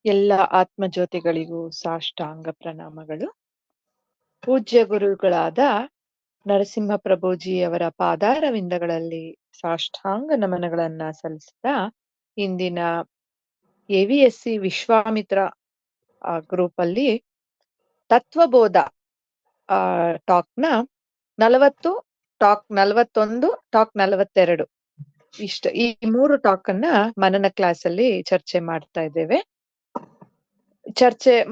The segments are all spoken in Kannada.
ಎಲ್ಲ ಆತ್ಮಜ್ಯೋತಿಗಳಿಗೂ ಸಾಷ್ಟಾಂಗ ಪ್ರಣಾಮಗಳು. ಪೂಜ್ಯ ಗುರುಗಳಾದ ನರಸಿಂಹ ಪ್ರಭುಜಿಯವರ ಪಾದಾರವಿಂದಗಳಲ್ಲಿ ಸಾಷ್ಟಾಂಗ ನಮನಗಳನ್ನ ಸಲ್ಲಿಸಿದ ಇಂದಿನ AVSC ವಿಶ್ವಾಮಿತ್ರ ಗ್ರೂಪ್ ಅಲ್ಲಿ ತತ್ವಬೋಧ ಟಾಕ್ನ 40, ಟಾಕ್ 41, ಟಾಕ್ 42 ಈ 3 ಟಾಕ್ ಅನ್ನ ಮನನ ಕ್ಲಾಸ್ ಅಲ್ಲಿ ಚರ್ಚೆ ಮಾಡ್ತಾ ಇದ್ದೇವೆ.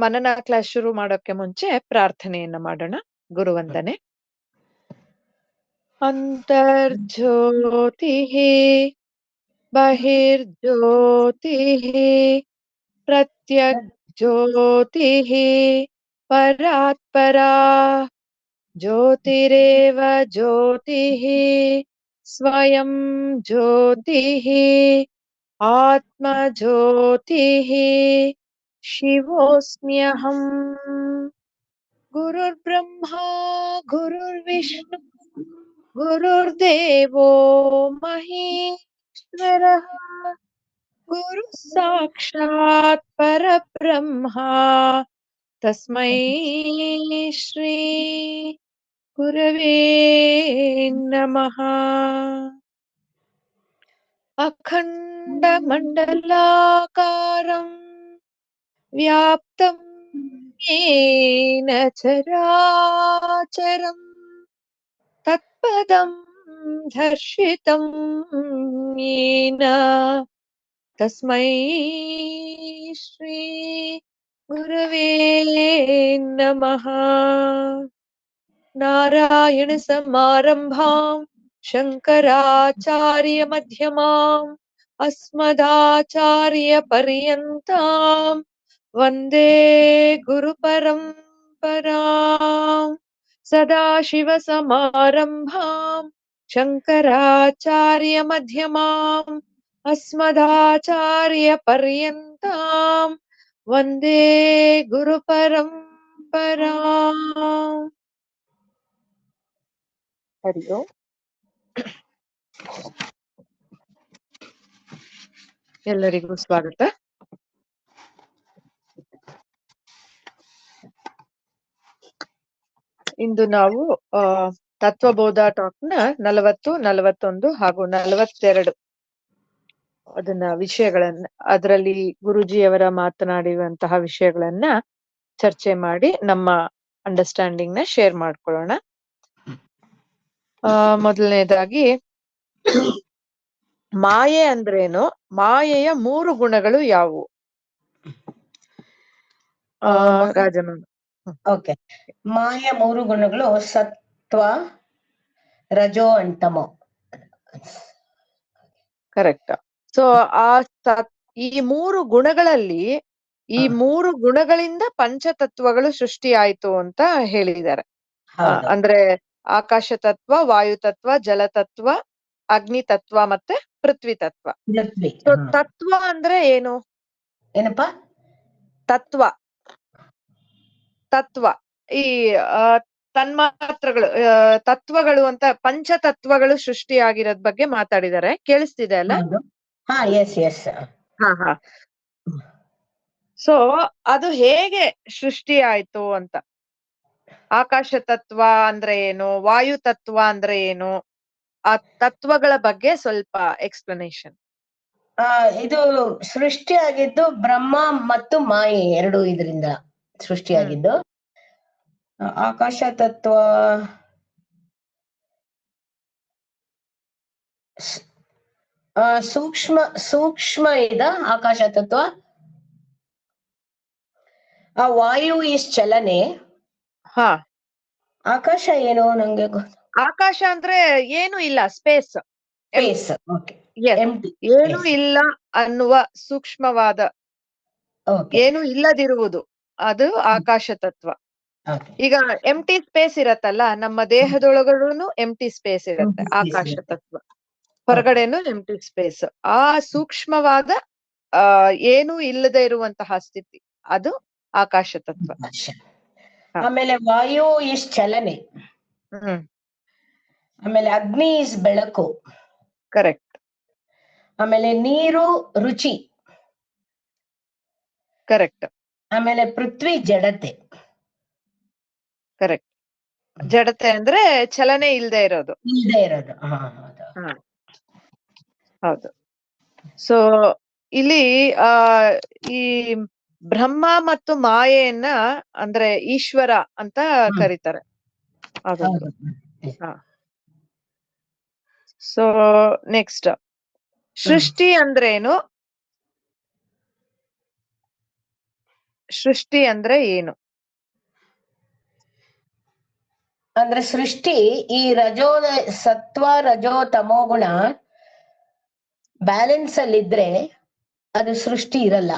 ಮನನ ಕ್ಲಾಸ್ ಶುರು ಮಾಡೋಕೆ ಮುಂಚೆ ಪ್ರಾರ್ಥನೆಯನ್ನ ಮಾಡೋಣ. ಗುರುವಂದನೆ. ಅಂತರ್ಜ್ಯೋತಿ ಬಹಿರ್ಜ್ಯೋತಿ ಪ್ರತ್ಯಗ್ಜ್ಯೋತಿ ಪರಾತ್ಪರಾ ಜ್ಯೋತಿರೇವ ಜ್ಯೋತಿ ಸ್ವಯಂ ಜ್ಯೋತಿ ಆತ್ಮ ಜ್ಯೋತಿ ಶಿವೋಸ್ಮ್ಯಹಂ. ಗುರುರ್ಬ್ರಹ್ಮ ಗುರುರ್ವಿಷ್ಣು ಗುರುರ್ದೇವೋ ಮಹೇಶ್ವರಃ ಗುರು ಸಾಕ್ಷಾತ್ ಪರಬ್ರಹ್ಮ ತಸ್ಮೈ ಶ್ರೀ ಗುರವೇ ನಮಃ. ಅಖಂಡ ಮಂಡಲಾಕಾರಂ ವ್ಯಾಪ್ತಂ ಯೇನ ಚರಾಚರಂ ತತ್ಪದಂ ದರ್ಶಿತಂ ಯೇನ ತಸ್ಮೈ ಶ್ರೀ ಗುರವೇ ನಮಃ. ನಾರಾಯಣ ಸಮಾರಂಭಾಂ ಶಂಕರಾಚಾರ್ಯ ಮಧ್ಯಮಾಂ ಅಸ್ಮದಾಚಾರ್ಯ ಪರ್ಯಂತಾಂ ವಂದೇ ಗುರು ಪರಂಪರಾಂ. ಸದಾಶಿವ ಸಮಾರಂಭಾಂ ಶಂಕರಾಚಾರ್ಯ ಮಧ್ಯಮಾಂ ಅಸ್ಮದಾಚಾರ್ಯ ಪರ್ಯಂತಾಂ ವಂದೇ ಗುರು ಪರಂಪರಾಂ. ಹರಿ ಓಂ. ಎಲ್ಲರಿಗೂ ಸ್ವಾಗತ. ಇಂದು ನಾವು ತತ್ವಬೋಧ ಟಾಕ್ನ 40, 41 ಹಾಗೂ 42 ವಿಷಯಗಳನ್ನ, ಅದರಲ್ಲಿ ಗುರುಜಿಯವರ ಮಾತನಾಡಿರುವಂತಹ ವಿಷಯಗಳನ್ನ ಚರ್ಚೆ ಮಾಡಿ ನಮ್ಮ ಅಂಡರ್ಸ್ಟ್ಯಾಂಡಿಂಗ್ ನ ಶೇರ್ ಮಾಡ್ಕೊಳ್ಳೋಣ. ಮೊದಲನೇದಾಗಿ ಮಾಯೆ ಅಂದ್ರೇನು, ಮಾಯೆಯ 3 ಗುಣಗಳು ಯಾವುವು? ರಾಜಮ್ಮ. ಓಕೆ. ಮಾಯ 3 ಗುಣಗಳು ಸತ್ವ, ರಜೋ ಅಂಡ್ ತಮೋ. ಕರೆಕ್ಟ್. ಸೊ ಈ 3 ಗುಣಗಳಲ್ಲಿ ಈ 3 ಗುಣಗಳಿಂದ ಪಂಚತತ್ವಗಳು ಸೃಷ್ಟಿ ಆಯ್ತು ಅಂತ ಹೇಳಿದ್ದಾರೆ. ಅಂದ್ರೆ ಆಕಾಶ ತತ್ವ, ವಾಯು ತತ್ವ, ಜಲತತ್ವ, ಅಗ್ನಿ ತತ್ವ ಮತ್ತೆ ಪೃಥ್ವಿ ತತ್ವ. ತತ್ವ ಅಂದ್ರೆ ಏನು? ಏನಪ್ಪಾ ತತ್ವ? ತತ್ವ ಈ ತನ್ಮಾತ್ರಗಳು, ತತ್ವಗಳು ಅಂತ ಪಂಚತತ್ವಗಳು ಸೃಷ್ಟಿಯಾಗಿರೋದ್ ಬಗ್ಗೆ ಮಾತಾಡಿದ್ದಾರೆ. ಕೇಳಿಸ್ತಿದೆ ಅಲ್ಲ? ಹಾ. ಸೊ ಅದು ಹೇಗೆ ಸೃಷ್ಟಿ ಆಯ್ತು ಅಂತ, ಆಕಾಶ ತತ್ವ ಅಂದ್ರೆ ಏನು, ವಾಯು ತತ್ವ ಅಂದ್ರೆ ಏನು, ಆ ತತ್ವಗಳ ಬಗ್ಗೆ ಸ್ವಲ್ಪ ಎಕ್ಸ್ಪ್ಲನೇಷನ್. ಇದು ಸೃಷ್ಟಿಯಾಗಿದ್ದು ಬ್ರಹ್ಮ ಮತ್ತು ಮಾಯೆ 2 ಇದರಿಂದ ಸೃಷ್ಟಿಯಾಗಿದ್ದು. ಆಕಾಶ ತತ್ವ ಸೂಕ್ಷ್ಮ ಇದ ಆಕಾಶ ತತ್ವ. ಆ ವಾಯು ಇಸ್ ಚಲನೆ. ಹಾ. ಆಕಾಶ ಏನು ನಂಗೆ ಆಕಾಶ ಅಂದ್ರೆ ಏನು ಇಲ್ಲ, ಸ್ಪೇಸ್. ಏನು ಇಲ್ಲ ಅನ್ನುವ ಸೂಕ್ಷ್ಮವಾದ, ಏನು ಇಲ್ಲದಿರುವುದು, ಅದು ಆಕಾಶ ತತ್ವ. ಈಗ ಎಂಟಿ ಸ್ಪೇಸ್ ಇರತ್ತಲ್ಲ, ನಮ್ಮ ದೇಹದೊಳಗೂನು ಎಂಟಿ ಸ್ಪೇಸ್ ಇರತ್ತೆ, ಆಕಾಶ ತತ್ವ. ಹೊರಗಡೆನು ಎಂಟಿ ಸ್ಪೇಸ್. ಆ ಸೂಕ್ಷ್ಮವಾದ ಏನು ಇಲ್ಲದೆ ಇರುವಂತಹ ಸ್ಥಿತಿ, ಅದು ಆಕಾಶ ತತ್ವ. ಆಮೇಲೆ ವಾಯು ಇಸ್ ಚಲನೆ. ಆಮೇಲೆ ಅಗ್ನಿ ಇಸ್ ಬೆಳಕು. ಕರೆಕ್ಟ್. ಆಮೇಲೆ ನೀರು ರುಚಿ. ಕರೆಕ್ಟ್ ಆಮೇಲೆ ಪೃಥ್ವಿ ಜಡತೆ. ಕರೆಕ್ಟ್. ಜಡತೆ ಅಂದ್ರೆ ಚಲನೆ ಇಲ್ದೇ ಇರೋದು. ಇಲ್ದೇ ಇರೋದು. ಹೌದು. ಹಾ ಹೌದು. ಸೊ ಇಲ್ಲಿ ಈ ಬ್ರಹ್ಮ ಮತ್ತು ಮಾಯೆಯನ್ನ ಅಂದ್ರೆ ಈಶ್ವರ ಅಂತ ಕರೀತಾರೆ. ಅದೊಂದು. ಹಾ. ಸೊ ನೆಕ್ಸ್ಟ್, ಸೃಷ್ಟಿ ಅಂದ್ರೇನು? ಸೃಷ್ಟಿ ಅಂದ್ರೆ ಏನು? ಅಂದ್ರೆ ಸೃಷ್ಟಿ ಈ ಸತ್ವ ರಜೋ ತಮೋ ಗುಣ ಬ್ಯಾಲೆನ್ಸ್ ಅಲ್ಲಿ ಇದ್ರೆ ಅದು ಸೃಷ್ಟಿ ಇರಲ್ಲ.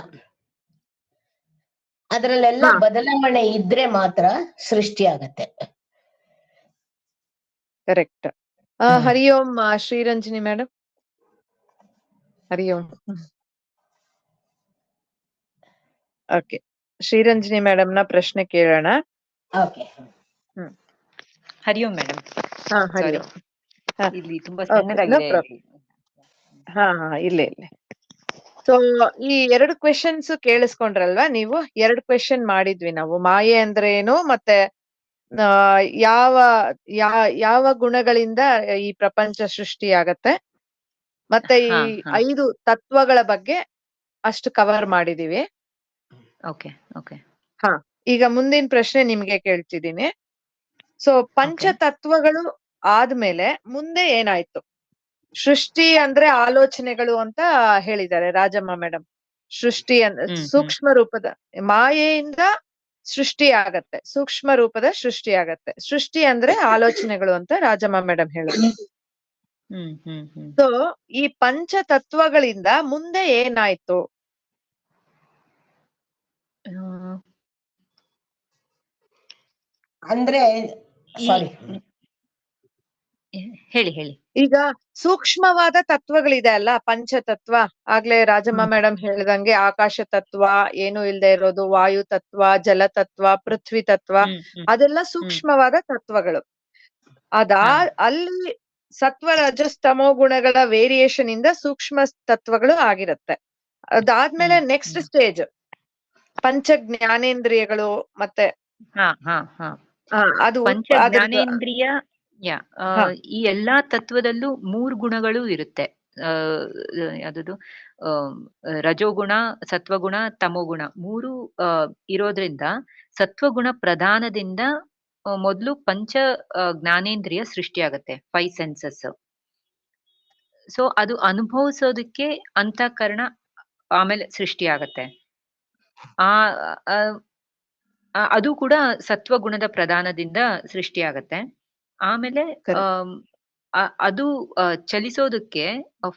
ಅದರಲ್ಲೆಲ್ಲ ಬದಲಾವಣೆ ಇದ್ರೆ ಮಾತ್ರ ಸೃಷ್ಟಿ ಆಗತ್ತೆ. ಕರೆಕ್ಟ್. ಹರಿ ಓಂ ಶ್ರೀರಂಜನಿ ಮೇಡಮ್. ಹರಿ ಓಂ. ಓಕೆ, ಶ್ರೀರಂಜನಿ ಮೇಡಮ್ ನ ಪ್ರಶ್ನೆ ಕೇಳೋಣ. ಓಕೆ. ಹರಿ ಓಂ ಮೇಡಮ್. ಹರಿ ಓಂ. ಇಲ್ಲಿ ತುಂಬಾ ಸಣ್ಣದಾಗಿದೆ. ಇಲ್ಲೇ. ಸೊ ಈ 2 ಕ್ವೆಶನ್ಸ್ ಕೇಳಿಸ್ಕೊಂಡ್ರಲ್ವಾ ನೀವು? 2 ಕ್ವೆಶನ್ ಮಾಡಿದ್ವಿ ನಾವು. ಮಾಯೆ ಅಂದ್ರೆ ಏನು, ಮತ್ತೆ ಯಾವ ಗುಣಗಳಿಂದ ಈ ಪ್ರಪಂಚ ಸೃಷ್ಟಿ ಆಗತ್ತೆ, ಮತ್ತೆ ಈ 5 ತತ್ವಗಳ ಬಗ್ಗೆ ಅಷ್ಟು ಕವರ್ ಮಾಡಿದೀವಿ. ಓಕೆ. ಈಗ ಮುಂದಿನ ಪ್ರಶ್ನೆ ನಿಮ್ಗೆ ಕೇಳ್ತಿದ್ದೀನಿ. ಸೊ ಪಂಚತತ್ವಗಳು ಆದ್ಮೇಲೆ ಮುಂದೆ ಏನಾಯ್ತು? ಸೃಷ್ಟಿ ಅಂದ್ರೆ ಆಲೋಚನೆಗಳು ಅಂತ ಹೇಳಿದ್ದಾರೆ ರಾಜಮ್ಮ ಮೇಡಮ್. ಸೃಷ್ಟಿ ಸೂಕ್ಷ್ಮ ರೂಪದ ಮಾಯೆಯಿಂದ ಸೃಷ್ಟಿ ಆಗತ್ತೆ, ಸೂಕ್ಷ್ಮ ರೂಪದ ಸೃಷ್ಟಿ ಆಗತ್ತೆ. ಸೃಷ್ಟಿ ಅಂದ್ರೆ ಆಲೋಚನೆಗಳು ಅಂತ ರಾಜಮ್ಮ ಮೇಡಮ್ ಹೇಳಿದ್ರು. ಸೊ ಈ ಪಂಚತತ್ವಗಳಿಂದ ಮುಂದೆ ಏನಾಯ್ತು? ಅಂದ್ರೆ ಸಾರಿ, ಹೇಳಿ. ಈಗ ಸೂಕ್ಷ್ಮವಾದ ತತ್ವಗಳಿದೆ ಅಲ್ಲ, ಪಂಚತತ್ವ. ಆಗ್ಲೇ ರಾಜಮ್ಮ ಮೇಡಮ್ ಹೇಳಿದಂಗೆ ಆಕಾಶ ತತ್ವ, ಏನು ಇಲ್ದೇ ಇರೋದು, ವಾಯು ತತ್ವ, ಜಲ ತತ್ವ, ಪೃಥ್ವಿ ತತ್ವ, ಅದೆಲ್ಲ ಸೂಕ್ಷ್ಮವಾದ ತತ್ವಗಳು. ಅಲ್ಲಿ ಸತ್ವ ರಜಸ್ತಮೋ ಗುಣಗಳ ವೇರಿಯೇಷನ್ ಇಂದ ಸೂಕ್ಷ್ಮ ತತ್ವಗಳು ಆಗಿರುತ್ತೆ. ಅದಾದ್ಮೇಲೆ ನೆಕ್ಸ್ಟ್ ಸ್ಟೇಜ್ ಪಂಚ ಜ್ಞಾನೇಂದ್ರಿಯಗಳು, ಮತ್ತೆ ಅದು ಪಂಚ ಜ್ಞಾನೇಂದ್ರಿಯ. ಈ ಎಲ್ಲಾ ತತ್ವದಲ್ಲೂ 3 ಗುಣಗಳು ಇರುತ್ತೆ. ಯಾವ್ದು ರಜೋಗುಣ, ಸತ್ವಗುಣ, ತಮೋಗುಣ 3 ಇರೋದ್ರಿಂದ ಸತ್ವಗುಣ ಪ್ರಧಾನದಿಂದ ಮೊದಲು ಪಂಚ ಜ್ಞಾನೇಂದ್ರಿಯ ಸೃಷ್ಟಿಯಾಗತ್ತೆ, 5 ಸೆನ್ಸಸ್. ಸೊ ಅದು ಅನುಭವಿಸೋದಕ್ಕೆ ಅಂತಃಕರಣ ಆಮೇಲೆ ಸೃಷ್ಟಿಯಾಗತ್ತೆ. ಅದು ಕೂಡ ಸತ್ವಗುಣದ ಪ್ರಧಾನದಿಂದ ಸೃಷ್ಟಿಯಾಗತ್ತೆ. ಆಮೇಲೆ ಅದು ಚಲಿಸೋದಕ್ಕೆ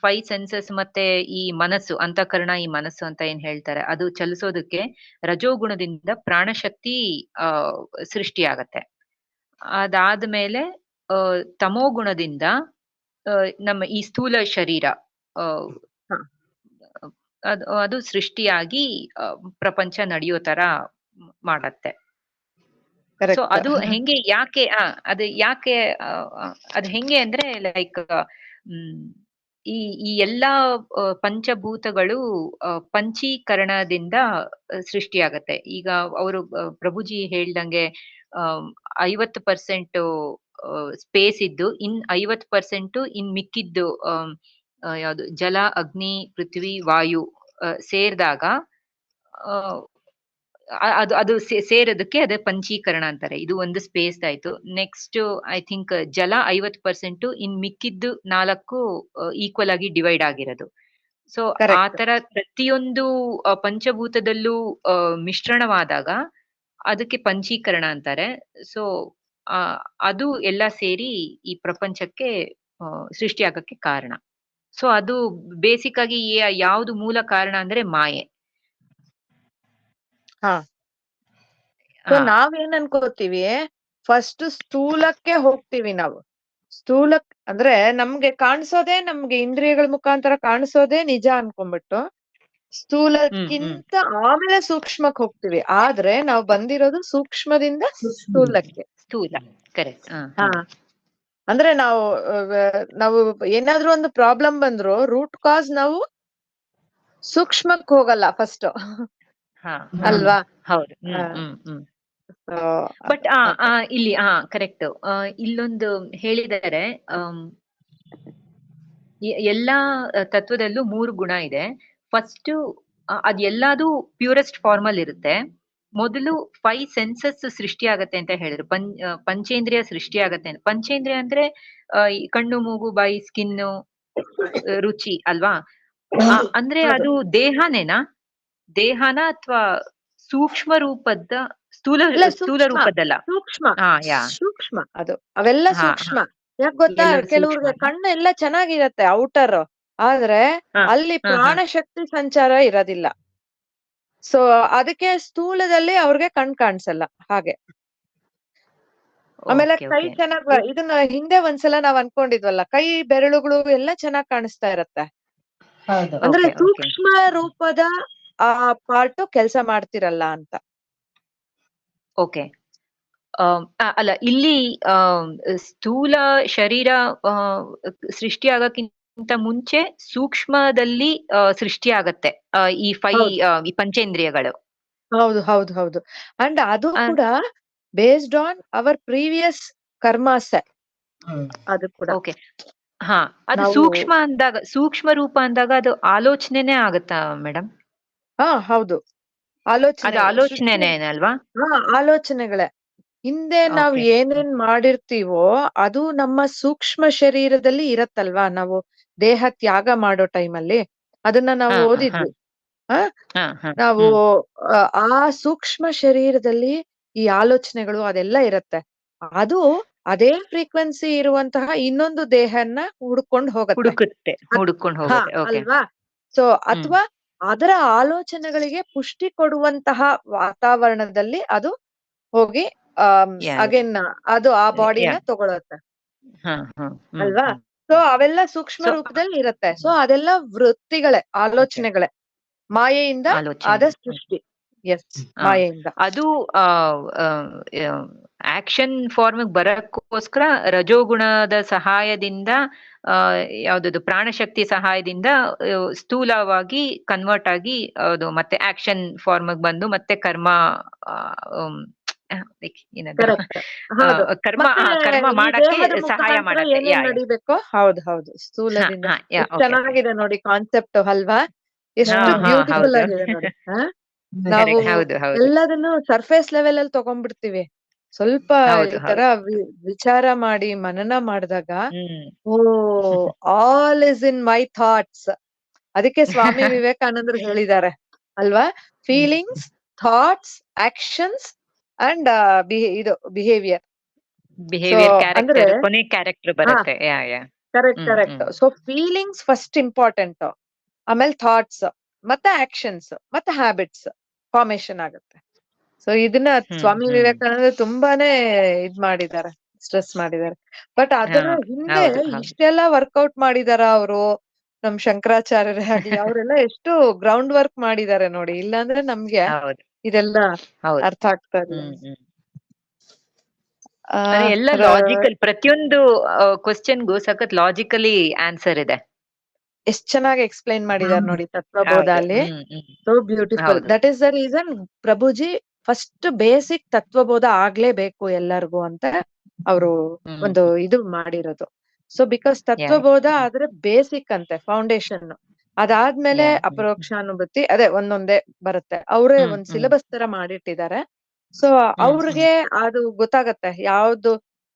5 ಸೆನ್ಸಸ್ ಮತ್ತೆ ಈ ಮನಸ್ಸು, ಅಂತಃಕರಣ, ಈ ಮನಸ್ಸು ಅಂತ ಏನ್ ಹೇಳ್ತಾರೆ, ಅದು ಚಲಿಸೋದಕ್ಕೆ ರಜೋಗುಣದಿಂದ ಪ್ರಾಣಶಕ್ತಿ ಸೃಷ್ಟಿಯಾಗತ್ತೆ. ಅದಾದ್ಮೇಲೆ ತಮೋಗುಣದಿಂದ ನಮ್ಮ ಈ ಸ್ಥೂಲ ಶರೀರ ಅದು ಸೃಷ್ಟಿಯಾಗಿ ಪ್ರಪಂಚ ನಡೆಯೋ ತರ ಮಾಡತ್ತೆ. ಸೊ ಅದು ಹೆಂಗೆ, ಯಾಕೆ ಅದು ಹೆಂಗೆ ಅಂದ್ರೆ ಲೈಕ್ ಈ ಎಲ್ಲಾ ಪಂಚಭೂತಗಳು ಪಂಚೀಕರಣದಿಂದ ಸೃಷ್ಟಿಯಾಗತ್ತೆ. ಈಗ ಅವರು ಪ್ರಭುಜಿ ಹೇಳ್ದಂಗೆ 50% ಸ್ಪೇಸ್ ಇದ್ದು ಇನ್ 50% ಇನ್ ಮಿಕ್ಕಿದ್ದು ಯಾವ್ದು ಜಲ, ಅಗ್ನಿ, ಪೃಥ್ವಿ, ವಾಯು ಸೇರಿದಾಗ ಅದು ಸೇರೋದಕ್ಕೆ ಅದೇ ಪಂಚೀಕರಣ ಅಂತಾರೆ. ಇದು ಒಂದು ಸ್ಪೇಸ್ ಆಯ್ತು. ನೆಕ್ಸ್ಟ್ ಐ ಥಿಂಕ್ ಜಲ 50%, ಇನ್ ಮಿಕ್ಕಿದ್ದು 4 ಈಕ್ವಲ್ ಆಗಿ ಡಿವೈಡ್ ಆಗಿರೋದು. ಸೊ ಆ ತರ ಪ್ರತಿಯೊಂದು ಪಂಚಭೂತದಲ್ಲೂ ಮಿಶ್ರಣವಾದಾಗ ಅದಕ್ಕೆ ಪಂಚೀಕರಣ ಅಂತಾರೆ. ಸೊ ಅದು ಎಲ್ಲ ಸೇರಿ ಈ ಪ್ರಪಂಚಕ್ಕೆ ಸೃಷ್ಟಿ ಆಗಕ್ಕೆ ಕಾರಣ. ಸೊ ಅದು ಬೇಸಿಕ್ ಆಗಿ ಯಾವ್ದು ಮೂಲ ಕಾರಣ ಅಂದ್ರೆ ಮಾಯೆ. ನಾವೇನ್ ಅನ್ಕೋತೀವಿ, ಫಸ್ಟ್ ಸ್ಥೂಲಕ್ಕೆ ಹೋಗ್ತೀವಿ ನಾವು. ಸ್ಥೂಲಕ್ ಅಂದ್ರೆ ನಮ್ಗೆ ಕಾಣಿಸೋದೇ, ನಮ್ಗೆ ಇಂದ್ರಿಯಗಳ ಮುಖಾಂತರ ಕಾಣಿಸೋದೇ ನಿಜ ಅನ್ಕೊಂಡ್ಬಿಟ್ಟು ಸ್ಥೂಲಕ್ಕಿಂತ ಆಮೇಲೆ ಸೂಕ್ಷ್ಮಕ್ಕೆ ಹೋಗ್ತೀವಿ. ಆದ್ರೆ ನಾವು ಬಂದಿರೋದು ಸೂಕ್ಷ್ಮದಿಂದ ಸ್ಥೂಲಕ್ಕೆ. ಸ್ಥೂಲ, ಕರೆಕ್ಟ್. ಅಂದ್ರೆ ನಾವು ಏನಾದ್ರೂ ಒಂದು ಪ್ರಾಬ್ಲಮ್ ಬಂದ್ರು ರೂಟ್ ಕಾಸ್ ನಾವು ಸೂಕ್ಷ್ಮಕ್ಕೆ ಹೋಗಲ್ಲ ಫಸ್ಟ್. ಹಾ ಅಲ್ವಾ? ಹೌದು. ಆ, so ಬಟ್ ಅದೇ. ಇಲ್ಲಿ ಕರೆಕ್ಟ್. ಇಲ್ಲೊಂದು ಹೇಳಿದರೆ ಎಲ್ಲಾ ತತ್ವದಲ್ಲೂ 3 ಗುಣ ಇದೆ. ಫಸ್ಟ್ ಅದ್ ಎಲ್ಲಾದು ಪ್ಯೂರೆಸ್ಟ್ ಫಾರ್ಮ್ ಅಲ್ಲಿ ಇರುತ್ತೆ. ಮೊದಲು 5 ಸೆನ್ಸಸ್ ಸೃಷ್ಟಿ ಆಗತ್ತೆ ಅಂತ ಹೇಳಿದ್ರು. ಪಂಚೇಂದ್ರಿಯ ಸೃಷ್ಟಿ ಆಗತ್ತೆ ಅಂತ. ಪಂಚೇಂದ್ರಿಯ ಅಂದ್ರೆ ಈ ಕಣ್ಣು, ಮೂಗು, ಬಾಯಿ, ಸ್ಕಿನ್, ರುಚಿ ಅಲ್ವಾ? ಅಂದ್ರೆ ಹೌದು. ಅದು ದೇಹನ ಅಥವಾ ಸೂಕ್ಷ್ಮ ರೂಪದ ಸ್ಥೂಲ ಇಲ್ಲ, ಸ್ಥೂಲ ಸೂಕ್ಷ್ಮ ರೂಪದಲ್ಲ? ಸೂಕ್ಷ್ಮ ಯಾ ಸೂಕ್ಷ್ಮ ಅದು. ಅವೆಲ್ಲ ಹಾ ಸೂಕ್ಷ್ಮ. ಯಾಕ್ ಗೊತ್ತಾ? ಎಲ್ಲ ಕೆಲವ್ರಿಗೆ ಸೂಕ್ಷ್ಮ. ಕಣ್ಣು ಎಲ್ಲ ಚೆನ್ನಾಗಿರತ್ತೆ ಔಟರ್, ಆದ್ರೆ ಹಾ ಅಲ್ಲಿ ಹಾ ಹಾ ಪ್ರಾಣ ಶಕ್ತಿ ಸಂಚಾರ ಇರೋದಿಲ್ಲ. ಸೊ ಅದಕ್ಕೆ ಸ್ಥೂಲದಲ್ಲಿ ಅವ್ರಿಗೆ ಕಣ್ ಕಾಣಿಸಲ್ಲ ಹಾಗೆ. ಆಮೇಲೆ ಓಕೆ ಕೈ ಓಕೆ. ಇದನ್ನ ಹಿಂದೆ ಒಂದ್ಸಲ ನಾವ್ ಅನ್ಕೊಂಡಿದ್ವಲ್ಲ, ಕೈ ಬೆರಳುಗಳು ಎಲ್ಲ ಚೆನ್ನಾಗ್ ಕಾಣಿಸ್ತಾ ಇರತ್ತೆ. ಹೌದು. ಅಂದ್ರೆ ಓಕೆ ಓಕೆ ಸೂಕ್ಷ್ಮ ರೂಪದ ಆ ಪಾರ್ಟ್ ಕೆಲ್ಸ ಮಾಡ್ತಿರಲ್ಲ ಅಂತ. ಓಕೆ. ಅಲ್ಲ, ಇಲ್ಲಿ ಸ್ಥೂಲ ಶರೀರ ಸೃಷ್ಟಿ ಆಗಕ್ಕಿಂತ ಮುಂಚೆ ಸೂಕ್ಷ್ಮದಲ್ಲಿ ಸೃಷ್ಟಿ ಆಗತ್ತೆ ಈ ಹೌದು ಈ ಪಂಚೇಂದ್ರಿಯಗಳು. ಹೌದು ಹೌದು ಹೌದು. ಅಂಡ್ ಅದು ಆ, ಕೂಡ based on hour previous karmas. ಹ್ಮ್. ಅದು ಕೂಡ ಓಕೆ. ಹಾ, ಅದು ನಾವು ಸೂಕ್ಷ್ಮ ರೂಪ ಅಂದಾಗ ಅದು ಆಲೋಚನೆನೇ ಆಗತ್ತಾ ಮೇಡಮ್? ಹೌದು. ಅದು ಸೃಷ್ಟಿ. ಆಲೋಚನೆನೇ ಅಲ್ವಾ? ಆಲೋಚನೆಗಳೇ. ಹಿಂದೆ ನಾವ್ ಓಕೆ. ಏನೇನ್ ಮಾಡಿರ್ತೀವೋ ಅದು ನಮ್ಮ ಸೂಕ್ಷ್ಮ ಶರೀರದಲ್ಲಿ ಇರತ್ತಲ್ವಾ. ನಾವು ದೇಹ ತ್ಯಾಗ ಮಾಡೋ ಟೈಮಲ್ಲಿ ಅದನ್ನ ನಾವು ಹಾ ಹಾ ಓದಿದ್ವಿ. ಆ ಹಾ ಹಾ ನಾವು ಆ ಸೂಕ್ಷ್ಮ ಶರೀರದಲ್ಲಿ ಈ ಆಲೋಚನೆಗಳು ಅದೆಲ್ಲ ಇರತ್ತೆ. ಅದು ಅದೇ ಫ್ರೀಕ್ವೆನ್ಸಿ ಇರುವಂತಹ ಇನ್ನೊಂದು ದೇಹನ್ನ ಹುಡ್ಕೊಂಡು ಹೋಗತ್ತೆ. ಹುಡುಕೊಂಡು ಹಾ ಹೋಗುತ್ತೆ. ಓಕೆ. ಅಲ್ವಾ? ಸೊ ಹ್ಮ್. ಅಥವಾ ಅದರ ಆಲೋಚನೆಗಳಿಗೆ ಪುಷ್ಟಿ ಕೊಡುವಂತಹ ವಾತಾವರಣದಲ್ಲಿ ಅದು ಹೋಗಿ ಯಾ ಅಗೇನ್ ಅದು ಆ ಯಾ ಬಾಡಿನ ತಗೊಳತ್ತೆ ಹಾ ಹಾ ಅಲ್ವಾ? ಸೊ ಅವೆಲ್ಲ ಸೂಕ್ಷ್ಮ ಸೊ ರೂಪದಲ್ಲಿ ಇರತ್ತೆ. ಸೊ ಅದೆಲ್ಲ ವೃತ್ತಿಗಳೇ, ಓಕೆ. ಆಲೋಚನೆಗಳೇ, ಮಾಯೆಯಿಂದ ಆದ ಆಲೋಚನೆಗಳು. ಸೃಷ್ಟಿ. ಎಸ್, ಆ, ಮಾಯೆಯಿಂದ. ಅದು ಆಕ್ಷನ್ ಫಾರ್ಮ್ ಬರಕ್ಕೋಸ್ಕರ ರಜೋಗುಣದ ಸಹಾಯದಿಂದ ಯಾವ್ದದು ಪ್ರಾಣಶಕ್ತಿ ಸಹಾಯದಿಂದ ಸ್ಥೂಲವಾಗಿ ಕನ್ವರ್ಟ್ ಆಗಿ ಅದು ಮತ್ತೆ ಆಕ್ಷನ್ ಫಾರ್ಮ್ ಬಂದು ಮತ್ತೆ ಕರ್ಮ ಆ, ಉಮ್, ಏನದು ಕರೆಕ್ಟ್. ಹೌದು. ಕರ್ಮ ಮತ್ತೆ ಕರ್ಮ ಈ ಮಾಡಕ್ಕೆ ದೇಹದ ಸಹಾಯ ಮುಖಾಂತರ ಮಾಡತ್ತೆ. ಏನೇನ್ ಯಾ ನಡಿಬೇಕೋ. ಹೌದು ಹೌದು. ಸ್ಥೂಲದಿಂದ ಯಾ ಎಷ್ಟ್ ಓಕೆ. ಚೆನ್ನಾಗಿದೆ ನೋಡಿ ಕಾನ್ಸೆಪ್ಟ್ ಅಲ್ವಾ? ಹಾ, ಎಷ್ಟು ಬ್ಯೂಟಿಫುಲ್ ಹೌದು. ಆಗಿದೆ ನೋಡಿ. ನಾವು ಕರೆಕ್ಟ್. ಹೌದು ಹೌದು ಎಲ್ಲದನ್ನು ಸರ್ಫೇಸ್ ಲೆವೆಲ್ ಅಲ್ಲಿ ತಗೊಂಡ್ಬಿಡ್ತೀವಿ. ಸ್ವಲ್ಪ ಹೌದು ಈ ತರ ಹೌದು. ವಿಚಾರ ಮಾಡಿ ಮನನ ಮಾಡಿದಾಗ, hmm. Oh, all is in my thoughts. ಅದಕ್ಕೆ ಸ್ವಾಮಿ ವಿವೇಕಾನಂದರು ಹೇಳಿದ್ದಾರೆ ಅಲ್ವಾ? ಫೀಲಿಂಗ್ಸ್, ಥಾಟ್ಸ್, ಆಕ್ಷನ್ಸ್ ಅಂಡ್ ಇದು ಬಿಹೇವಿಯರ್. ಸೊ ಬಿಹೇವಿಯರ್, ಅಂದ್ರೆ ಕ್ಯಾರೆಕ್ಟರ್, ಕೊನೆ ಕ್ಯಾರೆಕ್ಟರ್ ಹಾ ಬರುತ್ತೆ. Yeah yeah correct hmm correct. Hmm so feelings first important, ಆಮೇಲೆ ಥಾಟ್ಸ್, ಮತ್ತೆ ಆಕ್ಷನ್ಸ್, ಮತ್ತೆ ಹ್ಯಾಬಿಟ್ಸ್ ಫಾರ್ಮೇಶನ್ ಆಗುತ್ತೆ. ಸೊ ಇದನ್ನ ಹ್ಮ್ ಸ್ವಾಮಿ ಹ್ಮ್ ವಿವೇಕಾನಂದ ತುಂಬಾನೇ ಮಾಡಿದ್ದಾರೆ, ಸ್ಟ್ರೆಸ್ ಮಾಡಿದ್ದಾರೆ. ಬಟ್ ಹಾ ಅದರ ಹಿಂದೆ ಹೌದು ಹೌದು. ಇಷ್ಟೆಲ್ಲ ವರ್ಕೌಟ್ ಮಾಡಿದಾರ ಅವರು. ನಮ್ ಶಂಕರಾಚಾರ್ಯರೇ ಆಗ್ಲಿ, ಅವರೆಲ್ಲ ಎಷ್ಟು ಗ್ರೌಂಡ್ ವರ್ಕ್ ಮಾಡಿದ್ದಾರೆ ನೋಡಿ. ಇಲ್ಲಾಂದ್ರೆ ನಮ್ಗೆ ಹೌದು ಇದೆಲ್ಲ ಹೌದು. ಅರ್ಥ ಆಗ್ತಾ ಇಲ್ಲ. ಹ್ಮ್. ಆ ಅದೇ ಎಲ್ಲ ಲಾಜಿಕಲ್, ಪ್ರತಿಯೊಂದು ಕ್ವಶನ್ಗೂ ಸಖತ್ ಲಾಜಿಕಲಿ ಆನ್ಸರ್ ಇದೆ. ಎಷ್ಟ್ ಚೆನ್ನಾಗಿ ಎಕ್ಸ್ಪ್ಲೈನ್ ಮಾಡಿದಾರೆ ನೋಡಿ ತತ್ವಬೋಧ ಹೌದು. ಅಲ್ಲಿ. So beautiful. ಹೌದು. That is the reason Prabhuji first basic Tattvabodha ಆಗ್ಲೇಬೇಕು ಎಲ್ಲರಿಗೂ ಅಂತ ಅವರು ಹ್ಮ್ ಒಂದು ಇದು ಮಾಡಿರೋದು. ಸೊ ಬಿಕಾಸ್ ಯಾ ತತ್ವಬೋಧ ಆದ್ರೆ ಬೇಸಿಕ್ ಅಂತೆ, ಫೌಂಡೇಶನ್. ಅದಾದ್ಮೇಲೆ ಯಾ ಅಪರೋಕ್ಷಾನುಭೂತಿ ಅದೇ ಒಂದೊಂದೇ ಬರುತ್ತೆ. ಅವರೇ ಒಂದ್ ಹ್ಮ್ ಸಿಲೆಬಸ್ ತರ ಮಾಡಿಟ್ಟಿದ್ದಾರೆ. ಸೊ ಅವ್ರಿಗೆ ಅದು ಗೊತ್ತಾಗತ್ತೆ ಯಾವ್ದು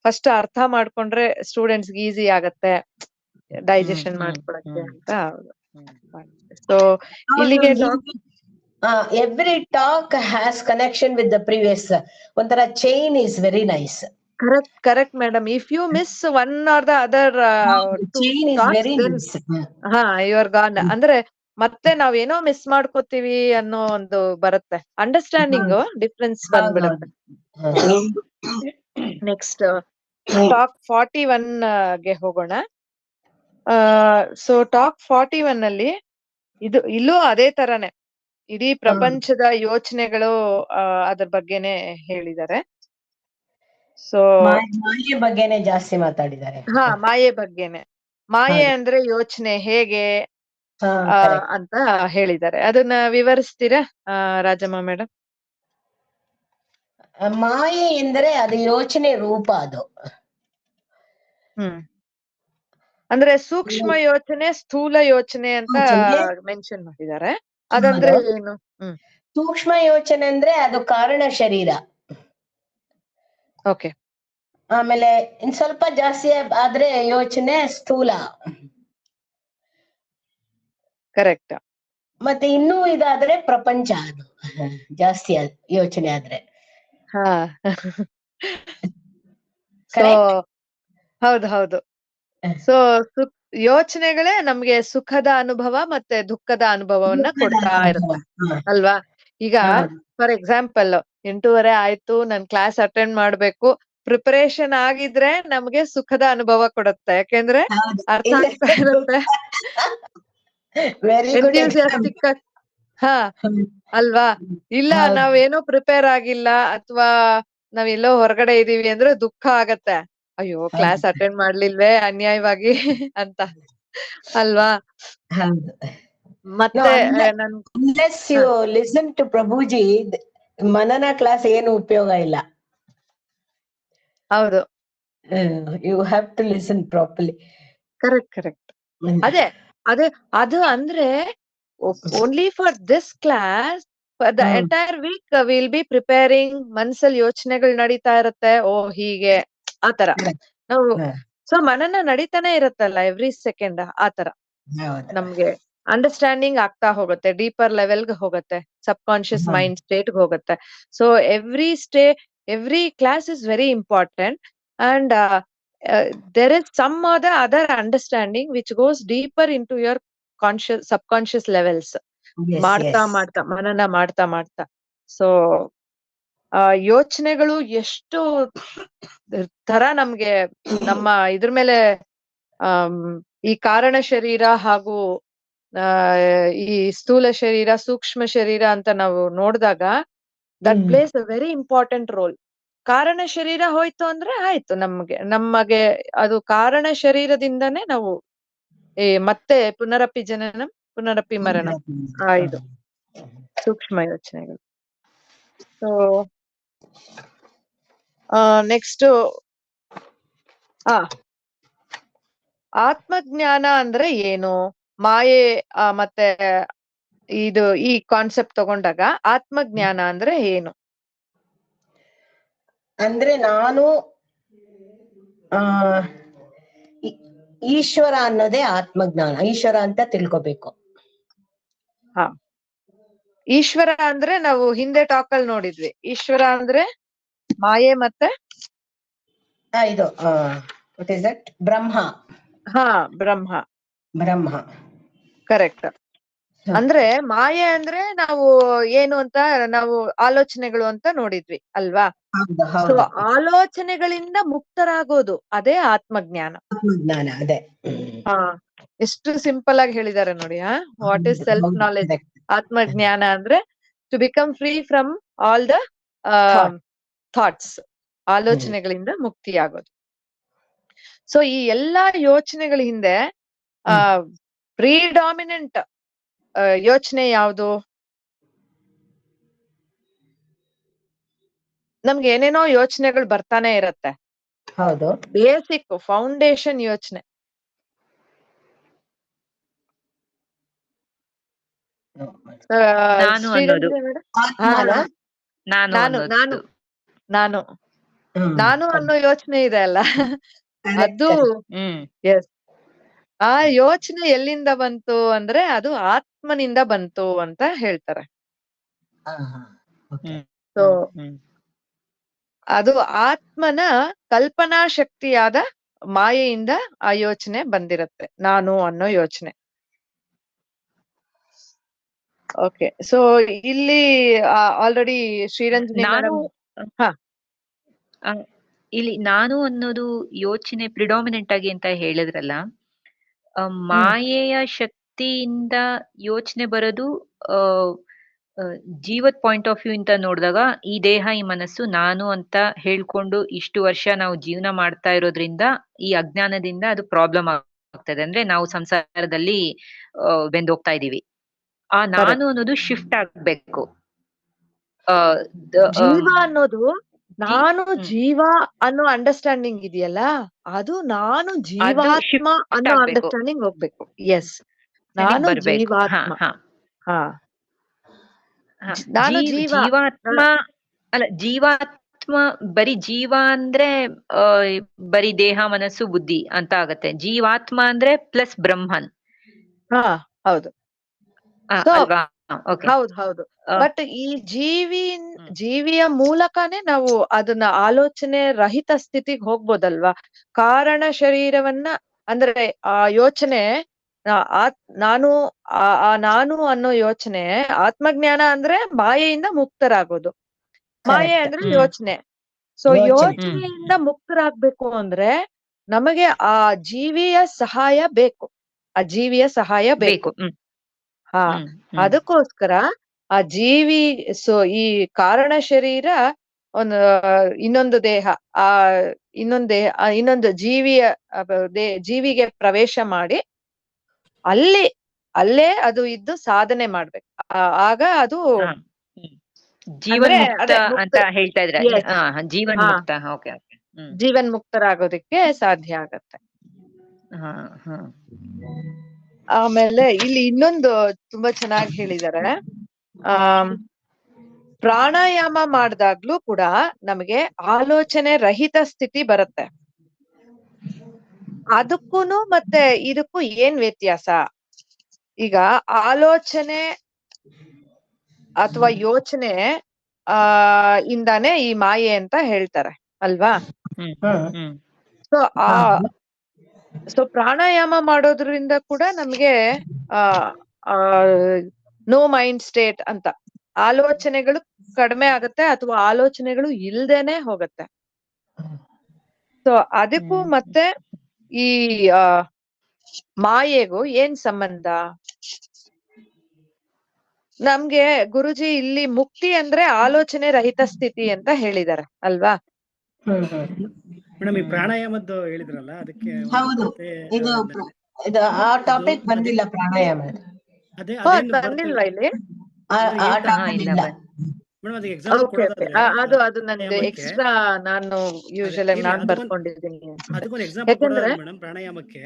ಫಸ್ಟ್ ಅರ್ಥ ಮಾಡ್ಕೊಂಡ್ರೆ ಸ್ಟೂಡೆಂಟ್ಸ್ ಈಸಿ ಆಗತ್ತೆ ಡೈಜೆಷನ್ ಮಾಡ್ಕೊಳಕ್ಕೆ ಅಂತ. ಸೊ ಇಲ್ಲಿಗೆ every talk has connection with the previous. ಒಂಥರ chain is very nice. Correct correct madam. If you miss one or the other chain is very nice. You are gone. ಅಂದ್ರೆ ಮತ್ತೆ ನಾವೇನೋ ಮಿಸ್ ಮಾಡ್ಕೋತೀವಿ ಅನ್ನೋ ಒಂದು ಬರುತ್ತೆ, ಅಂಡರ್ಸ್ಟ್ಯಾಂಡಿಂಗ್ ಡಿಫ್ರೆನ್ಸ್ ಬಂದ್ಬಿಡುತ್ತೆ. ನೆಕ್ಸ್ಟ್ ಟಾಕ್ 41 ಗೆ ಹೋಗೋಣ. ಸೊ ಟಾಕ್ 41 ಅಲ್ಲಿ ಇಲ್ಲೂ ಅದೇ ತರಾನೇ ಇಡೀ ಪ್ರಪಂಚದ ಯೋಚನೆಗಳು ಅದ್ರ ಬಗ್ಗೆನೆ ಹೇಳಿದ್ದಾರೆ. ಸೊ ಮಾಯೆ ಬಗ್ಗೆನೆ ಜಾಸ್ತಿ ಮಾತಾಡಿದ್ದಾರೆ. ಮಾಯೆ ಬಗ್ಗೆನೆ. ಮಾಯೆ ಅಂದ್ರೆ ಯೋಚನೆ ಹೇಗೆ, ಹಾ, correct. ಅಂತ ಹೇಳಿದ್ದಾರೆ. ಅದನ್ನ ವಿವರಿಸ್ತೀರಾ ರಾಜಮ್ಮ ಮೇಡಮ್? ಮಾಯೆ ಎಂದರೆ ಅದು ಯೋಚನೆ ರೂಪ ಅದು. ಅಂದ್ರೆ ಸೂಕ್ಷ್ಮ ಯೋಚನೆ, ಸ್ಥೂಲ ಯೋಚನೆ ಅಂತ ಯೋಚನೆ. ಮೆನ್ಷನ್ ಮಾಡಿದ್ದಾರೆ. ಅದಂದ್ರೆ ಹೌದು. ಏನು? ಸೂಕ್ಷ್ಮ ಯೋಚನೆ ಅಂದ್ರೆ ಅದು ಕಾರಣ ಶರೀರ. ಓಕೆ. ಆಮೇಲೆ ಇನ್ ಸ್ವಲ್ಪ ಜಾಸ್ತಿ ಆದ್ರೆ ಯೋಚನೆ ಸ್ಥೂಲ. ಕರೆಕ್ಟ್. ಮತ್ತೆ ಇನ್ನೂ ಇದಾದ್ರೆ ಪ್ರಪಂಚ ಅದು ಜಾಸ್ತಿ ಯೋಚನೆ ಆದ್ರೆ. ಹಾ. So Correct? ಹೌದು ಹೌದು. ಸೊ ಯೋಚನೆಗಳೇ ನಮ್ಗೆ ಸುಖದ ಅನುಭವ ಮತ್ತೆ ದುಃಖದ ಅನುಭವವನ್ನ ಕೊಡ್ತಾ ಇರುತ್ತೆ ಅಲ್ವಾ? ಈಗ ಫಾರ್ ಎಕ್ಸಾಂಪಲ್ 8:30 ಆಯ್ತು, ನನ್ ಕ್ಲಾಸ್ ಅಟೆಂಡ್ ಮಾಡ್ಬೇಕು, ಪ್ರಿಪರೇಷನ್ ಆಗಿದ್ರೆ ನಮ್ಗೆ ಸುಖದ ಅನುಭವ ಕೊಡುತ್ತೆ. ಯಾಕೆಂದ್ರೆ ಅರ್ಥ ಆಗ್ತಾ ಇರುತ್ತೆ, ವೆರಿ ಗುಡ್. ಎಂಥೂಸಿಯಾಸ್ಟಿಕ್. ಹಾ ಅಲ್ವಾ? ಇಲ್ಲ ನಾವೇನೋ ಪ್ರಿಪೇರ್ ಆಗಿಲ್ಲ ಅಥವಾ ನಾವೆಲ್ಲೋ ಹೊರಗಡೆ ಇದೀವಿ ಅಂದ್ರೆ ದುಃಖ ಆಗತ್ತೆ. ಅಯ್ಯೋ ಕ್ಲಾಸ್ ಅಟೆಂಡ್ ಮಾಡ್ಲಿಲ್ವೇ ಅನ್ಯಾಯವಾಗಿ ಅಂತ ಅಲ್ವಾ? ಹೌದು. ಮತ್ತೆ unless you listen to ಪ್ರಭುಜಿ, ಮನನ ಕ್ಲಾಸ್ ಏನು ಉಪಯೋಗ ಇಲ್ಲ. ಹೌದು. You have to listen properly. Correct correct. ಅದೇ ಅದು ಅಂದ್ರೆ only for this class, for the entire week will be preparing. ಮನ್ಸಲ್ಲಿ ಯೋಚನೆಗಳು ನಡೀತಾ ಇರುತ್ತೆ, ಓ ಹೀಗೆ ಆತರ ನಾವು. ಸೊ ಮನನ ನಡೀತಾನೆ ಇರುತ್ತಲ್ಲ ಎವ್ರಿ ಸೆಕೆಂಡ್. ಆತರ ನಮ್ಗೆ ಅಂಡರ್ಸ್ಟ್ಯಾಂಡಿಂಗ್ ಆಗ್ತಾ ಹೋಗುತ್ತೆ, ಡೀಪರ್ ಲೆವೆಲ್ಗೆ ಹೋಗುತ್ತೆ, ಸಬ್ ಕಾನ್ಶಿಯಸ್ ಮೈಂಡ್ ಸ್ಟೇಟ್ ಹೋಗುತ್ತೆ. So every class is very important and there is some other understanding which goes deeper into your subconscious levels. ಮಾಡ್ತಾ ಮನನ ಮಾಡ್ತಾ ಸೊ ಯೋಚನೆಗಳು ಎಷ್ಟು ತರ ನಮ್ಗೆ ನಮ್ಮ ಇದ್ರ ಮೇಲೆ ಈ ಕಾರಣ ಶರೀರ ಹಾಗೂ ಈ ಸ್ಥೂಲ ಶರೀರ, ಸೂಕ್ಷ್ಮ ಶರೀರ ಅಂತ ನಾವು ನೋಡಿದಾಗ that place a very important role. ಕಾರಣ ಶರೀರ ಹೋಯ್ತು ಅಂದ್ರೆ ಆಯ್ತು, ನಮಗೆ ಅದು ಕಾರಣ ಶರೀರದಿಂದನೇ ನಾವು ಮತ್ತೆ ಪುನರಪಿ ಜನನ ಪುನರಪಿ ಮರಣ ಇದು ಸೂಕ್ಷ್ಮ ಯೋಚನೆಗಳು. ಸೊ ನೆಕ್ಸ್ಟ್ ಆತ್ಮಜ್ಞಾನ ಅಂದ್ರೆ ಏನು? ಮಾಯೆ ಮತ್ತೆ ಇದು ಈ ಕಾನ್ಸೆಪ್ಟ್ ತಗೊಂಡಾಗ ಆತ್ಮಜ್ಞಾನ ಅಂದ್ರೆ ಏನು? ಅಂದ್ರೆ ನಾನು ಈಶ್ವರ ಅನ್ನೋದೇ ಆತ್ಮಜ್ಞಾನ. ಈಶ್ವರ ಅಂತ ತಿಳ್ಕೊಬೇಕು. ಈಶ್ವರ ಅಂದ್ರೆ ನಾವು ಹಿಂದೆ ಟಾಕ್ ಅಲ್ಲಿ ನೋಡಿದ್ವಿ, ಈಶ್ವರ ಅಂದ್ರೆ ಮಾಯೆ ಮತ್ತೆ ಇದು what is that? Brahma. Brahma correct. ಅಂದ್ರೆ ಮಾಯೆ ಅಂದ್ರೆ ನಾವು ಏನು ಅಂತ ನಾವು ಆಲೋಚನೆಗಳು ಅಂತ ನೋಡಿದ್ವಿ ಅಲ್ವಾ? ಸೊ ಆಲೋಚನೆಗಳಿಂದ ಮುಕ್ತರಾಗೋದು ಅದೇ ಆತ್ಮಜ್ಞಾನ. ಅದೇ. ಎಷ್ಟು ಸಿಂಪಲ್ ಆಗಿ ಹೇಳಿದ್ದಾರೆ ನೋಡಿ. What is self knowledge? ಆತ್ಮಜ್ಞಾನ ಅಂದ್ರೆ to become free from all the thoughts, ಆಲೋಚನೆಗಳಿಂದ ಮುಕ್ತಿಯಾಗೋದು. ಸೊ ಈ ಎಲ್ಲಾ ಯೋಚನೆಗಳ ಹಿಂದೆ ಪ್ರಿಡಾಮಿನೆಂಟ್ ಯೋಚನೆ ಯಾವುದು? ನಮ್ಗೆ ಏನೇನೋ ಯೋಚನೆಗಳು ಬರ್ತಾನೆ ಇರತ್ತೆ. ಹೌದು. ಬೇಸಿಕ್ ಫೌಂಡೇಶನ್ ಯೋಚನೆ. ನಾನು ಅನ್ನೋ ಯೋಚನೆ ಇದೆ ಅಲ್ಲ, ಅದು ಎಸ್. ಆ ಯೋಚನೆ ಎಲ್ಲಿಂದ ಬಂತು ಅಂದ್ರೆ ಅದು ಆತ್ಮನಿಂದ ಬಂತು ಅಂತ ಹೇಳ್ತಾರೆ. ಸೊ ಅದು ಆತ್ಮನ ಕಲ್ಪನಾ ಶಕ್ತಿಯಾದ ಮಾಯೆಯಿಂದ ಆ ಯೋಚನೆ ಬಂದಿರತ್ತೆ, ನಾನು ಅನ್ನೋ ಯೋಚನೆ. ಓಕೆ. ಸೊ ಇಲ್ಲಿ ಆಲ್ರೆಡಿ ಶ್ರೀರಂಜನಿ ಮೇಡಮ್ ಇಲ್ಲಿ ನಾನು ಅನ್ನೋದು ಯೋಚನೆ ಪ್ರಿಡಾಮಿನೆಂಟ್ ಆಗಿ ಅಂತ ಹೇಳಿದ್ರಲ್ಲ, ಮಾಯೆಯ ಶಕ್ತಿಯಿಂದ ಯೋಚನೆ ಬರೋದು ಜೀವದ್ ಪಾಯಿಂಟ್ ಆಫ್ ವ್ಯೂ ಇಂದ ನೋಡಿದಾಗ ಈ ದೇಹ ಈ ಮನಸ್ಸು ನಾನು ಅಂತ ಹೇಳ್ಕೊಂಡು ಇಷ್ಟು ವರ್ಷ ನಾವು ಜೀವನ ಮಾಡ್ತಾ ಇರೋದ್ರಿಂದ ಈ ಅಜ್ಞಾನದಿಂದ ಅದು ಪ್ರಾಬ್ಲಮ್ ಆಗ್ತದೆ. ಅಂದ್ರೆ ನಾವು ಸಂಸಾರದಲ್ಲಿ ಬೆಂದೋಗ್ತಾ ಇದೀವಿ. ಆ ನಾನು ಅನ್ನೋದು ಶಿಫ್ಟ್ ಆಗ್ಬೇಕು. ಜೀವ ಅನ್ನೋದು ನಾನು ಹ್ಮ್. ಜೀವ ಅನ್ನೋ ಅಂಡರ್ಸ್ಟ್ಯಾಂಡಿಂಗ್ ಇದೆಯಲ್ಲ, ಅದು ನಾನು ಅದು ಜೀವಾತ್ಮ ಶಿಫ್ಟ್ ಅನ್ನೋ ಆಗ್ಬೇಕು. ಅಂಡರ್ಸ್ಟ್ಯಾಂಡಿಂಗ್ ಹೋಗ್ಬೇಕು. ಎಸ್, ನನಗ್ ನಾನು ಬರ್ಬೇಕು. ಹಾ ಜೀವಾತ್ಮ. ಹಾ ಹಾ, ಹಾ. ನಾನು ಜೀವ. ಜೀವಾತ್ಮ ಅಲ್ಲ, ಜೀವಾತ್ಮ ಬರೀ ಜೀವ ಅಂದ್ರೆ ಆ, ಬರೀ ದೇಹ ಮನಸ್ಸು ಬುದ್ಧಿ ಅಂತ ಆಗತ್ತೆ. ಜೀವಾತ್ಮ ಅಂದ್ರೆ ಪ್ಲಸ್ ಬ್ರಹ್ಮನ್. ಹಾ, ಹೌದು. ಸೊ ಅಲ್ವಾ? ಓಕೆ. ಹೌದು ಹೌದು. ಬಟ್ ಈ ಜೀವಿಯ ಮೂಲಕನೇ ನಾವು ಅದನ್ನ ಆಲೋಚನೆ ರಹಿತ ಸ್ಥಿತಿಗೆ ಹೋಗ್ಬೋದಲ್ವಾ? ಕಾರಣ ಶರೀರವನ್ನ ಅಂದ್ರೆ ಆ ಯೋಚನೆ, ನಾನು ನಾನು ಅನ್ನೋ ಯೋಚನೆ, ಆತ್ಮಜ್ಞಾನ ಅಂದ್ರೆ ಮಾಯೆಯಿಂದ ಮುಕ್ತರಾಗೋದು. ಮಾಯೆ Correct. ಅಂದ್ರೆ ಹ್ಮ್. ಯೋಚನೆ. ಸೊ ಯೋಚನೆ. ಯೋಚನೆಯಿಂದ ಮುಕ್ತರಾಗ್ಬೇಕು ಅಂದ್ರೆ ನಮಗೆ ಆ ಜೀವಿಯ ಸಹಾಯ ಬೇಕು. ಆ ಜೀವಿಯ ಸಹಾಯ ಬೇಕು. ಬೇಕು. ಹ್ಮ್ ಹಾ, ಹ್ಮ್ ಹ್ಮ್ ಅದಕ್ಕೋಸ್ಕರ ಆ ಜೀವಿ, ಸೊ ಈ ಕಾರಣ ಶರೀರ ಒಂದು ಇನ್ನೊಂದು ದೇಹ, ಆ ಇನ್ನೊಂದು ಜೀವಿಯ ಜೀವಿಗೆ ಪ್ರವೇಶ ಮಾಡಿ ಅಲ್ಲೇ ಅದು ಇದ್ದು ಸಾಧನೆ ಮಾಡ್ಬೇಕು. ಆಗ ಅದು ಹಾ. ಜೀವನ್ ಅಂದ್ರೆ ಮುಕ್ತ ಅದೇ ಅಂತ ಹೇಳ್ತಾ ಇದ್ರ. Yes. ಜೀವನ್ ಹಾ, ಮುಕ್ತ. Okay okay. ಹ್ಮ್. ಜೀವನ್ ಮುಕ್ತರಾಗೋದಕ್ಕೆ ಸಾಧ್ಯ ಆಗತ್ತೆ. ಹಾ ಹಾ. ಆಮೇಲೆ ಇಲ್ಲಿ ಇನ್ನೊಂದು ತುಂಬಾ ಚೆನ್ನಾಗಿ ಹೇಳಿದ್ದಾರೆ. ಪ್ರಾಣಾಯಾಮ ಮಾಡಿದಾಗ್ಲೂ ಕೂಡ ನಮಗೆ ಆಲೋಚನೆ ರಹಿತ ಸ್ಥಿತಿ ಬರುತ್ತೆ. ಅದಕ್ಕೂನು ಮತ್ತೆ ಇದಕ್ಕೂ ಏನ್ ವ್ಯತ್ಯಾಸ? ಈಗ ಆಲೋಚನೆ ಅಥವಾ ಯೋಚನೆ ಇಂದಾನೆ ಈ ಮಾಯೆ ಅಂತ ಹೇಳ್ತಾರೆ ಅಲ್ವಾ? ಹ್ಮ್ ಹ್ಮ್ ಸೊ ಸೊ ಪ್ರಾಣಾಯಾಮ ಮಾಡೋದ್ರಿಂದ ಕೂಡ ನಮ್ಗೆ ನೋ ಮೈಂಡ್ ಸ್ಟೇಟ್ ಅಂತ, ಆಲೋಚನೆಗಳು ಕಡಿಮೆ ಆಗತ್ತೆ ಅಥವಾ ಆಲೋಚನೆಗಳು ಇಲ್ದೇನೆ ಹೋಗತ್ತೆ. ಸೊ ಅದಕ್ಕೂ ಮತ್ತೆ ಈ ಮಾಯೆಗೂ ಏನ್ ಸಂಬಂಧ? ನಮ್ಗೆ ಗುರುಜಿ ಇಲ್ಲಿ ಮುಕ್ತಿ ಅಂದ್ರೆ ಆಲೋಚನೆ ರಹಿತ ಸ್ಥಿತಿ ಅಂತ ಹೇಳಿದ್ದಾರೆ ಅಲ್ವಾ? ಮೇಡಮ್, ಈ ಪ್ರಾಣಾಯಾಮದ್ದು ಹೇಳಿದ್ರಲ್ಲ, ಅದಕ್ಕೆ ಒಂದು ಹೌದು. ಕಥೆ ಇದು ಆ ಟಾಪಿಕ್ ಬಂದಿಲ್ಲ ಪ್ರಾಣಾಯಾಮ. ಅದೇ ಅದೇನು ಬಂದಿಲ್ವಾ ಇಲ್ಲಿ? ಆ ಟಾಪಿಕ್ ಇಲ್ಲ. ಮೇಡಮ್, ಅದಕ್ಕೆ ಎಕ್ಸಾಂಪಲ್ ಕೊಡೋದಾದ್ರೆ ಅದು ನನ್ಗೆ ಎಕ್ಸ್ಟ್ರಾ, ನಾನು ಯೂಶಲ್ ನಾನ್ ಬರ್ಕೊಂಡಿದ್ದೀನಿ. ಅದಕ್ಕೊಂದು ಎಕ್ಸಾಂಪಲ್ ಯಾಕಂದ್ರೆ ಕೊಡೋದಾದ್ರೆ ಮೇಡಮ್, ಪ್ರಾಣಾಯಾಮಕ್ಕೆ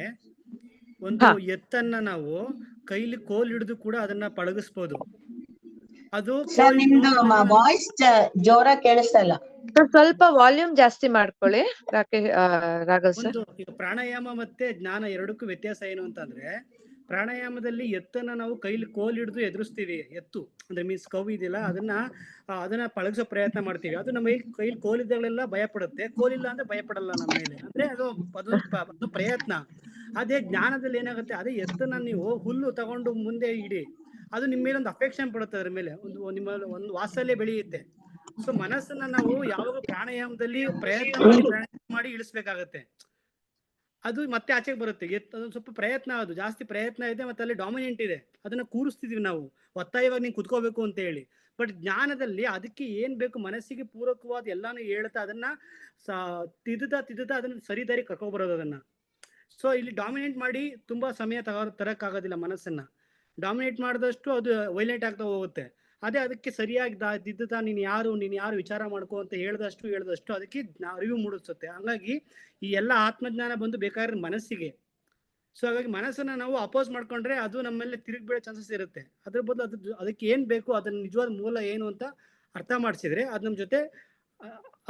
ಒಂದು ಎತ್ತನ್ನ ನಾವು ಕೈಲಿ ಕೋಲ್ ಹಿಡಿದು ಕೂಡ ಅದನ್ನ ಪಳಗಿಸ್ಬೋದು. ಅದು ಸರ್, ನಿಮ್ದು ವಾಯ್ಸ್ ಜೋರ ಕೇಳಿಸ್ತಾ ಇಲ್ಲ. ಸ್ವಲ್ಪ ವಾಲ್ಯೂಮ್ ಜಾಸ್ತಿ ಮಾಡ್ಕೊಳ್ಳಿ ರಾಘವ್ ಸರ್. ಈಗ ಪ್ರಾಣಾಯಾಮ ಮತ್ತೆ ಜ್ಞಾನ ಎರಡಕ್ಕೂ ವ್ಯತ್ಯಾಸ ಏನು ಅಂತಂದ್ರೆ, ಪ್ರಾಣಾಯಾಮದಲ್ಲಿ ಎತ್ತನ್ನ ನಾವು ಕೈಲಿ ಕೋಲ್ ಹಿಡಿದು ಎದುರಿಸ್ತೀವಿ. ಎತ್ತು ಅಂದ್ರೆ ಮೀನ್ಸ್ ಕವ್ ಇದೆಯಲ್ಲ, ಅದನ್ನ ಪಳಗಿಸೋ ಪ್ರಯತ್ನ ಮಾಡ್ತೀವಿ. ಅದು ನಮ್ಮ ಕೈಲಿ ಕೋಲಿದ್ದಾಗಲೆಲ್ಲ ಭಯ ಪಡುತ್ತೆ, ಕೋಲಿಲ್ಲ ಅಂದ್ರೆ ಭಯ ಪಡಲ್ಲ ನಮ್ಮ ಮೇಲೆ. ಅಂದ್ರೆ ಅದು ಪ್ರಯತ್ನ. ಅದೇ ಜ್ಞಾನದಲ್ಲಿ ಏನಾಗುತ್ತೆ, ಅದೇ ಎತ್ತನ್ನ ನೀವು ಹುಲ್ಲು ತಗೊಂಡು ಮುಂದೆ ಇಡಿ, ಅದು ನಿಮ್ಮ ಮೇಲೆ ಒಂದು ಅಫೆಕ್ಷನ್ ಪಡುತ್ತೆ, ಅದ್ರ ಮೇಲೆ ನಿಮ್ಮ ಒಂದು ವಾತ್ಸಲ್ಯ ಬೆಳೆಯುತ್ತೆ. ಸೊ ಮನಸ್ಸನ್ನ ನಾವು ಯಾವಾಗ ಪ್ರಾಣಾಯಾಮದಲ್ಲಿ ಪ್ರಯತ್ನ ಮಾಡಿ ಇಳಿಸ್ಬೇಕಾಗತ್ತೆ. ಅದು ಮತ್ತೆ ಆಚೆಗೆ ಬರುತ್ತೆ. ಅದೊಂದು ಸ್ವಲ್ಪ ಪ್ರಯತ್ನ, ಅದು ಜಾಸ್ತಿ ಪ್ರಯತ್ನ ಇದೆ, ಮತ್ತೆ ಅಲ್ಲಿ ಡಾಮಿನೆಂಟ್ ಇದೆ, ಅದನ್ನ ಕೂರಿಸ್ತಿದೀವಿ ನಾವು ಒತ್ತಾಯವಾಗಿ ನೀನ್ ಕುತ್ಕೋಬೇಕು ಅಂತ ಹೇಳಿ. ಬಟ್ ಜ್ಞಾನದಲ್ಲಿ ಅದಕ್ಕೆ ಏನ್ ಬೇಕು, ಮನಸ್ಸಿಗೆ ಪೂರಕವಾದ ಎಲ್ಲಾನು ಹೇಳ್ತಾ ಅದನ್ನ ತಿದ್ದುತ್ತಾ ಅದನ್ನ ಸರಿ ದಾರಿ ಕರ್ಕೊಬರೋದು ಅದನ್ನ. ಸೊ ಇಲ್ಲಿ ಡಾಮಿನೇಟ್ ಮಾಡಿ ತುಂಬಾ ಸಮಯ ತರಕ್ಕಾಗೋದಿಲ್ಲ. ಮನಸ್ಸನ್ನ ಡಾಮಿನೇಟ್ ಮಾಡಿದಷ್ಟು ಅದು ವೈಲೆಂಟ್ ಆಗ್ತಾ ಹೋಗುತ್ತೆ. ಅದೇ ಅದಕ್ಕೆ ಸರಿಯಾಗಿ ದಿದ್ದುತ್ತಾ ನೀನ್ ಯಾರು ವಿಚಾರ ಮಾಡ್ಕೋ ಅಂತ ಹೇಳ್ದಷ್ಟು ಅದಕ್ಕೆ ಅರಿವು ಮೂಡಿಸುತ್ತೆ. ಹಂಗಾಗಿ ಈ ಎಲ್ಲ ಆತ್ಮಜ್ಞಾನ ಬಂದು ಬೇಕಾದ್ರೆ ಮನಸ್ಸಿಗೆ. ಸೊ ಹಾಗಾಗಿ ಮನಸ್ಸನ್ನ ನಾವು ಅಪೋಸ್ ಮಾಡ್ಕೊಂಡ್ರೆ ಅದು ನಮ್ಮಲ್ಲಿ ತಿರುಗಿ ಬೀಳೋ ಚಾನ್ಸಸ್ ಇರುತ್ತೆ. ಅದ್ರ ಬದಲು ಅದಕ್ಕೆ ಏನ್ ಬೇಕು, ಅದನ್ನ ನಿಜವಾದ ಮೂಲ ಏನು ಅಂತ ಅರ್ಥ ಮಾಡಿಸಿದ್ರೆ ಅದು ನಮ್ಮ ಜೊತೆ,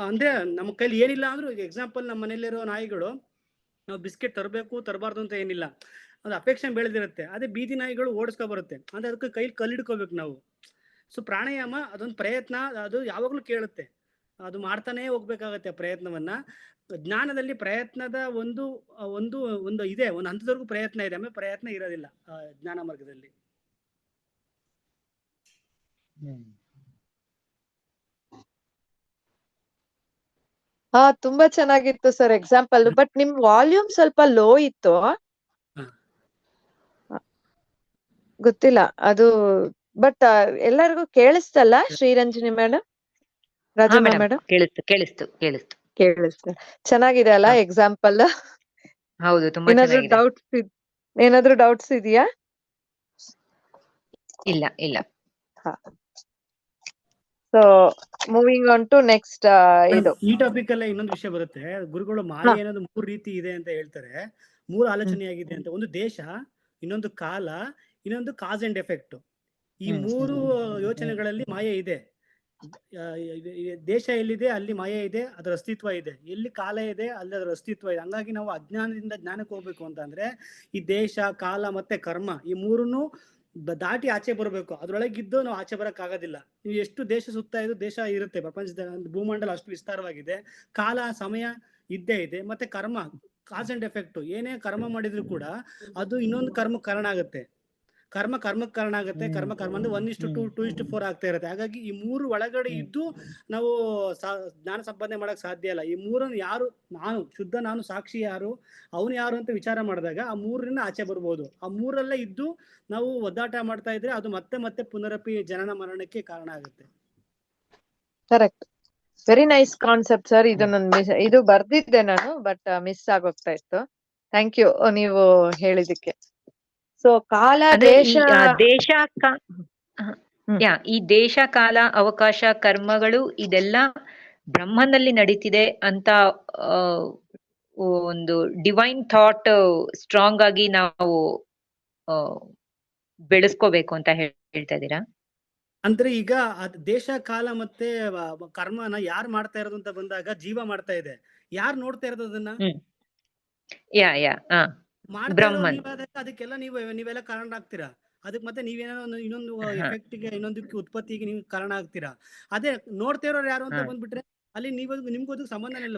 ಅಂದ್ರೆ ನಮ್ಮ ಕೈಲಿ ಏನಿಲ್ಲ ಅಂದ್ರೂ, ಎಕ್ಸಾಂಪಲ್ ನಮ್ಮ ಮನೇಲಿರೋ ನಾಯಿಗಳು, ನಾವು ಬಿಸ್ಕೆಟ್ ತರಬಾರ್ದು ಅಂತ ಏನಿಲ್ಲ, ಅದು ಅಪೇಕ್ಷೆ ಬೆಳೆದಿರುತ್ತೆ. ಅದೇ ಬೀದಿ ನಾಯಿಗಳು ಓಡಿಸ್ಕೊ ಬರುತ್ತೆ, ಅಂದ್ರೆ ಅದಕ್ಕೆ ಕೈಲಿ ಕಲ್ಲಿಡ್ಕೋಬೇಕು ನಾವು. ಸೊ ಪ್ರಾಣಾಯಾಮ ಅದೊಂದು ಪ್ರಯತ್ನ, ಅದು ಯಾವಾಗ್ಲೂ ಕೇಳುತ್ತೆ, ಅದು ಮಾಡ್ತಾನೆ ಹೋಗ್ಬೇಕಾಗತ್ತೆ ಪ್ರಯತ್ನವನ್ನ. ಜ್ಞಾನದಲ್ಲಿ ಪ್ರಯತ್ನದ ಒಂದು ಇದೆ, ಒಂದು ಹಂತದವರೆಗೂ ಪ್ರಯತ್ನ ಇದೆ, ಆಮೇಲೆ ಪ್ರಯತ್ನ ಇರೋದಿಲ್ಲ ಜ್ಞಾನ ಮಾರ್ಗದಲ್ಲಿ. ತುಂಬಾ ಚೆನ್ನಾಗಿತ್ತು ಸರ್ ಎಕ್ಸಾಂಪಲ್. ಬಟ್ ನಿಮ್ ವಾಲ್ಯೂಮ್ ಸ್ವಲ್ಪ ಲೋ ಇತ್ತು, ಗೊತ್ತಿಲ್ಲ ಅದು. ಬಟ್ ಎಲ್ಲರಿಗೂ ಕೇಳಿಸ್ತಲ್ಲ? ಶ್ರೀರಂಜನಿ ಮೇಡಮ್, ರಾಜಮ್ಮ ಮೇಡಮ್ ಕೇಳಿಸ್ತು. ಕೇಳಿಸ್ತು. ಚೆನ್ನಾಗಿದೆ ಅಲ್ಲ ಎಕ್ಸಾಂಪಲ್? ಹೌದು, ತುಂಬಾ ಚೆನ್ನಾಗಿದೆ. ಏನಾದ್ರೂ ಡೌಟ್ಸ್ ಇದೆಯಾ? ಇಲ್ಲ. So moving on to next ಇದು ಈ ಟಾಪಿಕ್ ಅಲ್ಲೇ ಇನ್ನೊಂದು ವಿಷಯ ಬರುತ್ತೆ. ಗುರುಗಳು ಮಾಯೆ ಅನ್ನೋದು 3 ರೀತಿ ಇದೆ ಅಂತ ಹೇಳ್ತಾರೆ. 3 ಆಲೋಚನೆಯಾಗಿದೆ ಅಂತ. ಒಂದು ದೇಶ, ಇನ್ನೊಂದು ಕಾಲ, ಇನ್ನೊಂದು ಕಾಸ್ ಅಂಡ್ ಎಫೆಕ್ಟ್. ಈ 3 ಯೋಚನೆಗಳಲ್ಲಿ ಮಾಯೆ ಇದೆ. ದೇಶ ಎಲ್ಲಿದೆ ಅಲ್ಲಿ ಮಾಯೆ ಇದೆ, ಅದರ ಅಸ್ತಿತ್ವ ಇದೆ. ಎಲ್ಲಿ ಕಾಲ ಇದೆ ಅಲ್ಲಿ ಅದರ ಅಸ್ತಿತ್ವ ಇದೆ. ಹಂಗಾಗಿ ನಾವು ಅಜ್ಞಾನದಿಂದ ಜ್ಞಾನಕ್ಕೆ ಹೋಗ್ಬೇಕು ಅಂತಂದ್ರೆ ಈ ದೇಶ, ಕಾಲ ಮತ್ತೆ ಕರ್ಮ ಈ 3ನ್ನು ದಾಟಿ ಆಚೆ ಬರಬೇಕು. ಅದ್ರೊಳಗಿದ್ದು ನಾವು ಆಚೆ ಬರಕ್ ಆಗೋದಿಲ್ಲ. ನೀವು ಎಷ್ಟು ದೇಶ ಸುತ್ತಾ ಇದ್ದು ದೇಶ ಇರುತ್ತೆ. ಪ್ರಪಂಚದ ಭೂಮಂಡಲ ಅಷ್ಟು ವಿಸ್ತಾರವಾಗಿದೆ. ಕಾಲ, ಸಮಯ ಇದ್ದೇ ಇದೆ. ಮತ್ತೆ ಕರ್ಮ, ಕಾಸ್ ಅಂಡ್ ಎಫೆಕ್ಟ್. ಏನೇ ಕರ್ಮ ಮಾಡಿದ್ರು ಕೂಡ ಅದು ಇನ್ನೊಂದು ಕರ್ಮಕ್ಕೆ ಕಾರಣ ಆಗುತ್ತೆ. ಕರ್ಮಕ್ಕೆ ಕಾರಣ ಆಗುತ್ತೆ. ಕರ್ಮ ಅಂದ್ರೆ 1:2, 2:4 ಆಗ್ತಾ ಇರುತ್ತೆ. ಹಾಗಾಗಿ ಈ 3 ಒಳಗಡೆ ಇದ್ದು ನಾವು ಜ್ಞಾನ ಸಂಪಾದನೆ ಮಾಡಕ್ ಸಾಧ್ಯ ಇಲ್ಲ. ಈ 3 ಯಾರು, ನಾನು ಸಾಕ್ಷಿ ಯಾರು, ಅವನು ಯಾರು ಅಂತ ವಿಚಾರ ಮಾಡಿದಾಗ ಆ 3ರಿಂದ ಆಚೆ ಬರ್ಬೋದು. ಆ 3ರಲ್ಲೇ ಇದ್ದು ನಾವು ಒದ್ದಾಟ ಮಾಡ್ತಾ ಇದ್ರೆ ಅದು ಮತ್ತೆ ಪುನರಪಿ ಜನನ ಮರಣಕ್ಕೆ ಕಾರಣ ಆಗುತ್ತೆ. Correct. Very nice concept sir. ಇದು ಬರ್ದಿದ್ದೆ ನಾನು, ಬಟ್ ಮಿಸ್ ಆಗೋಗ್ತಾ ಇತ್ತು. ಥ್ಯಾಂಕ್ ಯು ನೀವು ಹೇಳಿದಕ್ಕೆ. ಸೊ ಕಾಲ, ಈ ದೇಶ, ಕಾಲ, ಅವಕಾಶ, ಕರ್ಮಗಳು ಇದೆಲ್ಲ ಬ್ರಹ್ಮನಲ್ಲಿ ನಡೀತಿದೆ ಅಂತ ಒಂದು ಡಿವೈನ್ ಥಾಟ್ ಸ್ಟ್ರಾಂಗ್ ಆಗಿ ನಾವು ಬೆಳೆಸ್ಕೋಬೇಕು ಅಂತ ಹೇಳ್ತಾ ಇದ್ದೀರಾ? ಅಂದ್ರೆ ಈಗ ದೇಶ, ಕಾಲ ಮತ್ತೆ ಕರ್ಮನ ಯಾರು ಮಾಡ್ತಾ ಇರೋದು ಅಂತ ಬಂದಾಗ ಜೀವ ಮಾಡ್ತಾ ಇದೆ. ಯಾರು ನೋಡ್ತಾ ಇರೋದು ಅದನ್ನ? ಬ್ರಹ್ಮನ್. ಅದಕ್ಕೆಲ್ಲ ನೀವೆಲ್ಲ ಕಾರಣ ಆಗ್ತೀರಾ. ಅದಕ್ಕೆ ಮತ್ತೆ ನೀವೇನೋ ಇನ್ನೊಂದು ಎಫೆಕ್ಟ್ಗೆ, ಇನ್ನೊಂದಕ್ಕೆ ಉತ್ಪತ್ತಿಗೆ ನೀವು ಕಾರಣ ಆಗ್ತೀರಾ. ಅದೇ ನೋಡ್ತಾ ಇರೋರು ಯಾರು ಅಂತ ಬಂದ್ಬಿಟ್ರೆ ಅಲ್ಲಿ ನಿಮ್ಗೂ ಅದಕ್ಕೆ ಸಂಬಂಧನೇ ಇಲ್ಲ.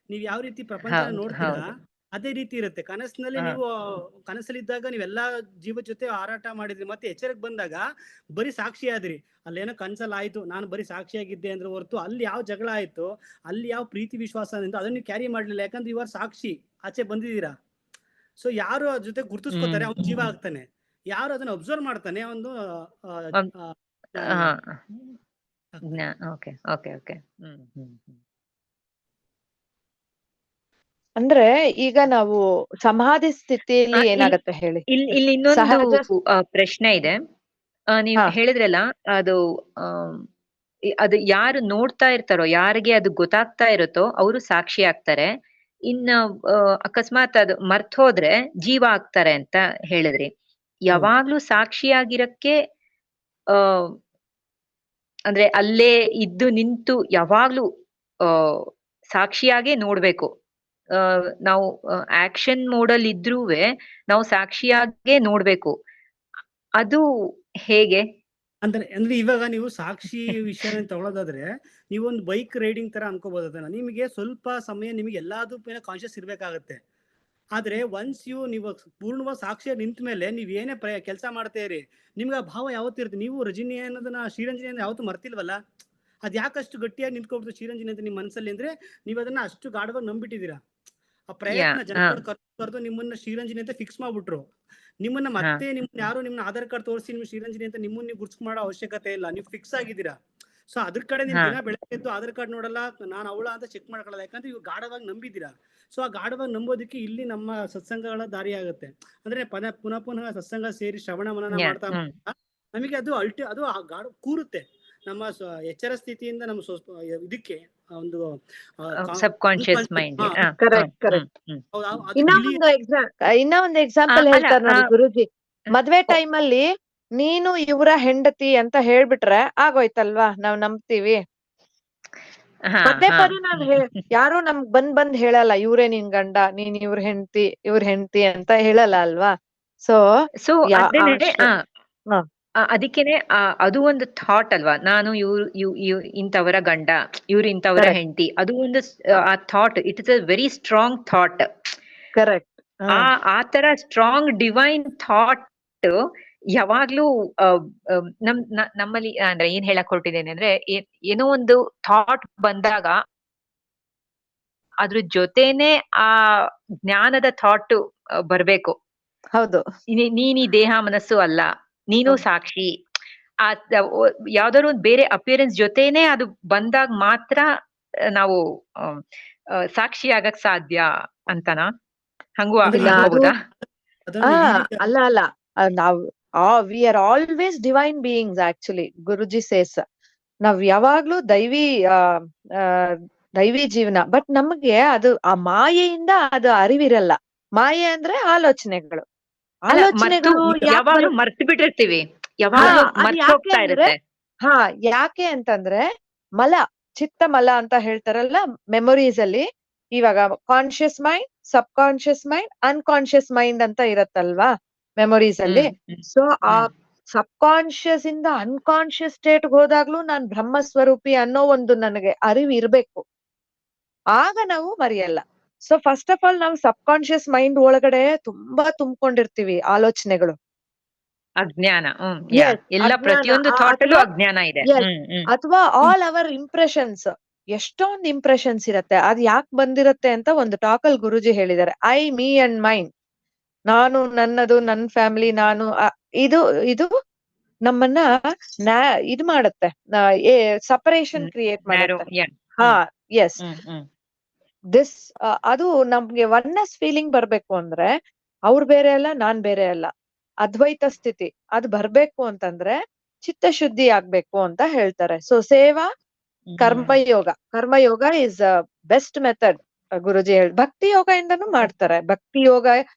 ನೀವ್ ಯಾವ ರೀತಿ ಪ್ರಪಂಚ ನೋಡ್ತೀರಾ ಅದೇ ರೀತಿ ಇರುತ್ತೆ. ಕನಸಿನಲ್ಲಿ ನೀವು ಕನಸಲ್ಲಿದ್ದಾಗ ನೀವೆಲ್ಲಾ ಜೀವ ಜೊತೆ ಹಾರಾಟ ಮಾಡಿದ್ರಿ. ಮತ್ತೆ ಎಚ್ಚರಕ್ಕೆ ಬಂದಾಗ ಬರೀ ಸಾಕ್ಷಿ ಆದ್ರಿ. ಅಲ್ಲೇನೋ ಕನ್ಸಲ್ ಆಯ್ತು, ನಾನು ಬರೀ ಸಾಕ್ಷಿಯಾಗಿದ್ದೆ ಅಂದ್ರೆ ಹೊರತು ಅಲ್ಲಿ ಯಾವ ಜಗಳ ಆಯ್ತು, ಅಲ್ಲಿ ಯಾವ ಪ್ರೀತಿ ವಿಶ್ವಾಸ ಅದನ್ನ ನೀವು ಕ್ಯಾರಿ ಮಾಡ್ಲಿಲ್ಲ. ಯಾಕಂದ್ರೆ ಇವಾಗ ಸಾಕ್ಷಿ ಆಚೆ ಬಂದಿದ್ದೀರಾ. ಸೊ ಯಾರು ಅದ್ರ ಜೊತೆ ಗುರುತಿಸ್ಕೋತಾರೆ ಅವ್ನು ಜೀವ ಆಗ್ತಾನೆ. ಯಾರು ಅದನ್ನ ಅಬ್ಸರ್ವ್ ಮಾಡ್ತಾನೆ ಅವನು ಅಂದ್ರೆ ಈಗ ನಾವು ಸಮಾಧಿ ಸ್ಥಿತಿಯಲ್ಲಿ ಏನಾಗತ್ತೆ ಹೇಳಿ. ಇಲ್ಲಿ ಇನ್ನೊಂದು ಪ್ರಶ್ನೆ ಇದೆ. ನೀವು ಹೇಳಿದ್ರಲ್ಲ ಅದು ಯಾರು ನೋಡ್ತಾ ಇರ್ತಾರೋ, ಯಾರಿಗೆ ಅದು ಗೊತ್ತಾಗ್ತಾ ಇರುತ್ತೋ ಅವರು ಸಾಕ್ಷಿ ಆಗ್ತಾರೆ. ಇನ್ನ ಅಕಸ್ಮಾತ್ ಅದು ಮರ್ತ್ ಹೋದ್ರೆ ಜೀವ ಆಗ್ತಾರೆ ಅಂತ ಹೇಳಿದ್ರಿ. ಯಾವಾಗ್ಲೂ ಸಾಕ್ಷಿಯಾಗಿರಕ್ಕೆ ಅಂದ್ರೆ ಅಲ್ಲೇ ಇದ್ದು ನಿಂತು ಯಾವಾಗ್ಲೂ ಸಾಕ್ಷಿಯಾಗೇ ನೋಡ್ಬೇಕು. ನಾವು ಆಕ್ಷನ್ ಮೋಡಲ್ ಇದ್ರೂವೆ ನಾವು ಸಾಕ್ಷಿಯಾಗೇ ನೋಡ್ಬೇಕು. ಅದು ಹೇಗೆ? ಅಂದ್ರೆ ಇವಾಗ ನೀವು ಸಾಕ್ಷಿ ವಿಷಯ ತಗೊಳ್ಳೋದಾದ್ರೆ ನೀವೊಂದು ಬೈಕ್ ರೈಡಿಂಗ್ ತರ ಅನ್ಕೋಬಹುದು. ಅದನ್ನ ನಿಮಗೆ ಸ್ವಲ್ಪ ಸಮಯ ನಿಮಗೆ ಎಲ್ಲಾದ್ರೂ ಕಾನ್ಶಿಯಸ್ ಇರ್ಬೇಕಾಗತ್ತೆ. ಆದ್ರೆ ಒನ್ಸ್ ನೀವು ಪೂರ್ಣವಾಗಿ ಸಾಕ್ಷಿಯಾಗಿ ನಿಂತ ಮೇಲೆ ನೀವ್ ಏನೇ ಕೆಲಸ ಮಾಡ್ತಾ ಇರಿ, ನಿಮ್ಗೆ ಆ ಭಾವ ಯಾವತ್ತಿರುತ್ತೆ. ನೀವು ರಜನಿ ಅನ್ನೋದನ್ನ, ಶ್ರೀರಂಜನಿ ಅಂದ್ರೆ ಯಾವತ್ತೂ ಮರ್ತಿಲ್ವಲ್ಲ. ಅದ್ ಯಾಕಷ್ಟು ಗಟ್ಟಿಯಾಗಿ ನಿಂತ್ಕೊಬಿಟ್ಟು ಶ್ರೀರಂಜನಿ ಅಂತ ನಿಮ್ ಮನಸ್ಸಲ್ಲಿ ಅಂದ್ರೆ ನೀವು ಅದನ್ನ ಅಷ್ಟು ಗಾಢವಾಗಿ ನಂಬಿಟ್ಟಿದ್ದೀರಾ. ಆ ಪ್ರಯತ್ನ ಜನಗಳು ಕರೆದು ನಿಮ್ಮನ್ನ ಶ್ರೀರಂಜನಿ ಅಂತ ಫಿಕ್ಸ್ ಮಾಡ್ಬಿಟ್ರು. ನಿಮ್ಮನ್ನ ಮತ್ತೆ ಯಾರು ನಿಮ್ನ ಆಧಾರ್ ಕಾರ್ಡ್ ತೋರಿಸಿ ನಿಮ್ ಶ್ರೀರಂಜನಿ ಅಂತ ನಿಮ್ಮನ್ನ ನೀವು ಗುರ್ತು ಮಾಡೋ ಅವಶ್ಯಕತೆ ಇಲ್ಲ. ನೀವು ಫಿಕ್ಸ್ ಆಗಿದ್ದೀರಾ. ಸೊ ಅದ್ರ ಕಡೆ ನಿಮ್ ದಿನ ಬೆಳಗ್ಗೆ ಎದ್ದು ಆಧಾರ್ ಕಾರ್ಡ್ ನೋಡಲ್ಲ, ನಾನು ಅವಳ ಅಂತ ಚೆಕ್ ಮಾಡ್ಕೊಳ್ಳಲ್ಲ. ಯಾಕಂದ್ರೆ ಇವ್ ಗಾಢವಾಗಿ ನಂಬಿದ್ದೀರಾ. ಸೊ ಆ ಗಾಢವಾಗಿ ನಂಬೋದಕ್ಕೆ ಇಲ್ಲಿ ನಮ್ಮ ಸತ್ಸಂಗಗಳ ದಾರಿ ಆಗುತ್ತೆ. ಅಂದ್ರೆ ಪುನಃ ಸತ್ಸಂಗ ಸೇರಿ ಶ್ರವಣ ಮನನ ಮಾಡ್ತಾ ನಮಗೆ ಅದು ಅದು ಗಾಢ ಕೂರುತ್ತೆ. ನಮ್ಮ ಎಚ್ಚರ ಸ್ಥಿತಿಯಿಂದ ನಮ್ಮ ಇದಕ್ಕೆ ಒಂದು ಸಬ್ಕಾನ್ಶಿಯಸ್ ಮೈಂಡ್. ಇನ್ನ ಒಂದು ಎಕ್ಸಾಂಪಲ್ ಹೇಳ್ತಾರೆ ನೋಡಿ ಗುರುಜಿ. ಮದ್ವೆ ಟೈಮ್ ಅಲ್ಲಿ ನೀನು ಇವರ ಹೆಂಡತಿ ಅಂತ ಹೇಳ್ಬಿಟ್ರೆ ಆಗೋಯ್ತಲ್ವಾ, ನಾವ್ ನಂಬ್ತೀವಿ. ಪದೇ ನಾವ್ ಯಾರು ನಮ್ಗ್ ಬಂದ್ ಹೇಳಲ್ಲ ಇವ್ರೇ ನಿನ್ ಗಂಡ, ನೀನ್ ಇವ್ರ ಹೆಂಡತಿ ಅಂತ ಹೇಳಲ್ಲ ಅಲ್ವಾ. ಸೊ ಅದಕ್ಕೇನೆ ಅದು ಒಂದು ಥಾಟ್ ಅಲ್ವಾ. ನಾನು ಇಂಥವರ ಗಂಡ, ಇವ್ರು ಇಂಥವರ ಹೆಂಡತಿ. ಅದು ಒಂದು ಆ thought, it is a very strong thought. Correct. ಆತರ ಸ್ಟ್ರಾಂಗ್ ಡಿವೈನ್ ಥಾಟ್ ಯಾವಾಗ್ಲೂ ನಮ್ಮಲ್ಲಿ ಅಂದ್ರೆ ಏನ್ ಹೇಳಕ್ ಹೊರಟಿದ್ದೇನೆ ಅಂದ್ರೆ, ಏನೋ ಒಂದು ಥಾಟ್ ಬಂದಾಗ ಅದ್ರ ಜೊತೆನೆ ಆ ಜ್ಞಾನದ ಥಾಟ್ ಬರ್ಬೇಕು. ಹೌದು. ನೀನ್ ಈ ದೇಹ ಮನಸ್ಸು ಅಲ್ಲ, ನೀನು ಸಾಕ್ಷಿ. ಯಾವ್ದಾದ್ರು ಒಂದು ಬೇರೆ ಅಪಿಯರೆನ್ಸ್ ಜೊತೆನೆ ಅದು ಬಂದಾಗ ಮಾತ್ರ ನಾವು ಸಾಕ್ಷಿ ಆಗಕ್ ಸಾಧ್ಯ ಅಂತನಾ? ಹಂಗೂ ಇಲ್ಲ, ಅನ್ಕೋಬಹುದಾ? ಅದನ್ನು ಈ ರೀತಿ ಅಲ್ಲ ಅಲ್ಲ ನಾವ್ we are always divine beings actually. Guruji says ನಾವ್ ಯಾವಾಗ್ಲೂ ದೈವಿ ಜೀವನ. ಬಟ್ ನಮ್ಗೆ ಅದು ಆ ಮಾಯೆಯಿಂದ ಅದು ಅರಿವಿರಲ್ಲ. ಮಾಯೆ ಅಂದ್ರೆ ಆಲೋಚನೆಗಳು. ಅಲ್ಲ, ಆಲೋಚನೆಗಳು ಯಾವಾಗ್ಲೂ ಮರ್ತು ಬಿಟ್ಟಿರ್ತೀವಿ, ಹಾ, ಯಾವಾಗ್ಲೂ ಅದು ಮರ್ತು ಯಾಕೆ ಹೋಗ್ತಾ ಅಂದ್ರೆ ಇರುತ್ತೆ. ಹಾ ಯಾಕೆ ಅಂತಂದ್ರೆ ಮಲ, ಚಿತ್ತ ಮಲ ಅಂತ ಹೇಳ್ತಾರಲ್ಲ ಮೆಮೊರೀಸ್ ಅಲ್ಲಿ. ಇವಾಗ ಕಾನ್ಶಿಯಸ್ ಮೈಂಡ್, ಸಬ್ ಕಾನ್ಶಿಯಸ್ ಮೈಂಡ್, ಅನ್ಕಾನ್ಶಿಯಸ್ ಮೈಂಡ್ ಅಂತ ಇರತ್ತಲ್ವಾ ಮೆಮೊರೀಸ್ ಅಲ್ಲಿ. ಸೊ ಆ ಸಬ್ ಕಾನ್ಶಿಯಸ್ ಇಂದ ಅನ್ಕಾನ್ಶಿಯಸ್ ಸ್ಟೇಟ್ ಹೋದಾಗ್ಲೂ ನಾನ್ ಬ್ರಹ್ಮ ಸ್ವರೂಪಿ ಅನ್ನೋ ಒಂದು ನನಗೆ ಅರಿವು ಇರ್ಬೇಕು. ಆಗ ನಾವು ಮರೆಯಲ್ಲ. ಸೊ ಫಸ್ಟ್ ಆಫ್ ಆಲ್ ನಾವು ಸಬ್ ಕಾನ್ಶಿಯಸ್ ಮೈಂಡ್ ಒಳಗಡೆ ತುಂಬಾ ತುಂಬಿಕೊಂಡಿರ್ತೀವಿ ಆಲೋಚನೆಗಳು. ಅಜ್ಞಾನ. Yes, ಎಲ್ಲ ಅಜ್ಞಾನ, ಪ್ರತಿಯೊಂದು ಥಾಟ್ ಅಲ್ಲೂ ಅಥವಾ ಅಜ್ಞಾನ ಇದೆ. yes, ಅಥವಾ ಆಲ್ ಅವರ್ ಇಂಪ್ರೆಷನ್ಸ್, ಎಷ್ಟೊಂದು ಇಂಪ್ರೆಷನ್ಸ್ ಇರತ್ತೆ. ಅದ್ ಯಾಕೆ ಬಂದಿರತ್ತೆ ಅಂತ ಒಂದು ಟಾಕ್ ಅಲ್ಲಿ ಗುರುಜಿ ಹೇಳಿದ್ದಾರೆ. I, me and main. ನಾನು, ನನ್ನದು, ನನ್ನ ಫ್ಯಾಮಿಲಿ, ನಾನು. ಇದು ಇದು ನಮ್ಮನ್ನ ಇದು ಮಾಡತ್ತೆ, ಸಪರೇಷನ್ ಕ್ರಿಯೇಟ್ ಮಾಡತ್ತೆ. ಹಾ, ಎಸ್. ದಿಸ್ ಅದು ನಮ್ಗೆ ಒನ್ನೆಸ್ ಫೀಲಿಂಗ್ ಬರ್ಬೇಕು ಅಂದ್ರೆ ಅವ್ರು ಬೇರೆ ಅಲ್ಲ, ನಾನ್ ಬೇರೆ ಅಲ್ಲ, ಅದ್ವೈತ ಸ್ಥಿತಿ ಅದು ಬರ್ಬೇಕು ಅಂತಂದ್ರೆ ಚಿತ್ತಶುದ್ಧಿ ಆಗ್ಬೇಕು ಅಂತ ಹೇಳ್ತಾರೆ. ಸೊ ಸೇವಾ, ಕರ್ಮಯೋಗ. Karmayoga is best method. Guruji ಭಕ್ತಿ ಯೋಗ ಇಂದನೂ ಮಾಡ್ತಾರೆ. ಭಕ್ತಿ ಯೋಗ,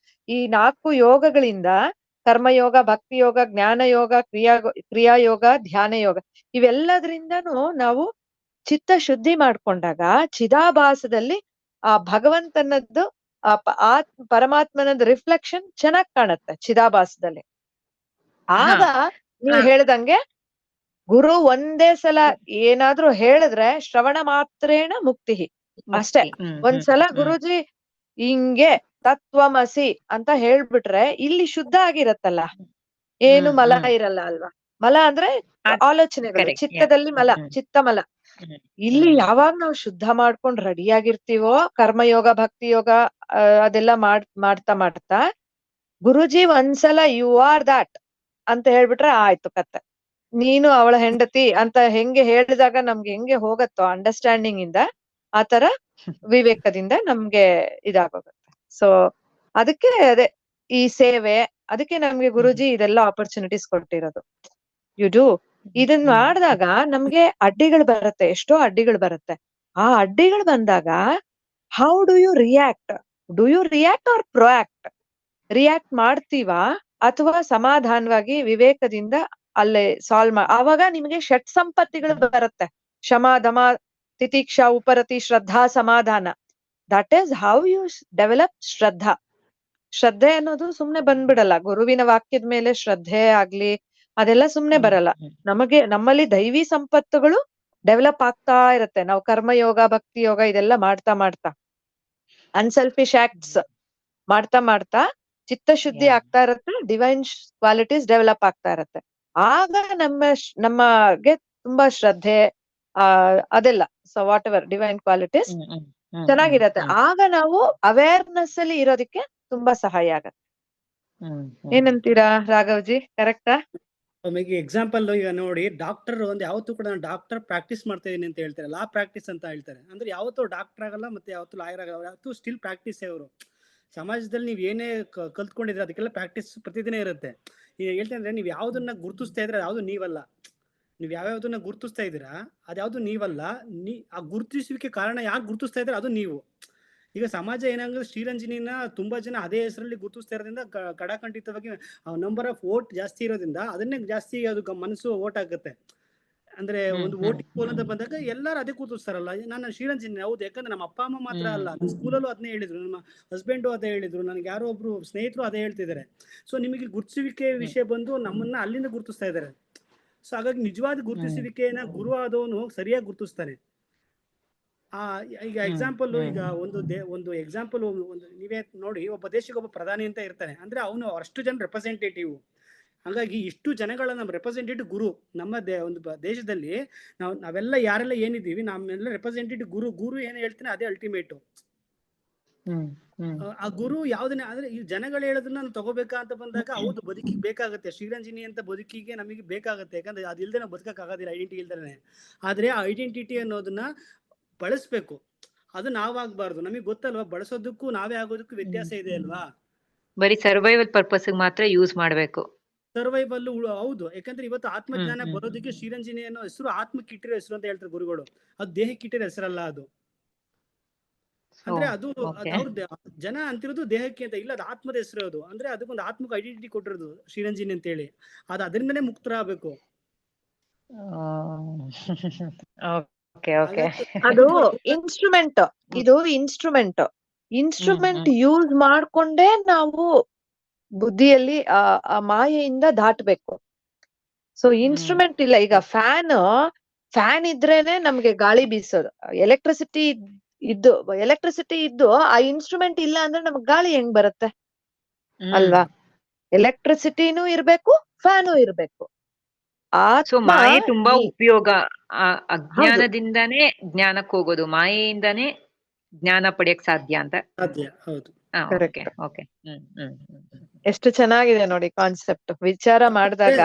ಈ 4 ಯೋಗಗಳಿಂದ ಕರ್ಮಯೋಗ, ಭಕ್ತಿ ಯೋಗ, ಜ್ಞಾನ ಯೋಗ, ಕ್ರಿಯಾಯೋಗ, ಧ್ಯಾನ ಯೋಗ, ಇವೆಲ್ಲದ್ರಿಂದನೂ ನಾವು ಚಿತ್ತ ಶುದ್ಧಿ ಮಾಡ್ಕೊಂಡಾಗ ಚಿದಾಭಾಸದಲ್ಲಿ ಆ ಭಗವಂತನದ್ದು ಆ ಪರಮಾತ್ಮನದ್ ರಿಫ್ಲೆಕ್ಷನ್ ಚೆನ್ನಾಗ್ ಕಾಣುತ್ತೆ ಚಿದಾಭಾಸದಲ್ಲಿ. ಆಗ ನೀವ್ ಹೇಳ್ದಂಗೆ ಗುರು ಒಂದೇ ಸಲ ಏನಾದ್ರೂ ಹೇಳಿದ್ರೆ ಶ್ರವಣ ಮಾತ್ರೇಣ ಮುಕ್ತಿ ಅಷ್ಟೇ. ಒಂದ್ಸಲ ಗುರುಜಿ ಹಿಂಗೆ ತತ್ವಮಸಿ ಅಂತ ಹೇಳ್ಬಿಟ್ರೆ ಇಲ್ಲಿ ಶುದ್ಧ ಆಗಿರತ್ತಲ್ಲ, ಏನು ಮಲ ಇರಲ್ಲ ಅಲ್ವಾ. ಮಲ ಅಂದ್ರೆ ಆಲೋಚನೆಗಳು, ಚಿತ್ತದಲ್ಲಿ ಮಲ, ಚಿತ್ತಮಲ. ಇಲ್ಲಿ ಯಾವಾಗ ನಾವು ಶುದ್ಧ ಮಾಡ್ಕೊಂಡ್ ರೆಡಿ ಆಗಿರ್ತೀವೋ ಕರ್ಮಯೋಗ, ಭಕ್ತಿ ಯೋಗ ಅದೆಲ್ಲ ಮಾಡ್ತಾ ಮಾಡ್ತಾ ಗುರುಜಿ ಒಂದ್ಸಲ ಯು ಆರ್ ದಾಟ್ ಅಂತ ಹೇಳ್ಬಿಟ್ರೆ ಆಯ್ತು ಕತೆ. ನೀನು ಅವಳ ಹೆಂಡತಿ ಅಂತ ಹೆಂಗೆ ಹೇಳಿದಾಗ ನಮ್ಗೆ ಹೆಂಗೆ ಹೋಗತ್ತೋ ಅಂಡರ್ಸ್ಟ್ಯಾಂಡಿಂಗ್ ಇಂದ, ಆತರ ವಿವೇಕದಿಂದ ನಮ್ಗೆ ಇದಾಗೋಗುತ್ತೆ. ಸೊ ಅದಕ್ಕೆ ಅದೇ ಈ ಸೇವೆ, ಅದಕ್ಕೆ ನಮ್ಗೆ ಗುರುಜಿ ಇದೆಲ್ಲ ಆಪರ್ಚುನಿಟೀಸ್ ಕೊಟ್ಟಿರೋದು. ಯು ಡೂ ಇದನ್ ಮಾಡಿದಾಗ ನಮ್ಗೆ ಅಡ್ಡಿಗಳು ಬರುತ್ತೆ, ಎಷ್ಟೋ ಅಡ್ಡಿಗಳು ಬರುತ್ತೆ. ಆ ಅಡ್ಡಿಗಳು ಬಂದಾಗ how do you react? Do you react or proact? React ಮಾಡ್ತೀವಾ ಅಥವಾ ಸಮಾಧಾನವಾಗಿ ವಿವೇಕದಿಂದ ಅಲ್ಲೇ ಸಾಲ್ವ್ ಆವಾಗ ನಿಮ್ಗೆ ಷಟ್ ಸಂಪತ್ತಿಗಳು ಬರುತ್ತೆ. ಶಮ, ದಮ, ತಿತಿಕ್ಷಾ, ಉಪರತಿ, ಶ್ರದ್ಧಾ, ಸಮಾಧಾನ. That is how you develop shraddha. ಶ್ರದ್ಧೆ ಅನ್ನೋದು ಸುಮ್ನೆ ಬಂದ್ಬಿಡಲ್ಲ. ಗುರುವಿನ ವಾಕ್ಯದ ಮೇಲೆ ಶ್ರದ್ಧೆ ಆಗ್ಲಿ ಅದೆಲ್ಲ ಸುಮ್ನೆ ಬರಲ್ಲ. ನಮ್ಮಲ್ಲಿ ದೈವಿ ಸಂಪತ್ತುಗಳು ಡೆವಲಪ್ ಆಗ್ತಾ ಇರತ್ತೆ. ನಾವು ಕರ್ಮಯೋಗ, ಭಕ್ತಿ ಯೋಗ ಇದೆಲ್ಲ ಮಾಡ್ತಾ ಮಾಡ್ತಾ, ಅನ್ಸೆಲ್ಫಿಶ್ ಆಕ್ಟ್ಸ್ ಮಾಡ್ತಾ ಮಾಡ್ತಾ ಚಿತ್ತಶುದ್ಧಿ ಆಗ್ತಾ ಇರತ್ತೆ. ಡಿವೈನ್ ಕ್ವಾಲಿಟೀಸ್ ಡೆವಲಪ್ ಆಗ್ತಾ ಇರತ್ತೆ. ಆಗ ನಮಗೆ ತುಂಬಾ ಶ್ರದ್ಧೆ ಅದೆಲ್ಲ, so what ever divine qualities ಚೆನ್ನಾಗಿರತ್ತೆ. ಆಗ ನಾವು ಅವೇರ್ನೆಸ್ ಅಲ್ಲಿ ಇರೋದಕ್ಕೆ ತುಂಬಾ ಸಹಾಯ ಆಗತ್ತೆ. ಏನಂತೀರಾ ರಾಘವ್ಜಿ, ಕರೆಕ್ಟಾ? ಆಮೇಲೆ ಎಕ್ಸಾಂಪಲ್ ಈಗ ನೋಡಿ, ಡಾಕ್ಟರ್ ಒಂದು ಯಾವತ್ತೂ ಕೂಡ ನಾನು ಡಾಕ್ಟರ್ ಪ್ರಾಕ್ಟೀಸ್ ಮಾಡ್ತಾ ಇದೀನಿ ಅಂತ ಹೇಳ್ತಾರೆ, ಲಾ ಪ್ರಾಕ್ಟೀಸ್ ಅಂತ ಹೇಳ್ತಾರೆ. ಅಂದ್ರೆ ಯಾವತ್ತೂ ಡಾಕ್ಟರ್ ಆಗಲ್ಲ, ಮತ್ತೆ ಯಾವತ್ತೂ ಲಾಯರ್ ಆಗಲ್ಲ, ಯಾವತ್ತೂ ಸ್ಟಿಲ್ ಪ್ರಾಕ್ಟೀಸ್ ಅವರು. ಸಮಾಜದಲ್ಲಿ ನೀವ್ ಏನೇ ಕಲ್ತ್ಕೊಂಡಿದ್ರೆ ಅದಕ್ಕೆಲ್ಲ ಪ್ರಾಕ್ಟೀಸ್ ಪ್ರತಿದಿನ ಇರುತ್ತೆ. ಈಗ ಹೇಳ್ತಂದ್ರೆ ನೀವ್ ಯಾವ್ದನ್ನ ಗುರುತಿಸ್ತಾ ಇದ್ರೆ ಯಾವ್ದು ನೀವಲ್ಲ. ನೀವ್ ಯಾವ್ಯಾವ್ದನ್ನ ಗುರುತಿಸ್ತಾ ಇದ್ದೀರಾ ಅದ್ಯಾವ್ದು ನೀವಲ್ಲ. ಆ ಗುರುತಿಸುವಿಕೆ ಕಾರಣ ಯಾಕೆ ಗುರುತಿಸ್ತಾ ಇದ್ರೆ ಅದು ನೀವು. ಈಗ ಸಮಾಜ ಏನಾಗುತ್ತೆ, ಶ್ರೀರಂಜನಿನ ತುಂಬಾ ಜನ ಅದೇ ಹೆಸರಲ್ಲಿ ಗುರುತಿಸ್ತಾ ಇರೋದ್ರಿಂದ ಕಡಾಖಂಡಿತವಾಗಿ ನಂಬರ್ ಆಫ್ ವೋಟ್ ಜಾಸ್ತಿ ಇರೋದ್ರಿಂದ ಅದನ್ನೇ ಜಾಸ್ತಿ ಅದು ಮನಸ್ಸು ವೋಟ್ ಆಗುತ್ತೆ. ಅಂದ್ರೆ ಒಂದು ವೋಟಿಂಗ್ ಪೋಲ್ ಅಂತ ಬಂದಾಗ ಎಲ್ಲರೂ ಅದೇ ಕೂತಿಸ್ತಾರಲ್ಲ, ನಾನು ಶ್ರೀರಂಜನಿ. ಹೌದು, ಯಾಕಂದ್ರೆ ನಮ್ಮ ಅಪ್ಪ ಅಮ್ಮ ಮಾತ್ರ ಅಲ್ಲ, ನನ್ನ ಸ್ಕೂಲಲ್ಲೂ ಅದನ್ನೇ ಹೇಳಿದ್ರು, ನಮ್ಮ ಹಸ್ಬೆಂಡು ಅದೇ ಹೇಳಿದ್ರು, ನನಗೆ ಯಾರೋ ಒಬ್ರು ಸ್ನೇಹಿತರು ಅದೇ ಹೇಳ್ತಿದ್ದಾರೆ. ಸೊ ನಿಮಗೆ ಗುರುತಿಸುವಿಕೆ ವಿಷಯ ಬಂದು ನಮ್ಮನ್ನ ಅಲ್ಲಿಂದ ಗುರುತಿಸ್ತಾ ಇದ್ದಾರೆ. ಸೊ ಹಾಗಾಗಿ ನಿಜವಾದ ಗುರುತಿಸುವಿಕೆನ ಗುರು ಆದವನು ಸರಿಯಾಗಿ ಗುರುತಿಸ್ತಾನೆ. ಈಗ ಎಕ್ಸಾಂಪಲ್, ಈಗ ಒಂದು ಎಕ್ಸಾಂಪಲ್, ನೀವೇ ನೋಡಿ, ಒಬ್ಬ ದೇಶಕ್ಕೆ ಒಬ್ಬ ಪ್ರಧಾನಿ ಅಂತ ಇರ್ತಾನೆ. ಅಂದ್ರೆ ಅವನು ಅಷ್ಟು ಜನ ರೆಪ್ರೆಸೆಂಟೇಟಿವ್. ಹಾಗಾಗಿ ಇಷ್ಟು ಜನಗಳ ನಮ್ಮ ರೆಪ್ರೆಸೆಂಟೇಟಿವ್ ಗುರು. ನಮ್ಮ ಒಂದು ದೇಶದಲ್ಲಿ ನಾವೆಲ್ಲ ಯಾರೆಲ್ಲ ಏನಿದ್ದೀವಿ ನಮ್ಮೆಲ್ಲ ರೆಪ್ರೆಸೆಂಟೇಟಿವ್ ಗುರು ಏನ್ ಹೇಳ್ತಾನೆ ಅದೇ ಅಲ್ಟಿಮೇಟ್. ಆ ಗುರು ಯಾವ್ದನ್ನ ಅಂದ್ರೆ ಈ ಜನಗಳು ಹೇಳೋದನ್ನ ನಾವು ತಗೋಬೇಕಾ ಅಂತ ಬಂದಾಗ, ಹೌದು ಬದುಕಿಗೆ ಬೇಕಾಗುತ್ತೆ. ಶ್ರೀರಂಜನಿ ಅಂತ ಬದುಕಿಗೆ ನಮಗೆ ಬೇಕಾಗುತ್ತೆ, ಯಾಕಂದ್ರೆ ಅದಿಲ್ದೆ ನಾವು ಬದುಕಕ್ ಆಗೋದಿಲ್ಲ, ಐಡೆಂಟಿಟಿ ಇಲ್ದೇ. ಆದ್ರೆ ಆ ಐಡೆಂಟಿಟಿ ಅನ್ನೋದನ್ನ ಬಳಸ್ಬೇಕು. ಅದು ನಾವಾಗ್ಬಾರ್ದು. ನಮಗೆ ಗೊತ್ತಲ್ವಾ, ಬಳಸೋದಕ್ಕೂ ನಾವೇ ಆಗೋದಕ್ಕೂ ವ್ಯತ್ಯಾಸ ಇದೆ ಅಲ್ವಾ. ಬರೀ ಸರ್ವೈವಲ್ ಪರ್ಪಸ್ ಮಾತ್ರ ಯೂಸ್ ಮಾಡ್ಬೇಕು. ಸರ್ವೈವಲ್ ಹೌದು. ಯಾಕಂದ್ರೆ ಇವತ್ತು ಆತ್ಮಜ್ಞಾನ ಬರೋದಕ್ಕೆ ಶ್ರೀರಂಜನಿ ಅನ್ನೋ ಹೆಸರು ಆತ್ಮಕ್ಕೆ ಇಟ್ಟಿರೋ ಹೆಸರು ಅಂತ ಹೇಳ್ತಾರೆ ಗುರುಗಳು. ಅದು ದೇಹಕ್ಕೆ ಇಟ್ಟಿರೋ ಹೆಸರಲ್ಲ ಅದು. ಅಂದ್ರೆ ಅದು ಅವ್ರ ಜನ ಅಂತಿರೋದು ದೇಹಕ್ಕೆ ಅಂತ ಇಲ್ಲ, ಅದು ಆತ್ಮದ ಹೆಸರು. ಅದು ಅಂದ್ರೆ ಅದಕ್ಕೊಂದು ಆತ್ಮಕ ಐಡೆಂಟಿಟಿ ಕೊಟ್ಟಿರೋದು ಶ್ರೀರಂಜನಿ ಅಂತ ಹೇಳಿ. ಅದು ಅದರಿಂದನೇ ಮುಕ್ತರಾಗಬೇಕು. ಅದು ಇನ್ಸ್ಟ್ರೂಮೆಂಟ್, ಇದು ಇನ್ಸ್ಟ್ರೂಮೆಂಟ್ ಯೂಸ್ ಮಾಡ್ಕೊಂಡೇ ನಾವು ಬುದ್ಧಿಯಲ್ಲಿ ಆ ಮಾಯೆಯಿಂದ ದಾಟಬೇಕು. ಸೊ ಇನ್ಸ್ಟ್ರೂಮೆಂಟ್ ಇಲ್ಲ. ಈಗ ಫ್ಯಾನ್ ಇದ್ರೇನೆ ನಮ್ಗೆ ಗಾಳಿ ಬೀಸೋದು. ಎಲೆಕ್ಟ್ರಿಸಿಟಿ ಇದ್ದು ಆ ಇನ್ಸ್ಟ್ರೂಮೆಂಟ್ ಇಲ್ಲ ಅಂದ್ರೆ ನಮ್ಗೆ ಗಾಳಿ ಹೆಂಗ್ ಬರುತ್ತೆ ಅಲ್ವಾ? ಎಲೆಕ್ಟ್ರಿಸಿಟಿನೂ ಇರ್ಬೇಕು, ಫ್ಯಾನು ಇರ್ಬೇಕು. ಸೊ ಮಾಯೆ ತುಂಬಾ ಉಪಯೋಗ. ಅಜ್ಞಾನದಿಂದಾನೇ ಜ್ಞಾನಕ್ಕೆ ಹೋಗೋದು, ಮಾಯೆಯಿಂದಾನೇ ಜ್ಞಾನ ಪಡೆಯಕ್ ಸಾಧ್ಯ ಅಂತ. ಹೌದು. ಎಷ್ಟು ಚೆನ್ನಾಗಿದೆ ನೋಡಿ ಕಾನ್ಸೆಪ್ಟ್. ವಿಚಾರ ಮಾಡಿದಾಗ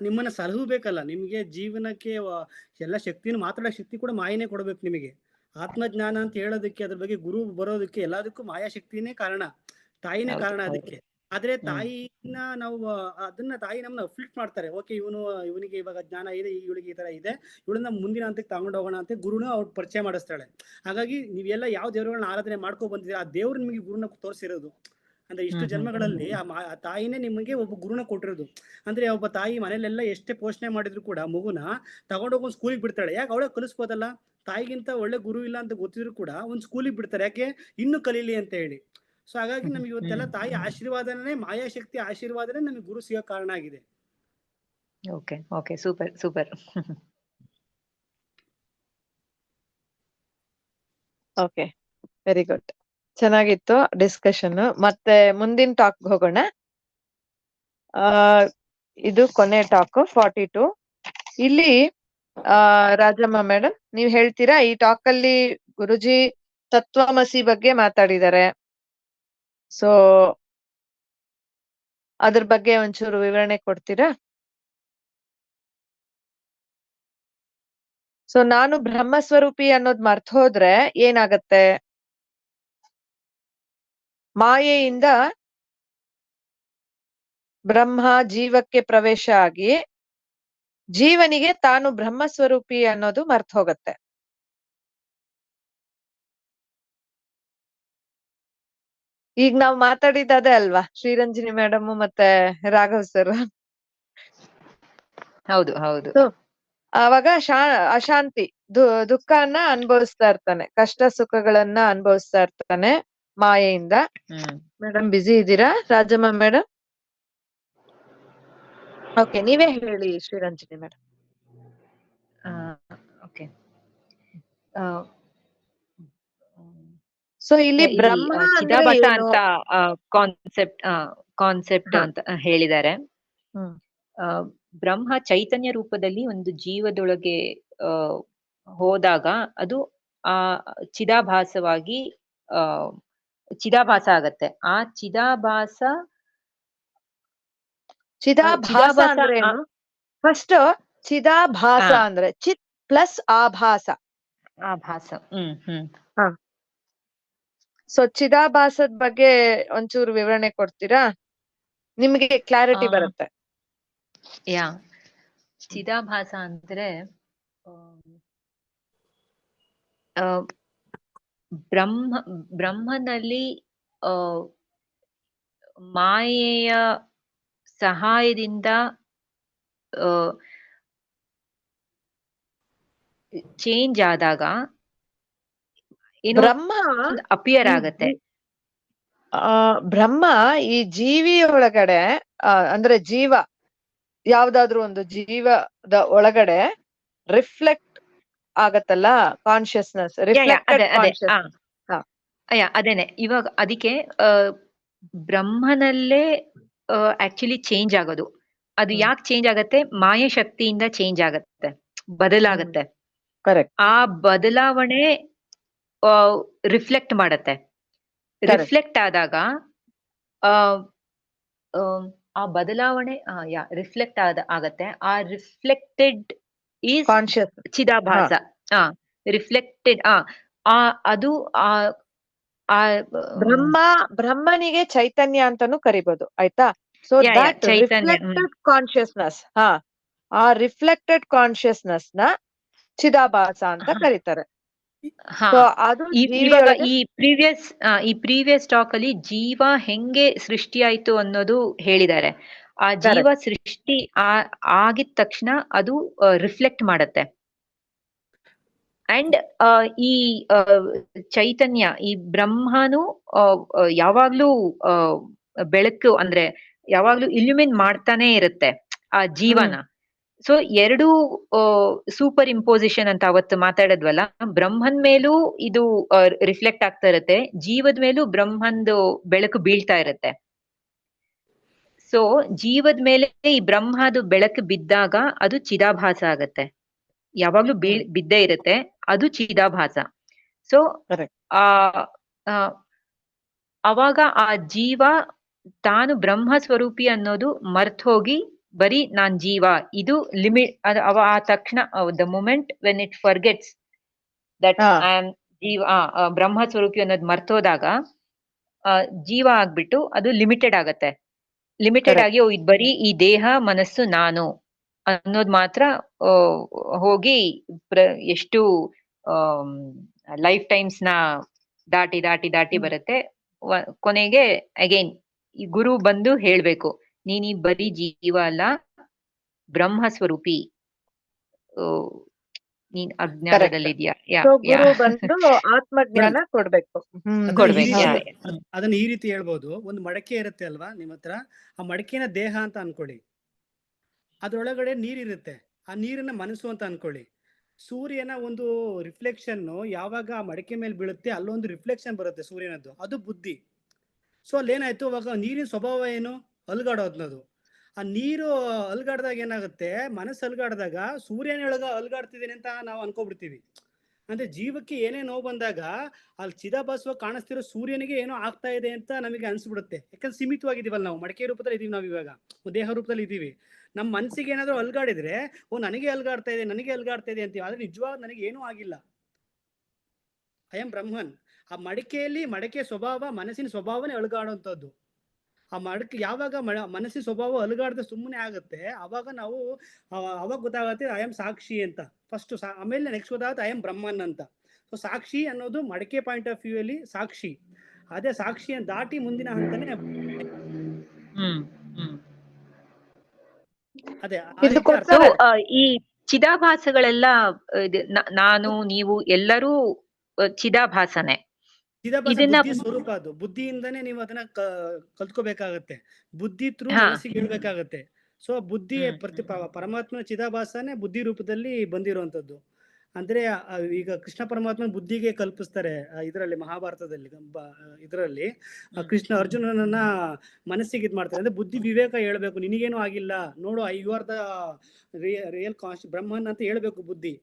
ನಿಮ್ಮನ್ನ ಸಲಹಬೇಕಲ್ಲ, ನಿಮ್ಗೆ ಜೀವನಕ್ಕೆ ಎಲ್ಲ ಶಕ್ತಿನ ಮಾತಾಡೋ ಶಕ್ತಿ ಕೂಡ ಮಾಯನೇ ಕೊಡ್ಬೇಕು ನಿಮಗೆ. ಆತ್ಮಜ್ಞಾನ ಅಂತ ಹೇಳೋದಕ್ಕೆ, ಅದ್ರ ಬಗ್ಗೆ ಗುರು ಬರೋದಕ್ಕೆ ಎಲ್ಲದಕ್ಕೂ ಮಾಯಾಶಕ್ತಿನೇ ಕಾರಣ, ತಾಯಿನೇ ಕಾರಣ ಅದಕ್ಕೆ. ಆದ್ರೆ ತಾಯಿನ ನಾವು ಅದನ್ನ ತಾಯಿ ನಮ್ಮನ್ನ ಅಫ್ಲಿಕ್ಟ್ ಮಾಡ್ತಾರೆ. ಓಕೆ, ಇವನಿಗೆ ಇವಾಗ ಜ್ಞಾನ ಇದೆ, ಇವಳಿಗೆ ಈ ತರ ಇದೆ, ಇವಳನ್ನ ಮುಂದಿನ ಹಂತಕ್ಕೆ ತಗೊಂಡು ಹೋಗೋಣ ಅಂತ ಗುರುನ ಅವ್ರು ಪರಿಚಯ ಮಾಡಿಸ್ತಾಳೆ. ಹಾಗಾಗಿ ನೀವೆಲ್ಲ ಯಾವ ದೇವರುಗಳನ್ನ ಆರಾಧನೆ ಮಾಡ್ಕೊ ಬಂದಿದ್ದೀರಾ, ಆ ದೇವ್ರು ನಿಮಗೆ ಗುರುನ ತೋರಿಸಿರೋದು. ಅಂದ್ರೆ ಇಷ್ಟು ಜನ್ಮಗಳಲ್ಲಿ ಆ ತಾಯಿನೇ ನಿಮಗೆ ಒಬ್ಬ ಗುರುನ ಕೊಟ್ಟಿರೋದು. ಅಂದ್ರೆ ಒಬ್ಬ ತಾಯಿ ಮನೇಲೆಲ್ಲ ಎಷ್ಟೇ ಪೋಷಣೆ ಮಾಡಿದ್ರು ಕೂಡ ಮಗುನ ತಗೊಂಡೋಗಿ ಸ್ಕೂಲಿಗೆ ಬಿಡ್ತಾಳೆ. ಯಾಕೆ? ಅವಳೇ ಕಲಿಸ್ಬೋದಲ್ಲ. ತಾಯಿಗಿಂತ ಒಳ್ಳೆ ಗುರು ಇಲ್ಲ ಅಂತ ಗೊತ್ತಿದ್ರು ಕೂಡ ಒಂದ್ ಸ್ಕೂಲಿಗೆ ಬಿಡ್ತಾರೆ. ಯಾಕೆ? ಇನ್ನು ಕಲೀಲಿ ಅಂತ ಹೇಳಿ. ಸೊ ಹಾಗಾಗಿ ನಮ್ಗೆ ಇವತ್ತೆಲ್ಲ ತಾಯಿ ಆಶೀರ್ವಾದನೇ, ಮಾಯಾಶಕ್ತಿ ಆಶೀರ್ವಾದನೇ ನಮಗೆ ಗುರು ಸಿಗೋ ಕಾರಣ ಆಗಿದೆ. Okay, super. Okay, very good. ಚೆನ್ನಾಗಿತ್ತು ಡಿಸ್ಕಷನ್. ಮತ್ತೆ ಮುಂದಿನ ಟಾಕ್ ಹೋಗೋಣ. ಇದು ಕೊನೆ ಟಾಕ್ 42. ಇಲ್ಲಿ ರಾಜಮ್ಮ ಮೇಡಮ್, ನೀವ್ ಹೇಳ್ತೀರಾ? ಈ ಟಾಕ್ ಅಲ್ಲಿ ಗುರುಜಿ ತತ್ವಮಸಿ ಬಗ್ಗೆ ಮಾತಾಡಿದ್ದಾರೆ. ಸೊ ಅದ್ರ ಬಗ್ಗೆ ಒಂಚೂರು ವಿವರಣೆ ಕೊಡ್ತೀರಾ? ಸೊ ನಾನು ಬ್ರಹ್ಮಸ್ವರೂಪಿ ಅನ್ನೋದ್ ಮರ್ತ್ ಹೋದ್ರೆ ಏನಾಗತ್ತೆ? ಮಾಯೆಯಿಂದ ಬ್ರಹ್ಮ ಜೀವಕ್ಕೆ ಪ್ರವೇಶ ಆಗಿ ಜೀವನಿಗೆ ತಾನು ಬ್ರಹ್ಮಸ್ವರೂಪಿ ಅನ್ನೋದು ಮರ್ತ್ ಹೋಗತ್ತೆ. ಈಗ ನಾವ್ ಮಾತಾಡಿದ್ದೆ ಅಲ್ವಾ ಶ್ರೀರಂಜನಿ ಮೇಡಮ್ ಮತ್ತೆ ರಾಘವ್ ಸರ್? ಹೌದು. ಆವಾಗ ಅಶಾಂತಿ, ದುಃಖನ ಅನುಭವಿಸ್ತಾ ಇರ್ತಾನೆ, ಕಷ್ಟ ಸುಖಗಳನ್ನ ಅನುಭವಿಸ್ತಾ ಇರ್ತಾನೆ ಮಾಯೆಯಿಂದ. ಮೇಡಮ್ ಬಿಸಿ ಇದ್ದೀರಾ ರಾಜಮ್ಮ ಮೇಡಮ್? ಓಕೆ, ನೀವೇ ಹೇಳಿ ಶ್ರೀರಂಜನಿ ಮೇಡಮ್. ಓಕೆ. ಸೊ ಇಲ್ಲಿ ಬ್ರಹ್ಮ ಚಿದಾಭಾಸ ಅಂತ ಕಾನ್ಸೆಪ್ಟ್ ಅಂತ ಹೇಳಿದ್ದಾರೆ. ಬ್ರಹ್ಮ ಚೈತನ್ಯ ರೂಪದಲ್ಲಿ ಒಂದು ಜೀವದೊಳಗೆ ಹೋದಾಗ ಅದು ಆ ಚಿದಾಭಾಸವಾಗಿ ಚಿದಾಭಾಸ ಆಗತ್ತೆ. ಆ ಚಿದಾಭಾಸ ಅಂದ್ರೆ ಏನು? ಫಸ್ಟ್ ಚಿದಾಭಾಸ ಅಂದ್ರೆ ಚಿತ್ ಪ್ಲಸ್ ಆಭಾಸ. ಸೊ ಚಿದಾಭಾಸದ ಬಗ್ಗೆ ಒಂಚೂರು ವಿವರಣೆ ಕೊಡ್ತೀರಾ? ನಿಮ್ಗೆ ಕ್ಲಾರಿಟಿ ಬರುತ್ತೆ. ಚಿದಾಭಾಸ ಅಂದ್ರೆ ಬ್ರಹ್ಮನಲ್ಲಿ ಮಾಯೆಯ ಸಹಾಯದಿಂದ ಚೇಂಜ್ ಆದಾಗ ಬ್ರಹ್ಮ ಅಪಿಯರ್ ಆಗತ್ತೆ. ಬ್ರಹ್ಮ ಈ ಜೀವಿಯೊಳಗಡೆ ಅಂದ್ರೆ ಜೀವ ಯಾವ್ದಾದ್ರು ಒಂದು ಜೀವದ ಒಳಗಡೆ ರಿಫ್ಲೆಕ್ಟ್ ಆಗತ್ತಲ್ಲ, ಕಾನ್ಶಿಯಸ್ನೆಸ್. ಅದೇನೆ ಇವಾಗ ಅದಕ್ಕೆ ಬ್ರಹ್ಮನಲ್ಲೇ ಆಕ್ಚುಲಿ ಚೇಂಜ್ ಆಗೋದು. ಅದು ಯಾಕೆ ಚೇಂಜ್ ಆಗತ್ತೆ? ಮಾಯ ಶಕ್ತಿಯಿಂದ ಚೇಂಜ್ ಆಗತ್ತೆ, ಬದಲಾಗತ್ತೆ. ಆ ಬದಲಾವಣೆ ರಿಫ್ಲೆಕ್ಟ್ ಮಾಡತ್ತೆ. ರಿಫ್ಲೆಕ್ಟ್ ಆದಾಗ ಆ ಬದಲಾವಣೆ ರಿಫ್ಲೆಕ್ಟ್ ಆಗತ್ತೆ. ಆ ರಿಫ್ಲೆಕ್ಟೆಡ್ ಈಸ್ ಚಿದಾಭಾಸ. ರಿಫ್ಲೆಕ್ಟೆಡ್ ಅದು ಆ ಆ ಬ್ರಹ್ಮನಿಗೆ ಚೈತನ್ಯ ಅಂತಾನು ಕರಿಬಹುದು, ಆಯ್ತಾ? So that Chaitanya. Reflected consciousness, ಆ ರಿಫ್ಲೆಕ್ಟೆಡ್ ಕಾನ್ಶಿಯಸ್ನೆಸ್ ನ ಚಿದಾಭಾಸ ಅಂತ ಕರೀತಾರೆ. ಹಾ, ಸೊ ಅದು ಇವಾಗ ಜೀವಿಯೊಳಗೆ ಈ ಪ್ರೀವಿಯಸ್ ಟಾಕ್ ಅಲ್ಲಿ ಜೀವ ಹೆಂಗೆ ಸೃಷ್ಟಿ ಆಯ್ತು ಅನ್ನೋದು ಹೇಳಿದ್ದಾರೆ. ಆ ಜೀವ ಸೃಷ್ಟಿ ಆಗಿದ ತಕ್ಷಣ ಅದು ರಿಫ್ಲೆಕ್ಟ್ ಮಾಡತ್ತೆ. ಅಂಡ್ ಈ ಚೈತನ್ಯ, ಈ ಬ್ರಹ್ಮನು ಯಾವಾಗ್ಲೂ ಬೆಳಕು ಅಂದ್ರೆ ಯಾವಾಗ್ಲೂ ಇಲ್ಯುಮಿನ್ ಮಾಡ್ತಾನೆ ಇರುತ್ತೆ ಆ ಜೀವನ. ಸೊ ಎರಡು ಸೂಪರ್ ಇಂಪೋಸಿಷನ್ ಅಂತ ಅವತ್ತು ಮಾತಾಡದ್ವಲ್ಲ, ಬ್ರಹ್ಮನ್ ಮೇಲೂ ಇದು ರಿಫ್ಲೆಕ್ಟ್ ಆಗ್ತಾ ಇರುತ್ತೆ, ಜೀವದ ಮೇಲೂ ಬ್ರಹ್ಮಂದು ಬೆಳಕು ಬೀಳ್ತಾ ಇರುತ್ತೆ. ಸೊ ಜೀವದ ಮೇಲೆ ಈ ಬ್ರಹ್ಮದು ಬೆಳಕು ಬಿದ್ದಾಗ ಅದು ಚಿದಾಭಾಸ ಆಗತ್ತೆ. ಯಾವಾಗ್ಲೂ ಬಿದ್ದೇ ಇರುತ್ತೆ, ಅದು ಚಿದಾಭಾಸ. ಸೊ ಅವಾಗ ಆ ಜೀವ ತಾನು ಬ್ರಹ್ಮ ಸ್ವರೂಪಿ ಅನ್ನೋದು ಮರ್ತ್ ಹೋಗಿ ಬರೀ ನಾನ್ ಜೀವ, ಇದು ಲಿಮಿಟ್. ಆ ತಕ್ಷಣ the moment when it forgets that I am ಜೀವ, ಬ್ರಹ್ಮ ಸ್ವರೂಪಿ ಅನ್ನೋದು ಮರ್ತೋದಾಗ ಜೀವ ಆಗ್ಬಿಟ್ಟು ಅದು ಲಿಮಿಟೆಡ್ ಆಗತ್ತೆ. ಲಿಮಿಟೆಡ್ ಆಗಿ ಇದು ಬರೀ ಈ ದೇಹ ಮನಸ್ಸು ನಾನು ಅನ್ನೋದು ಮಾತ್ರ ಹೋಗಿ ಎಷ್ಟು ಲೈಫ್ ಟೈಮ್ಸ್ ನ ದಾಟಿ ಬರುತ್ತೆ. ಕೊನೆಗೆ ಅಗೈನ್ ಈ ಗುರು ಬಂದು ಹೇಳ್ಬೇಕು, ನೀನ್ ಈ ಬರೀ ಜೀವ ಅಲ್ಲ, ಬ್ರಹ್ಮ ಸ್ವರೂಪಿ, ನೀನ್ ಅಜ್ಞಾನದಲ್ಲಿದ್ಯಾ. ಗುರು ಬಂದು ಆತ್ಮಜ್ಞಾನ ಕೊಡ್ಬೇಕು. ಅದನ್ನ ಈ ರೀತಿ ಹೇಳ್ಬೋದು. ಒಂದು ಮಡಕೆ ಇರುತ್ತೆ ಅಲ್ವಾ ನಿಮ್ ಹತ್ರ, ಆ ಮಡಕೆನ ದೇಹ ಅಂತ ಅನ್ಕೊಳ್ಳಿ, ಅದ್ರೊಳಗಡೆ ನೀರಿರುತ್ತೆ, ಆ ನೀರನ್ನ ಮನಸ್ಸು ಅಂತ ಅನ್ಕೊಳ್ಳಿ. ಸೂರ್ಯನ ಒಂದು ರಿಫ್ಲೆಕ್ಷನ್ ಯಾವಾಗ ಆ ಮಡಕೆ ಮೇಲೆ ಬೀಳುತ್ತೆ, ಅಲ್ಲೊಂದು ರಿಫ್ಲೆಕ್ಷನ್ ಬರುತ್ತೆ ಸೂರ್ಯನದ್ದು, ಅದು ಬುದ್ಧಿ. ಸೊ ಅಲ್ಲೇನಾಯ್ತು, ಅವಾಗ ನೀರಿನ ಸ್ವಭಾವ ಏನು, ಅಲ್ಗಾಡೋದ್ನದು. ಆ ನೀರು ಅಲ್ಗಾಡ್ದಾಗ ಏನಾಗುತ್ತೆ, ಮನಸ್ಸು ಅಲ್ಗಾಡ್ದಾಗ ಸೂರ್ಯನ ಅಲ್ಗಾಡ್ತಿದ್ದೀನಿ ಅಂತ ನಾವು ಅನ್ಕೊಬಿಡ್ತೀವಿ. ಅಂದ್ರೆ ಜೀವಕ್ಕೆ ಏನೇ ನೋವು ಬಂದಾಗ ಅಲ್ಲಿ ಚಿದಾಭಾಸವಾಗಿ ಕಾಣಿಸ್ತಿರೋ ಸೂರ್ಯನಿಗೆ ಏನೋ ಆಗ್ತಾ ಇದೆ ಅಂತ ನಮಗೆ ಅನ್ಸ್ಬಿಡುತ್ತೆ. ಯಾಕಂದ್ರೆ ಸೀಮಿತವಾಗಿದ್ದೀವಲ್ಲ ನಾವು, ಮಡಕೆ ರೂಪದಲ್ಲಿ ಇದೀವಿ ನಾವು, ಇವಾಗ ದೇಹ ರೂಪದಲ್ಲಿ ಇದೀವಿ. ನಮ್ಮ ಮನಸ್ಸಿಗೆ ಏನಾದ್ರು ಅಲ್ಗಾಡಿದ್ರೆ ನನಗೆ ಅಲ್ಗಾಡ್ತಾ ಇದೆ ಅಂತೀವಿ. ಆದ್ರೆ ನಿಜವಾಗ ನನಗೆ ಏನೂ ಆಗಿಲ್ಲ, ಐ ಆಮ್ ಬ್ರಹ್ಮನ್. ಆ ಮಡಕೆ ಸ್ವಭಾವ, ಮನಸ್ಸಿನ ಸ್ವಭಾವನೇ ಅಲ್ಗಾಡುವಂಥದ್ದು. ಆ ಮಡಕೆ ಯಾವಾಗ ಮನಸ್ಸಿನ ಸ್ವಭಾವ ಅಲುಗಾಡದೆ ಸುಮ್ಮನೆ ಆಗುತ್ತೆ, ಅವಾಗ ನಾವು ಅವಾಗ ಗೊತ್ತಾಗತ್ತೆ ಐ ಆಮ್ ಸಾಕ್ಷಿ ಅಂತ ಫಸ್ಟ್. ಆಮೇಲೆ ನೆಕ್ಸ್ಟ್ ಗೊತ್ತಾಗುತ್ತೆ ಐ ಆಮ್ ಬ್ರಹ್ಮನ್ ಅಂತ. ಸೊ ಸಾಕ್ಷಿ ಅನ್ನೋದು ಮಡಕೆ ಪಾಯಿಂಟ್ ಆಫ್ ವ್ಯೂ ಅಲ್ಲಿ ಸಾಕ್ಷಿ. ಅದೇ ಸಾಕ್ಷಿಯನ್ನು ದಾಟಿ ಮುಂದಿನ ಹಂತನೇ ಅದೇ ಈ ಚಿದಾಭಾಸಗಳೆಲ್ಲ ನಾನು ನೀವು ಎಲ್ಲರೂ ಚಿದಾಭಾಸನೆ. ಬುದ್ಧಿ ಸ್ವರೂಪ, ಅದು ಬುದ್ಧಿಯಿಂದನೇ ನೀವು ಅದನ್ನ ಕಲ್ತ್ಕೋಬೇಕಾಗತ್ತೆ, ಬುದ್ಧಿ ಥ್ರೂ ಮನಸ್ಸಿಗೆ ಹೇಳ್ಬೇಕಾಗತ್ತೆ. ಸೊ ಬುದ್ಧಿ ಪರಮಾತ್ಮನ ಚಿದಾಭಾಸನೆ ಬುದ್ಧಿ ರೂಪದಲ್ಲಿ ಬಂದಿರುವಂತದ್ದು. ಅಂದ್ರೆ ಈಗ ಕೃಷ್ಣ ಪರಮಾತ್ಮ ಬುದ್ಧಿಗೆ ಕಲ್ಪಿಸ್ತಾರೆ ಇದರಲ್ಲಿ, ಮಹಾಭಾರತದಲ್ಲಿ ಇದರಲ್ಲಿ ಕೃಷ್ಣ ಅರ್ಜುನನನ್ನ ಮನಸ್ಸಿಗೆ ಇದ್ ಮಾಡ್ತಾರೆ. ಅಂದ್ರೆ ಬುದ್ಧಿ ವಿವೇಕ ಹೇಳ್ಬೇಕು, ನಿನಗೇನು ಆಗಿಲ್ಲ ನೋಡು, ಯು ಆರ್ ದ ರಿಯಲ್ ಬ್ರಹ್ಮನ್ ಅಂತ ಹೇಳ್ಬೇಕು ಬುದ್ಧಿ.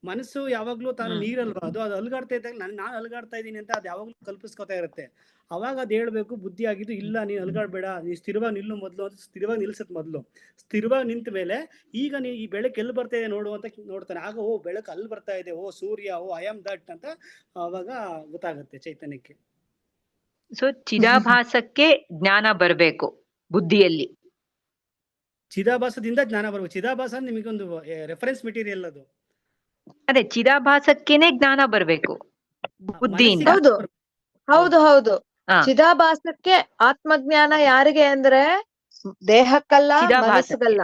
ಮನಸ್ಸು ಯಾವಾಗ್ಲೂ ತಾನು ನೀರಲ್ವಾ, ಅದು ಅಲ್ಗಾಡ್ತಾ ಇದ್ದಾಗ ನಾನು ಅಲ್ಗಾಡ್ತಾ ಇದ್ದೀನಿ ಅಂತ ಅದು ಯಾವಾಗ್ಲೂ ಕಲ್ಪಿಸ್ಕೊತಾ ಇರುತ್ತೆ. ಅವಾಗ ಅದ್ ಹೇಳ್ಬೇಕು ಬುದ್ಧಿ ಆಗಿದ್ದು, ಇಲ್ಲ ನೀನ್ ಅಲ್ಗಾಡ್ಬೇಡ, ನೀನ್ ಸ್ಥಿರವಾಗಿ ನಿಲ್ಲು ಮೊದ್ಲು ಅಂತ ಸ್ಥಿರವಾಗಿ ನಿಲ್ಸತ್ ಮೊದ್ಲು. ಸ್ಥಿರವಾಗಿ ನಿಂತ ಮೇಲೆ ಈಗ ನೀ ಈ ಬೆಳಕು ಎಲ್ಲಿ ಬರ್ತಾ ಇದೆ ನೋಡು ಅಂತ ನೋಡ್ತಾನೆ. ಆಗ ಓ ಬೆಳಕು ಅಲ್ಲಿ ಬರ್ತಾ ಇದೆ, ಓ ಸೂರ್ಯ, ಓ ಐ ಆಮ್ ದಟ್ ಅಂತ ಅವಾಗ ಗೊತ್ತಾಗುತ್ತೆ ಚೈತನ್ಯಕ್ಕೆ. ಸೊ ಚಿದಾಭಾಸಕ್ಕೆ ಜ್ಞಾನ ಬರ್ಬೇಕು ಬುದ್ಧಿಯಲ್ಲಿ, ಚಿದಾಭಾಸದಿಂದ ಜ್ಞಾನ ಬರ್ಬೇಕು. ಚಿದಾಭಾಸ ನಿಮಗೊಂದು ರೆಫರೆನ್ಸ್ ಮೆಟೀರಿಯಲ್ ಅದು. ಅದೇ ಚಿದಾಭಾಸಕ್ಕೇನೆ ಜ್ಞಾನ ಬರ್ಬೇಕು ಬುದ್ಧಿಯಿಂದ. ಹೌದು. ಚಿದಾಭಾಸಕ್ಕೆ ಆತ್ಮಜ್ಞಾನ ಯಾರಿಗೆ ಅಂದ್ರೆ ದೇಹಕ್ಕಲ್ಲ, ಮನಸ್ಸಿಗಲ್ಲ,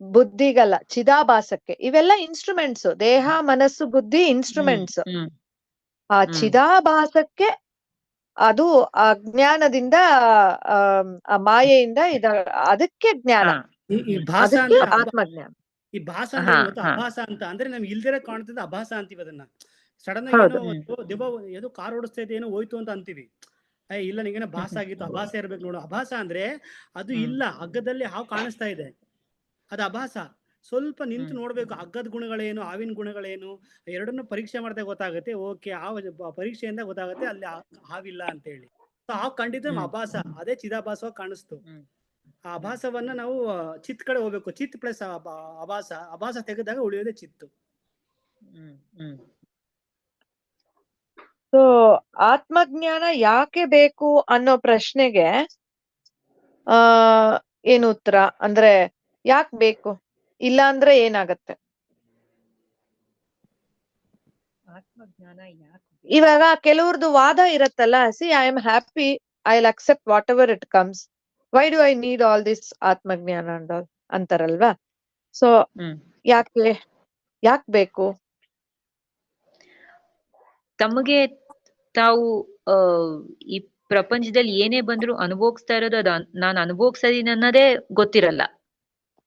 ಬುದ್ಧಿಗಲ್ಲ, ಚಿದಾಭಾಸಕ್ಕೆ. ಇವೆಲ್ಲ ಇನ್ಸ್ಟ್ರೂಮೆಂಟ್ಸ್, ದೇಹ ಮನಸ್ಸು ಬುದ್ಧಿ ಇನ್ಸ್ಟ್ರೂಮೆಂಟ್ಸ್. ಆ ಚಿದಾಭಾಸಕ್ಕೆ ಅದು ಅಜ್ಞಾನದಿಂದ ಆ ಮಾಯೆಯಿಂದ ಅದಕ್ಕೆ ಜ್ಞಾನ, ಅದಕ್ಕೆ ಆತ್ಮಜ್ಞಾನ. ಈ ಭಾಸ ಅಂದ್ರೆ ಅಭಾಸ ಅಂತ ಅಂದ್ರೆ ನಮ್ಗೆ ಇಲ್ದಿರ ಕಾಣ್ತದೆ, ಅಭಾಸ ಅಂತೀವಿ ಅದನ್ನ. ಸಡನ್ ಆಗಿ ಏನೋ ಕಾರ್ ಓಡಿಸ್ತಾ ಇದೆ, ಏನೋ ಹೋಯ್ತು ಅಂತ ಅಂತೀವಿ. ಇಲ್ಲ ನಿಂಗೇನೋ ಭಾಸ ಆಗಿತ್ತು, ಅಭಾಸ ಇರ್ಬೇಕು ನೋಡು. ಅಭಾಸ ಅಂದ್ರೆ ಅದು ಇಲ್ಲ, ಹಗ್ಗದಲ್ಲಿ ಹಾವು ಕಾಣಿಸ್ತಾ ಇದೆ, ಅದು ಅಭಾಸ. ಸ್ವಲ್ಪ ನಿಂತು ನೋಡ್ಬೇಕು, ಹಗ್ಗದ ಗುಣಗಳೇನು, ಹಾವಿನ ಗುಣಗಳೇನು, ಎರಡನ್ನು ಪರೀಕ್ಷೆ ಮಾಡಿದಾಗ ಗೊತ್ತಾಗುತ್ತೆ. ಓಕೆ, ಪರೀಕ್ಷೆಯಿಂದ ಗೊತ್ತಾಗುತ್ತೆ ಅಲ್ಲಿ ಹಾವಿಲ್ಲ ಅಂತ ಹೇಳಿ. ಹಾವು ಕಂಡಿದ್ರೆ ಅಭಾಸ, ಅದೇ ಚಿದಾಭಾಸವಾಗಿ ಕಾಣಿಸ್ತು. ಆ ಅಭಾಸವನ್ನ ನಾವು ಚಿತ್ ಕಡೆ ಹೋಗ್ಬೇಕು. ಚಿತ್ ಪ್ಲಸ್ ಅಭಾಸ ತೆಗೆದಾಗ ಉಳಿಯೋದೇ ಚಿತ್ತು. ಸೊ ಆತ್ಮಜ್ಞಾನ ಯಾಕೆ ಬೇಕು ಅನ್ನೋ ಪ್ರಶ್ನೆಗೆ ಆ ಏನು ಉತ್ತರ ಅಂದ್ರೆ ಯಾಕೆ ಬೇಕು, ಇಲ್ಲ ಅಂದ್ರೆ ಏನಾಗತ್ತೆ? ಆತ್ಮಜ್ಞಾನ ಯಾಕೆ ಇವಾಗ ಕೆಲವ್ರದ್ದು ವಾದ ಇರತ್ತಲ್ಲ, C I am happy, I will accept what ever it comes, why do I need all this ಆತ್ಮಜ್ಞಾನ ಅಂತಾರಲ್ವಾ? ಸೊ ಯಾಕೆ ಬೇಕು? ತಮಗೆ ತಾವು ಈ ಪ್ರಪಂಚದಲ್ಲಿ ಏನೇ ಬಂದ್ರು ಅನುಭವಿಸ್ತಾ ಇರೋದು ಅದು ನಾನು ಅನುಭವಿಸ್ತೀನಿ ಅನ್ನೋದೇ ಗೊತ್ತಿರಲ್ಲ,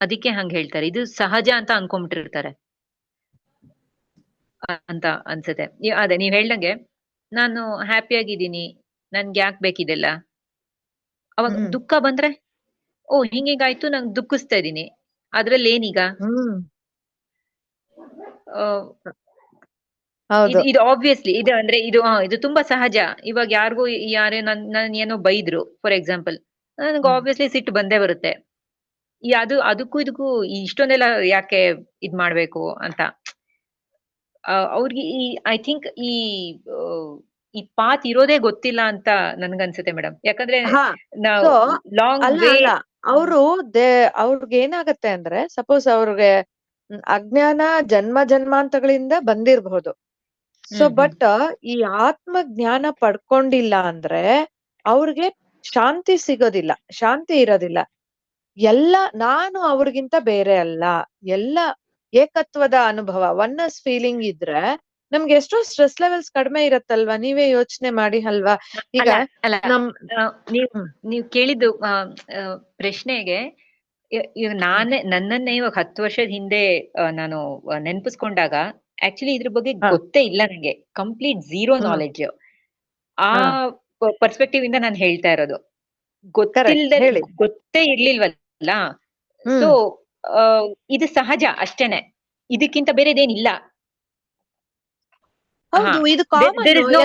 ಅದಕ್ಕೆ ಹಂಗ ಹೇಳ್ತಾರೆ. ಇದು ಸಹಜ ಅಂತ ಅನ್ಕೊಂಡ್ಬಿಟ್ಟಿರ್ತಾರೆ ಅಂತ ಅನ್ಸುತ್ತೆ. ಅದೇ ನೀವ್ ಹೇಳ್ದಂಗೆ ನಾನು ಹ್ಯಾಪಿ ಆಗಿದ್ದೀನಿ, ನನ್ಗೆ ಯಾಕೆ ಬೇಕಿದೆಲ್ಲ. ಅವಾಗ ದುಃಖ ಬಂದ್ರೆ ಓ ಹಿಂಗಾಯ್ತು, ನಂಗೆ ದುಃಖಿಸ್ತಾ ಇದೀನಿ, ಅದ್ರಲ್ಲಿ ಏನೀಗ? ಇದು ಆಬ್ವಿಯಸ್ಲಿ ಇದು ಅಂದ್ರೆ ಇದು ತುಂಬಾ ಸಹಜ. ಇವಾಗ ಯಾರಿಗೂ ಯಾರೇ ನನ್ ಏನೋ ಬೈದ್ರು ಫಾರ್ ಎಕ್ಸಾಂಪಲ್, ನನ್ಗೆ ಆಬ್ವಿಯಸ್ಲಿ ಸಿಟ್ಟು ಬಂದೇ ಬರುತ್ತೆ. ಅದಕ್ಕೂ ಇದಕ್ಕೂ ಇಷ್ಟೊಂದೆಲ್ಲ ಯಾಕೆ ಇದ್ ಮಾಡ್ಬೇಕು ಅಂತ ಅವ್ರಿಗೆ ಐ ಥಿಂಕ್ ಈ ಪಾತ್ ಇರೋದೇ ಗೊತ್ತಿಲ್ಲ ಅಂತ ನನ್ಗನ್ಸುತ್ತೆ ಮೇಡಮ್. ಯಾಕಂದ್ರೆ ನಾವು ಲಾಂಗ್ ವೇ ಅವ್ರಿಗೆ ಏನಾಗತ್ತೆ ಅಂದ್ರೆ, ಸಪೋಸ್ ಅವ್ರಿಗೆ ಅಜ್ಞಾನ ಜನ್ಮಾಂತಗಳಿಂದ ಬಂದಿರಬಹುದು. ಸೊ ಬಟ್ ಈ ಆತ್ಮ ಜ್ಞಾನ ಪಡ್ಕೊಂಡಿಲ್ಲ ಅಂದ್ರೆ ಅವ್ರಿಗೆ ಶಾಂತಿ ಸಿಗೋದಿಲ್ಲ, ಶಾಂತಿ ಇರೋದಿಲ್ಲ. ನಾನು ಅವ್ರಿಗಿಂತ ಬೇರೆ ಅಲ್ಲ, ಎಲ್ಲ ಏಕತ್ವದ ಅನುಭವ, ಒನ್ನೆಸ್ ಫೀಲಿಂಗ್ ಇದ್ರೆ ನಮ್ಗೆ ಎಷ್ಟೋ ಸ್ಟ್ರೆಸ್ ಲೆವೆಲ್ಸ್ ಕಡಿಮೆ ಇರತ್ತಲ್ವಾ? ನೀವೇ ಯೋಚನೆ ಮಾಡಿ ಅಲ್ವಾ? ಈಗ ನೀವ್ ಕೇಳಿದ್ದು ಪ್ರಶ್ನೆಗೆ ಈಗ ನನ್ನನ್ನೇ ಇವಾಗ 10 ವರ್ಷದ ಹಿಂದೆ ನಾನು ನೆನಪಿಸ್ಕೊಂಡಾಗ ಆಕ್ಚುಲಿ ಇದ್ರ ಬಗ್ಗೆ ಗೊತ್ತೇ ಇಲ್ಲ ನಂಗೆ, ಕಂಪ್ಲೀಟ್ ಝೀರೋ ನಾಲೆಡ್ಜ್. ಆ ಪರ್ಸ್ಪೆಕ್ಟಿವ್ ಇಂದ ನಾನು ಹೇಳ್ತಾ ಇರೋದು. ಗೊತ್ತೇ ಇರ್ಲಿಲ್ವಲ್ಲ. ಸೊ ಇದು ಸಹಜ ಅಷ್ಟೇನೆ, ಇದಕ್ಕಿಂತ ಬೇರೆದೇನಿಲ್ಲ.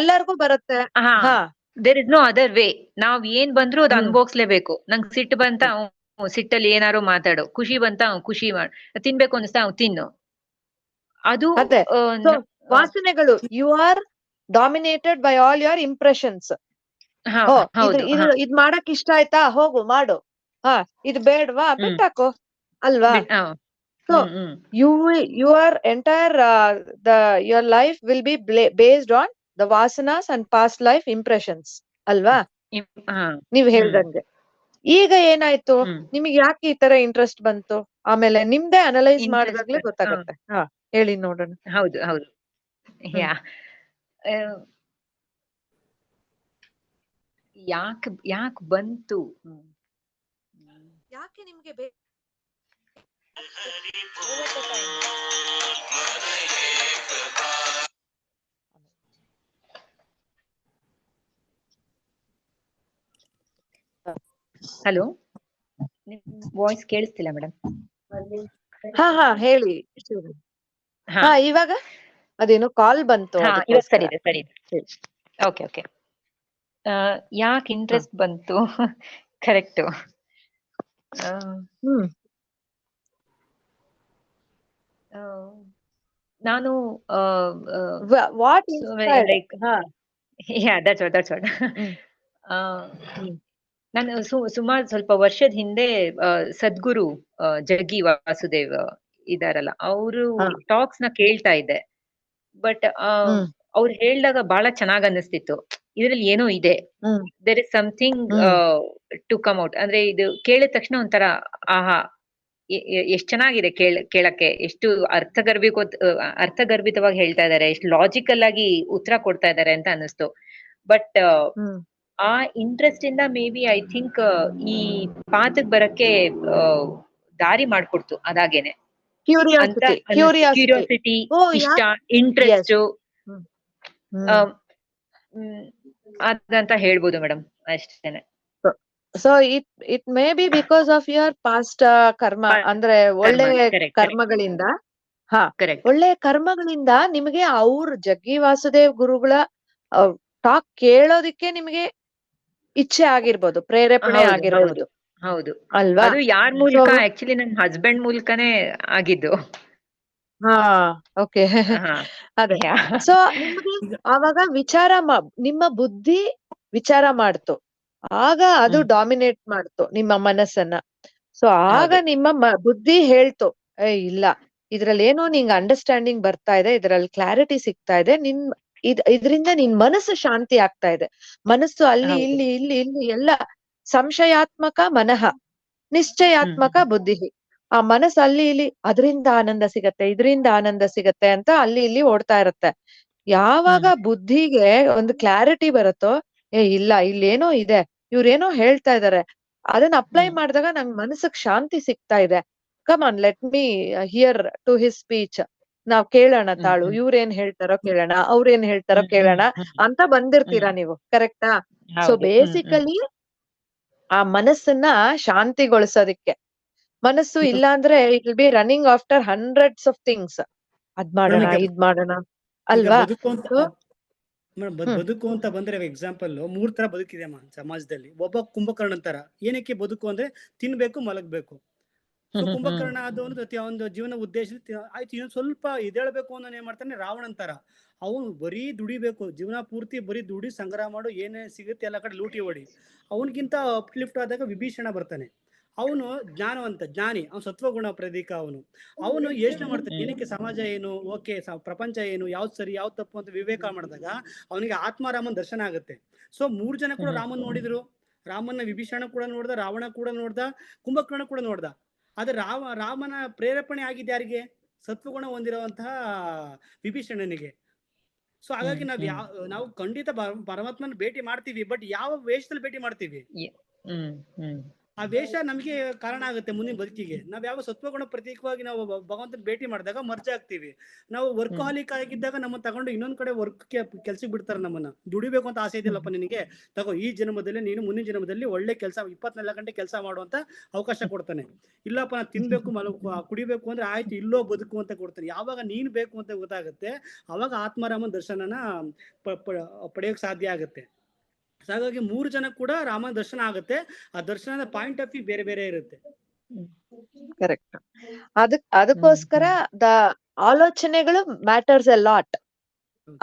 ಎಲ್ಲರಿಗೂ ಬರುತ್ತೆ. There is no other way. ನಾವ್ ಏನ್ ಬಂದ್ರು ಅದು ಅನುಭವಿಸ್ಲೇಬೇಕು. ನಂಗೆ ಸಿಟ್ಟು ಬಂತ ಸಿಟ್ಟಲ್ಲಿ ಏನಾರು ಮಾತಾಡು, ಖುಷಿ ಬಂತ ಖುಷಿ ಮಾಡು, ತಿನ್ಬೇಕು ಅನಿಸ್ತಾ ತಿನ್ನು. ಅದು ವಾಸನೆಗಳು you are dominated by all your impressions. ಇದ್ ಮಾಡಕ್ ಇಷ್ಟ ಆಯ್ತಾ, ಹೋಗು ಮಾಡು. ಇದು ಬೇಡವಾ, ಬಿಟ್ಟಾಕೋ ಅಲ್ವಾ? So your entire your life will be based on the vasanas and past life impressions ಅಲ್ವಾ? ನೀವ್ ಹೇಳ್ದಂಗೆ ಈಗ ಏನಾಯ್ತು, ನಿಮಗೆ ಯಾಕೆ ಈ ತರ ಇಂಟ್ರೆಸ್ಟ್ ಬಂತು, ಆಮೇಲೆ ನಿಮ್ದೇ ಅನಲೈಸ್ ಮಾಡಿದಾಗ್ಲೇ ಗೊತ್ತಾಗತ್ತೆ. ಹೇಳಿ ನೋಡೋಣ. ಹೌದು ಯಾಕೆ ಬಂತು, ಯಾಕೆ ನಿಮ್ಗೆ ಹಲೋ, ವಾಯ್ಸ್ ಕೇಳಿಸ್ತಿಲ್ಲ ಮೇಡಮ್. ಹೇಳಿ. ಇವಾಗ ಅದೇನೋ ಕಾಲ್ ಬಂತು. ಸರಿ ಇದೆ. ಓಕೆ. ಯಾಕೆ ಇಂಟ್ರೆಸ್ಟ್ ಬಂತು? ಕರೆಕ್ಟ್. ನಾನು ನಾನು ಸುಮಾರು ಸ್ವಲ್ಪ ವರ್ಷದ ಹಿಂದೆ ಸದ್ಗುರು ಜಗ್ಗಿ ವಾಸುದೇವ್ ಇದಾರಲ್ಲ, ಅವರು ಟಾಕ್ಸ್ ನ ಕೇಳ್ತಾ ಇದ್ದೆ. ಬಟ್ ಅವ್ರು ಹೇಳ್ದಾಗ ಬಹಳ ಚೆನ್ನಾಗ್ ಅನ್ನಿಸ್ತಿತ್ತು. ಇದ್ರಲ್ಲಿ ಏನೋ ಇದೆ, there is something to come out. ಅಂದ್ರೆ ಇದು ಕೇಳಿದ ತಕ್ಷಣ ಒಂಥರ ಆಹಾ, ಎಷ್ಟ್ ಚೆನ್ನಾಗಿದೆ ಕೇಳಕ್ಕೆ, ಎಷ್ಟು ಅರ್ಥಗರ್ಭಿತವಾಗಿ ಹೇಳ್ತಾ ಇದಾರೆ, ಎಷ್ಟು ಲಾಜಿಕಲ್ ಆಗಿ ಉತ್ತರ ಕೊಡ್ತಾ ಇದಾರೆ ಅಂತ ಅನ್ನಿಸ್ತು. ಬಟ್ ಆ ಇಂಟ್ರೆಸ್ಟ್ ಇಂದ ಮೇ ಬಿ ಐ ಥಿಂಕ್ ಈ ಪಾಠಕ್ ಬರಕ್ಕೆ ದಾರಿ ಮಾಡ್ಕೊಡ್ತು ಅದಾಗೇನೆ. ಕ್ಯೂರಿಯಾಸಿಟಿ, ಇಷ್ಟ, ಇಂಟ್ರೆಸ್ಟ್ ಅದಂತ ಹೇಳ್ಬೋದು ಮೇಡಮ್, ಅಷ್ಟೇನೆ. So it may be because of your past ಕರ್ಮ, ಅಂದ್ರೆ ಒಳ್ಳೆ ಕರ್ಮಗಳಿಂದ. ಒಳ್ಳೆ ಕರ್ಮಗಳಿಂದ ನಿಮಗೆ ಅವ್ರ ಜಗ್ಗಿ ವಾಸುದೇವ್ ಗುರುಗಳ ಟಾಕ್ ಕೇಳೋದಿಕ್ಕೆ ನಿಮಗೆ ಇಚ್ಛೆ ಆಗಿರ್ಬೋದು, ಪ್ರೇರೇಪಣೆ ಆಗಿರ್ಬೋದು. ಹೌದು ಅಲ್ವಾ? ಅದು ಯಾರ ಮೂಲಕ? ಆಕ್ಚುಲಿ ನನ್ ಹಸ್ಬೆಂಡ್ ಮೂಲಕನೇ ಆಗಿದ್ದು. ಹಾ ಓಕೆ ಹಾ ಅದೇ. ಯಾ ಸೊ ನಿಮ್ಗೆ ಆವಾಗ ನಿಮ್ಮ ಬುದ್ಧಿ ವಿಚಾರ ಮಾಡ್ತು, ಆಗ ಅದು ಡಾಮಿನೇಟ್ ಮಾಡ್ತು ನಿಮ್ಮ ಮನಸ್ಸನ್ನ. ಸೊ ಆಗ ಹೌದು. ನಿಮ್ಮ ಬುದ್ಧಿ ಹೇಳ್ತು, ಇಲ್ಲ ಇದ್ರಲ್ಲಿ ಏನೋ ನಿಂಗ್ ಅಂಡರ್ಸ್ಟ್ಯಾಂಡಿಂಗ್ ಬರ್ತಾ ಇದೆ, ಇದ್ರಲ್ಲಿ ಕ್ಲಾರಿಟಿ ಸಿಗ್ತಾ ಇದೆ, ಇದರಿಂದ ನಿನ್ ಮನಸ್ಸು ಶಾಂತಿ ಆಗ್ತಾ ಇದೆ. ಮನಸ್ಸು ಅಲ್ಲಿ ಹೌದು. ಇಲ್ಲಿ ಇಲ್ಲಿ ಇಲ್ಲಿ ಎಲ್ಲ ಸಂಶಯಾತ್ಮಕ ಮನಃ, ನಿಶ್ಚಯಾತ್ಮಕ ಬುದ್ಧಿ. ಆ ಮನಸ್ಸು ಅಲ್ಲಿ ಇಲ್ಲಿ ಅದರಿಂದ ಆನಂದ ಸಿಗತ್ತೆ, ಇದರಿಂದ ಆನಂದ ಸಿಗತ್ತೆ ಅಂತ ಅಲ್ಲಿ ಇಲ್ಲಿ ಓಡ್ತಾ ಇರತ್ತೆ. ಯಾವಾಗ ಬುದ್ಧಿಗೆ ಒಂದು ಕ್ಲಾರಿಟಿ ಬರುತ್ತೋ, ಇಲ್ಲ ಇಲ್ಲೇನೋ ಇದೆ, ಇವ್ರೇನೋ ಹೇಳ್ತಾ ಇದಾರೆ, ಅದನ್ನ ಅಪ್ಲೈ ಮಾಡಿದಾಗ ನಂಗ್ ಮನಸ್ಸಿಗೆ ಶಾಂತಿ ಸಿಗ್ತಾ ಇದೆ, come on let me hear to his speech, ನಾವ್ ಕೇಳೋಣ ತಾಳು, ಇವ್ರೇನ್ ಹೇಳ್ತಾರೋ ಕೇಳೋಣ, ಅವ್ರೇನ್ ಹೇಳ್ತಾರೋ ಕೇಳೋಣ ಅಂತ ಬಂದಿರ್ತೀರಾ ನೀವು, ಕರೆಕ್ಟಾ? ಸೊ ಹೌದು. ಬೇಸಿಕಲಿ ಆ ಮನಸ್ಸನ್ನ ಶಾಂತಿಗೊಳಿಸೋದಿಕ್ಕೆ. ಮನಸ್ಸು ಇಲ್ಲ ಅಂದ್ರೆ it will be running after hundreds of things, ಅದ್ ಮಾಡೋಣ ಮೇಡಮ್, ಇದ್ ಮಾಡೋಣ ಈಗ ಅಲ್ವಾ? ಬದುಕು ಅಂತ So, ಬದುಕು ಅಂತ ಬಂದ್ರೆ ಎಕ್ಸಾಂಪಲ್ 3 ತರ ಬದುಕಿದೆ ಸಮಾಜದಲ್ಲಿ. ಒಬ್ಬ ಕುಂಭಕರ್ಣ ತರ. ಏನಕ್ಕೆ ಬದುಕು ಅಂದ್ರೆ ತಿನ್ಬೇಕು, ಮಲಗ್ಬೇಕು. ಸೊ ಕುಂಭಕರ್ಣ ಒಂದು ಜೀವನ ಉದ್ದೇಶ ಆಯ್ತು, ಇನ್ನೊಂದು ಸ್ವಲ್ಪ ಇದೇಳ್ಬೇಕು ಅನ್ನೋ ಏನ್ ಮಾಡ್ತಾನೆ, ರಾವಣನ್ ತರ. ಅವನು ಬರೀ ದುಡಿಬೇಕು, ಜೀವನ ಪೂರ್ತಿ ಬರೀ ದುಡಿ ಸಂಗ್ರಹ ಮಾಡು, ಏನೇ ಸಿಗುತ್ತೆ ಎಲ್ಲ ಕಡೆ ಲೂಟಿ ಹೊಡಿ. ಅವನಿಗಿಂತ ಅಪ್ಲಿಫ್ಟ್ ಆದಾಗ ವಿಭೀಷಣ ಬರ್ತಾನೆ. ಅವನು ಜ್ಞಾನಿ, ಅವನು ಸತ್ವಗುಣ ಪ್ರತೀಕ. ಅವನು ಯೋಚನೆ ಮಾಡ್ತಾನೆ, ಏನಕ್ಕೆ ಸಮಾಜ ಏನು, ಓಕೆ ಪ್ರಪಂಚ ಏನು, ಯಾವ್ದು ಸರಿ ಯಾವ್ದು ತಪ್ಪು ಅಂತ ವಿವೇಕ ಮಾಡಿದಾಗ ಅವನಿಗೆ ಆತ್ಮಾರಾಮನ್ ದರ್ಶನ ಆಗುತ್ತೆ. ಸೊ 3 ಜನ ಕೂಡ ರಾಮನ್ ನೋಡಿದ್ರು. ರಾಮನ ವಿಭೀಷಣ ಕೂಡ ನೋಡ್ದ, ರಾವಣ ಕೂಡ ನೋಡ್ದ, ಕುಂಭಕರ್ಣ ಕೂಡ ನೋಡ್ದ. ಆದ್ರೆ ರಾಮನ ಪ್ರೇರೇಪಣೆ ಆಗಿದ್ದು ಯಾರಿಗೆ? ಸತ್ವಗುಣ ಹೊಂದಿರುವಂತಹ ವಿಭೀಷಣನಿಗೆ. ಸೊ ಹಾಗಾಗಿ ನಾವು ಖಂಡಿತ ಪರಮಾತ್ಮನ ಭೇಟಿ ಮಾಡ್ತೀವಿ, ಬಟ್ ಯಾವ ವೇಷದಲ್ಲಿ ಭೇಟಿ ಮಾಡ್ತೀವಿ, ಆ ವೇಷ ನಮಗೆ ಕಾರಣ ಆಗುತ್ತೆ ಮುಂದಿನ ಬದುಕಿಗೆ. ನಾವ್ ಯಾವ ಸತ್ವಗುಣ ಪ್ರತೀಕವಾಗಿ ನಾವು ಭಗವಂತನ ಭೇಟಿ ಮಾಡಿದಾಗ ಮರ್ಜ ಆಗ್ತೀವಿ. ನಾವು ವರ್ಕಹಾಲಿಕ್ ಆಗಿದ್ದಾಗ ನಮ್ಮನ್ನ ತಗೊಂಡು ಇನ್ನೊಂದ್ ಕಡೆ ಕೆಲ್ಸಕ್ಕೆ ಬಿಡ್ತಾರೆ. ನಮ್ಮನ್ನ ದುಡಿಬೇಕು ಅಂತ ಆಸೆ ಇದೆಯಲ್ಲಪ್ಪ ನಿನಗೆ, ತಗೋ ಈ ಜನ್ಮದಲ್ಲಿ ನೀನು ಮುಂದಿನ ಜನ್ಮದಲ್ಲಿ ಒಳ್ಳೆ ಕೆಲಸ 24 ಗಂಟೆ ಕೆಲಸ ಮಾಡುವಂತ ಅವಕಾಶ ಕೊಡ್ತಾನೆ. ಇಲ್ಲಪ್ಪ ನಾನು ತಿನ್ಬೇಕು, ಕುಡಿಬೇಕು ಅಂದ್ರೆ ಆಯ್ತು, ಇಲ್ಲೋ ಬದುಕು ಅಂತ ಕೊಡ್ತಾನೆ. ಯಾವಾಗ ನೀನ್ ಬೇಕು ಅಂತ ಗೊತ್ತಾಗುತ್ತೆ, ಅವಾಗ ಆತ್ಮಾರಾಮನ ದರ್ಶನನ ಪಡೆಯೋಕ್ ಸಾಧ್ಯ ಆಗುತ್ತೆ. ಹಾಗಾಗಿ 3 ಜನ ಕೂಡ ರಾಮನ ದರ್ಶನ ಆಗುತ್ತೆ. ಆ ದರ್ಶನದ ಪಾಯಿಂಟ್ ಆಫ್ ವ್ಯೂ ಬೇರೆ ಬೇರೆ ಇರುತ್ತೆ. ಕರೆಕ್ಟ್. ಅದಕ್ಕೋಸ್ಕರ ಆಲೋಚನೆಗಳು ಮ್ಯಾಟರ್ಸ್ ಎ ಲಾಟ್.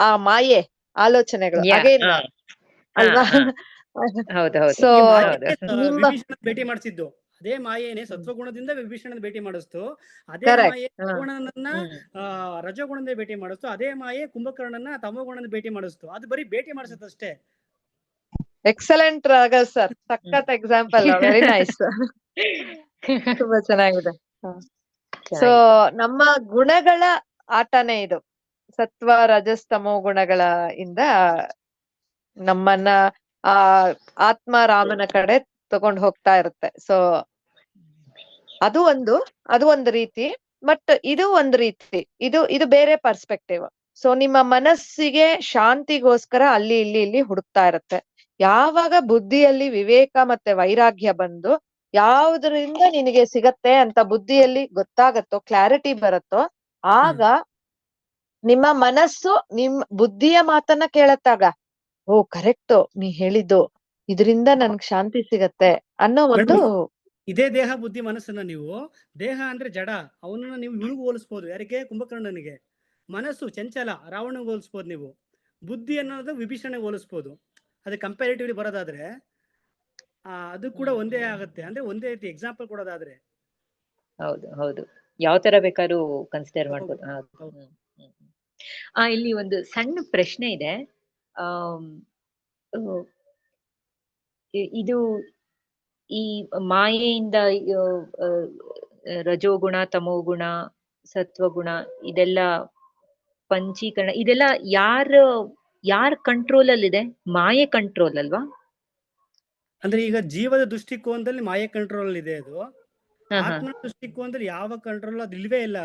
ಆ ಮಾಯೆ ಆಲೋಚನೆಗಳು ಅಗೇನ್ ಅಲ್ವಾ? ಸೊ ವಿಭೀಷಣ ಭೇಟಿ ಮಾಡಿಸಿದ್ದು ಅದೇ ಮಾಯೇನೆ, ಸತ್ವಗುಣದಿಂದ ವಿಭೀಷಣನ ಭೇಟಿ ಮಾಡಿಸ್ತು. ಅದೇ ಮಾಯೆ ಗುಣನನ್ನ ರಜಗುಣದಿಂದ ಭೇಟಿ ಮಾಡಿಸ್ತು. ಅದೇ ಮಾಯೆ ಕುಂಭಕರ್ಣನ ತಮೋಗುಣದಿಂದ ಭೇಟಿ ಮಾಡಿಸ್ತು. ಅದು ಬರೀ ಭೇಟಿ ಮಾಡಿಸುತ್ತಷ್ಟೇ. ಎಕ್ಸಲೆಂಟ್ ರಾಘವ್ ಸರ್, ಸಖತ್ ಎಕ್ಸಾಂಪಲ್, ವೆರಿ ನೈಸ್, ತುಂಬಾ ಚೆನ್ನಾಗಿದೆ. ಸೊ ನಮ್ಮ ಗುಣಗಳ ಆಟನೇ ಇದು, ಸತ್ವ ರಜಸ್ ತಮೋ ಗುಣಗಳ ಇಂದ ನಮ್ಮನ್ನ ಆ ಆತ್ಮ ರಾಮನ ಕಡೆ ತಗೊಂಡು ಹೋಗ್ತಾ ಇರುತ್ತೆ. ಸೊ ಅದು ಒಂದು ರೀತಿ, ಬಟ್ ಇದು ಒಂದು ರೀತಿ, ಇದು ಬೇರೆ ಪರ್ಸ್ಪೆಕ್ಟಿವ್. ಸೊ ನಿಮ್ಮ ಮನಸ್ಸಿಗೆ ಶಾಂತಿಗೋಸ್ಕರ ಅಲ್ಲಿ ಇಲ್ಲಿ ಹುಡುಕ್ತಾ ಇರುತ್ತೆ. ಯಾವಾಗ ಬುದ್ಧಿಯಲ್ಲಿ ವಿವೇಕ ಮತ್ತೆ ವೈರಾಗ್ಯ ಬಂದು ಯಾವುದರಿಂದ ನಿನಗೆ ಸಿಗತ್ತೆ ಅಂತ ಬುದ್ಧಿಯಲ್ಲಿ ಗೊತ್ತಾಗತ್ತೋ, ಕ್ಲಾರಿಟಿ ಬರುತ್ತೋ, ಆಗ ನಿಮ್ಮ ಮನಸ್ಸು ಬುದ್ಧಿಯ ಮಾತನ್ನ ಕೇಳತ್ತಾಗ, ಓ ಕರೆಕ್ಟ್ ನೀ ಹೇಳಿದ್ದು, ಇದರಿಂದ ನನ್ಗ್ ಶಾಂತಿ ಸಿಗತ್ತೆ ಅನ್ನೋ ಒಂದು. ಇದೇ ದೇಹ ಬುದ್ಧಿ ಮನಸ್ಸನ್ನ ನೀವು, ದೇಹ ಅಂದ್ರೆ ಜಡ, ಅವನನ್ನ ನೀವು ಇವನಿಗೂ ಹೋಲಿಸ್ಬೋದು. ಯಾರಿಗೆ? ಕುಂಭಕರ್ಣನಿಗೆ. ಮನಸ್ಸು ಚಂಚಲ, ರಾವಣನಿಗೆ ಹೋಲಿಸ್ಬೋದು ನೀವು. ಬುದ್ಧಿ ಅನ್ನೋದು ವಿಭೀಷಣೆಗೆ ಹೋಲಿಸ್ಬೋದು. ಅದು ಕಂಪ್ಯಾರಿಟಿವ್ಲಿ ಬರೋದಾದ್ರೆ ಅದು ಕೂಡ ಒಂದೇ ಆಗುತ್ತೆ. ಅಂದ್ರೆ ಒಂದೇ ರೀತಿ ಎಕ್ಸಾಂಪಲ್ ಕೊಡೋದಾದ್ರೆ. ಹೌದು, ಯಾವ ತರ ಬೇಕಾದ್ರೂ ಕನ್ಸಿಡರ್ ಮಾಡ್ಬೋದು. ಇಲ್ಲಿ ಒಂದು ಸಣ್ಣ ಪ್ರಶ್ನೆ ಇದೆ. ಇದು ಈ ಮಾಯೆಯಿಂದ ರಜೋಗುಣ, ತಮೋಗುಣ, ಸತ್ವಗುಣ, ಇದೆಲ್ಲ ಪಂಚೀಕರಣ, ಇದೆಲ್ಲ ಯಾರ ಕಂಟ್ರೋಲ್ ಅಲ್ಲಿ ಇದೆ? ಮಾಯೆ ಕಂಟ್ರೋಲ್ ಅಲ್ವಾ? ಅಂದ್ರೆ ಈಗ ಜೀವದ ದೃಷ್ಟಿಕೋನದಲ್ಲಿ ಮಾಯೆ ಕಂಟ್ರೋಲ್ ಇದೆ. ಅದು ಆತ್ಮ ದೃಷ್ಟಿಕೋನದಲ್ಲಿ ಯಾವ ಕಂಟ್ರೋಲ್ ಅದು ಇಲ್ವೇ ಇಲ್ಲ.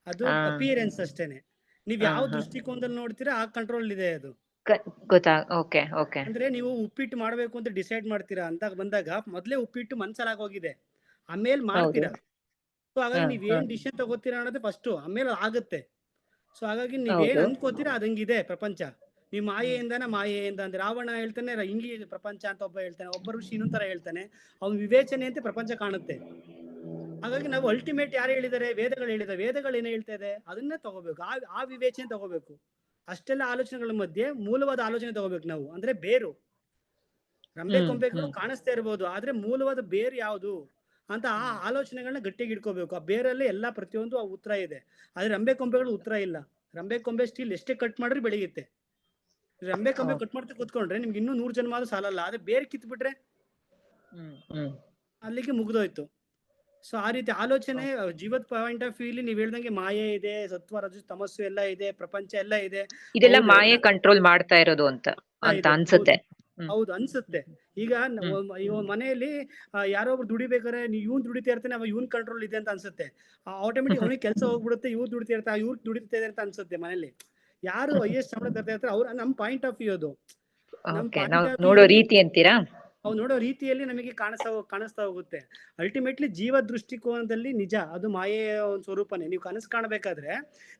ಅದು ಅಪಿಯರೆನ್ಸ್ ಅಷ್ಟೇನೆ. ನೀವ್ ಯಾವ ದೃಷ್ಟಿಕೋನದಲ್ಲಿ ನೋಡ್ತೀರಾ ಆ ಕಂಟ್ರೋಲ್ ಇದೆ. ಅದು ಅಂದ್ರೆ ನೀವು ಉಪ್ಪಿಟ್ಟು ಮಾಡ್ಬೇಕು ಅಂತ ಡಿಸೈಡ್ ಮಾಡ್ತೀರಾ ಅಂತ ಬಂದಾಗ ಮೊದ್ಲೇ ಉಪ್ಪಿಟ್ಟು ಮನ್ಸಲಾಗೋಗಿದೆ, ಆಮೇಲೆ ಮಾಡ್ತೀರಾ. ಸೊ ಹಾಗಾಗಿ ನೀವ್ ಏನ್ ಡಿಸಿಷನ್ ತಗೋತೀರಾ ಅನ್ನೋದು ಫಸ್ಟ್, ಆಮೇಲೆ ಆಗುತ್ತೆ. ಸೊ ಹಾಗಾಗಿ ನೀವೇನ್ ಅನ್ಕೋತೀರಾ ಅದಂಗಿದೆ ಪ್ರಪಂಚ. ನೀವ್ ಮಾಯೆಯಿಂದ ಅಂದ್ರೆ ರಾವಣ ಹೇಳ್ತಾನೆ ಹಿಂಗಿ ಪ್ರಪಂಚ ಅಂತ ಒಬ್ಬ ಹೇಳ್ತಾನೆ, ಒಬ್ಬ ಋಷಿ ಇನ್ನೊಂದ್ ತರ ಹೇಳ್ತಾನೆ. ಅವ್ನ ವಿವೇಚನೆ ಅಂತ ಪ್ರಪಂಚ ಕಾಣುತ್ತೆ. ಹಾಗಾಗಿ ನಾವು ಅಲ್ಟಿಮೇಟ್ ಯಾರು ಹೇಳಿದ್ದಾರೆ? ವೇದಗಳು ಹೇಳಿದ್ದಾರೆ. ವೇದಗಳು ಏನ್ ಹೇಳ್ತಾ ಇದೆ ಅದನ್ನೇ ತಗೋಬೇಕು. ಆ ವಿವೇಚನೆ ತಗೋಬೇಕು. ಅಷ್ಟೆಲ್ಲ ಆಲೋಚನೆಗಳ ಮಧ್ಯೆ ಮೂಲವಾದ ಆಲೋಚನೆ ತಗೋಬೇಕು ನಾವು. ಅಂದ್ರೆ ಬೇರು. ರಂಬೆ ಕೊಂಬೆಗಳು ಕಾಣಿಸ್ತಾ ಇರ್ಬೋದು, ಆದ್ರೆ ಮೂಲವಾದ ಬೇರು ಯಾವುದು ಅಂತ ಆ ಆಲೋಚನೆಗಳನ್ನ ಗಟ್ಟಿಗೆ ಇಟ್ಕೋಬೇಕು. ಆ ಬೇರಲ್ಲಿ ಎಲ್ಲಾ ಪ್ರತಿಯೊಂದು ಆ ಉತ್ತರ ಇದೆ. ಆದ್ರೆ ರಂಬೆ ಕೊಂಬೆಗಳು ಉತ್ತರ ಇಲ್ಲ. ರಂಬೆ ಕೊಂಬೆ ಸ್ಟಿಲ್ ಎಷ್ಟೇ ಕಟ್ ಮಾಡ್ರಿ ಬೆಳೆಯುತ್ತೆ. ರಂಬೆ ಕೊಂಬೆ ಕಟ್ ಮಾಡ್ತಾ ಕೂತ್ಕೊಂಡ್ರೆ ನಿಮ್ಗೆ ಇನ್ನೂ 100 ಜನ್ಮ ಆದ್ರೂ ಸಾಲಲ್ಲ. ಆದ್ರೆ ಬೇರೆ ಕಿತ್ಬಿಟ್ರೆ ಅಲ್ಲಿಗೆ ಮುಗ್ದೋಯ್ತು. ಸೊ ಆ ರೀತಿ ಆಲೋಚನೆ ಜೀವದ ಪಾಯಿಂಟ್ ಆಫ್ ವ್ಯೂ ನೀವ್ ಹೇಳ್ದಂಗೆ ಮಾಯೆ ಇದೆ, ಸತ್ವ ರಜು ತಮಸ್ಸು ಎಲ್ಲ ಇದೆ, ಪ್ರಪಂಚ ಎಲ್ಲ ಇದೆ. ಇದೆಲ್ಲ ಮಾಯೆ ಕಂಟ್ರೋಲ್ ಮಾಡ್ತಾ ಇರೋದು ಅಂತ ಅನ್ಸುತ್ತೆ. ಹೌದು ಅನ್ಸುತ್ತೆ. ಈಗ ಮನೆಯಲ್ಲಿ ಯಾರೋ ಒಬ್ರು ದುಡಿಬೇಕಾದ್ರೆ ಇವ್ನ್ ದುಡಿತಾ ಇರ್ತಾನೆ, ಅವ ಇವ್ನ್ ಕಂಟ್ರೋಲ್ ಇದೆ ಅಂತ ಅನ್ಸುತ್ತೆ. ಆಟೋಮೆಟಿಕ್ ಅವನಿಗೆ ಕೆಲಸ ಹೋಗ್ಬಿಡುತ್ತೆ, ಇವ್ರು ದುಡಿತಾ ಇರ್ತಾರೆ, ಇವ್ರು ದುಡಿತಾ ಇದೆ ಅಂತ ಅನ್ಸುತ್ತೆ. ಮನೇಲಿ ಯಾರು ಹೈಯೆಸ್ಟ್ ಸಂಬಳ ತರ್ತಾ ಇರ್ತಾರೆ ಅವ್ರ ನಮ್ ಪಾಯಿಂಟ್ ಆಫ್ ವ್ಯೂ ಅದು. ನೋಡೋ ರೀತಿ ಅಂತೀರಾ? ಅವ್ ನೋಡೋ ರೀತಿಯಲ್ಲಿ ನಮಗೆ ಕಾಣಿಸ್ತಾ ಹೋಗುತ್ತೆ. ಅಲ್ಟಿಮೇಟ್ಲಿ ಜೀವ ದೃಷ್ಟಿಕೋನದಲ್ಲಿ ನಿಜ ಅದು ಮಾಯೆಯ ಒಂದು ಸ್ವರೂಪನೇ. ನೀವು ಕನಸು ಕಾಣಬೇಕಾದ್ರೆ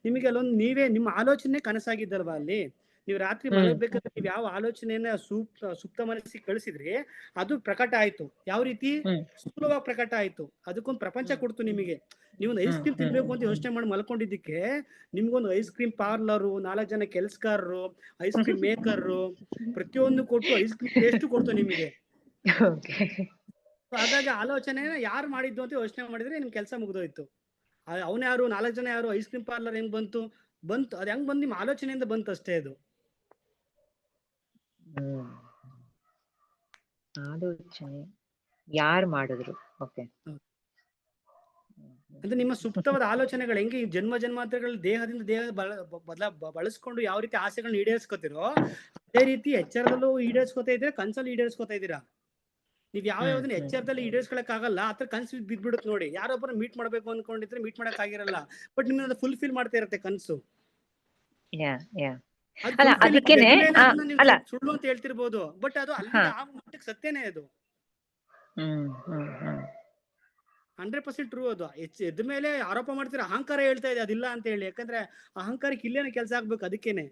ನಿಮಗೆ ಅಲ್ಲೊಂದು ನೀವೇ ನಿಮ್ಮ ಆಲೋಚನೆ ಕನಸಾಗಿದ್ದಲ್ವಾ ಅಲ್ಲಿ. ನೀವು ರಾತ್ರಿ ಮಲಗಬೇಕಾದ್ರೆ ನೀವು ಯಾವ ಆಲೋಚನೆಯನ್ನ ಸುಪ್ತ ಮನಸ್ಸಿಗೆ ಕಳಿಸಿದ್ರಿ ಅದು ಪ್ರಕಟ ಆಯ್ತು. ಯಾವ ರೀತಿ ಸ್ಥೂಲವಾಗಿ ಪ್ರಕಟ ಆಯ್ತು. ಅದಕ್ಕೊಂದು ಪ್ರಪಂಚ ಕೊಡ್ತು ನಿಮಗೆ. ನೀವೊಂದು ಐಸ್ ಕ್ರೀಮ್ ತಿನ್ಬೇಕು ಅಂತ ಯೋಚನೆ ಮಾಡಿ ಮಲ್ಕೊಂಡಿದ್ದಕ್ಕೆ ನಿಮ್ಗೊಂದು ಐಸ್ ಕ್ರೀಮ್ ಪಾರ್ಲರು, 4 ಜನ ಕೆಲಸಗಾರರು, ಐಸ್ ಕ್ರೀಮ್ ಮೇಕರ್ರು ಪ್ರತಿಯೊಂದು ಕೊಟ್ಟು ಐಸ್ ಕ್ರೀಮ್ ಟೇಸ್ಟ್ ಕೊಡ್ತು ನಿಮಗೆ. ಹಾಗಾಗಿ ಆಲೋಚನೆನ ಯಾರು ಮಾಡಿದ್ದು ಅಂತ ಯೋಚನೆ ಮಾಡಿದ್ರೆ ನಿಮ್ ಕೆಲಸ ಮುಗ್ದೋಯ್ತು. ಅವನ ಯಾರು 4 ಜನ ಯಾರು ಐಸ್ ಕ್ರೀಮ್ ಪಾರ್ಲರ್ ಹೆಂಗ್ ಬಂತು ಅದ್ ಹೆಂಗ್ ಬಂದ್ ನಿಮ್ ಆಲೋಚನೆಯಿಂದ ಬಂತು ಅಷ್ಟೇ. ಅದು ಆಲೋಚನೆ ಯಾರು ಮಾಡಿದ್ರು. ಅಂದ್ರೆ ನಿಮ್ಮ ಸುಪ್ತವಾದ ಆಲೋಚನೆಗಳು ಹೆಂಗೆ ಜನ್ಮ ಜನ್ಮಾಂತರಗಳ ದೇಹದಿಂದ ದೇಹ ಬಳಸ್ಕೊಂಡು ಯಾವ ರೀತಿ ಆಸೆಗಳನ್ನ ಈಡೇರಿಸ್ಕೊತಿರೋ ಅದೇ ರೀತಿ ಎಚ್ಚರದಲ್ಲೂ ಈಡೇರಿಸ್ಕೊತಾ ಇದ್ದೀರಾ, ಕನ್ಸಲ್ಲಿ ಈಡೇರಿಸ್ಕೊತಾ ಇದ್ದೀರಾ. ನೀವ್ ಯಾವ್ಯಾವ್ದನ್ನ ಎಚ್ಚರದಲ್ಲಿ ಈಡೇರಿಸ್ಕೊಳಕ್ ಆಗಲ್ಲ, ಆತರ ಕನ್ಸು ಬಿದ್ಬಿಡುತ್ತೆ ನೋಡಿ. ಯಾರೊಬ್ಬರ ಮೀಟ್ ಮಾಡ್ಬೇಕು ಅನ್ಕೊಂಡಿದ್ರೆ ಮೀಟ್ ಮಾಡಕ್ ಆಗಿರಲ್ಲ, ಬಟ್ ನಿಮ್ನ ಫುಲ್ಫಿಲ್ ಮಾಡ್ತಾ ಇರುತ್ತೆ ಕನ್ಸು. ಸುಳ್ಳು ಅಂತ ಹೇಳ್ತಿರ್ಬೋದು, ಬಟ್ ಅದು ಅಲ್ಲಿ ಆ ಮಟ್ಟಕ್ಕೆ ಸತ್ಯನೇ. ಅದು 100% ಟ್ರೂ. ಅದು ಎದ್ದ ಮೇಲೆ ಆರೋಪ ಮಾಡ್ತೀರಾ, ಅಹಂಕಾರ ಹೇಳ್ತಾ ಇದೆ ಅದಿಲ್ಲ ಅಂತ ಹೇಳಿ. ಯಾಕಂದ್ರೆ ಅಹಂಕಾರಕ್ಕೆ ಇಲ್ಲೇನೆ ಕೆಲಸ ಆಗ್ಬೇಕು. ಅದಕ್ಕೇನೆ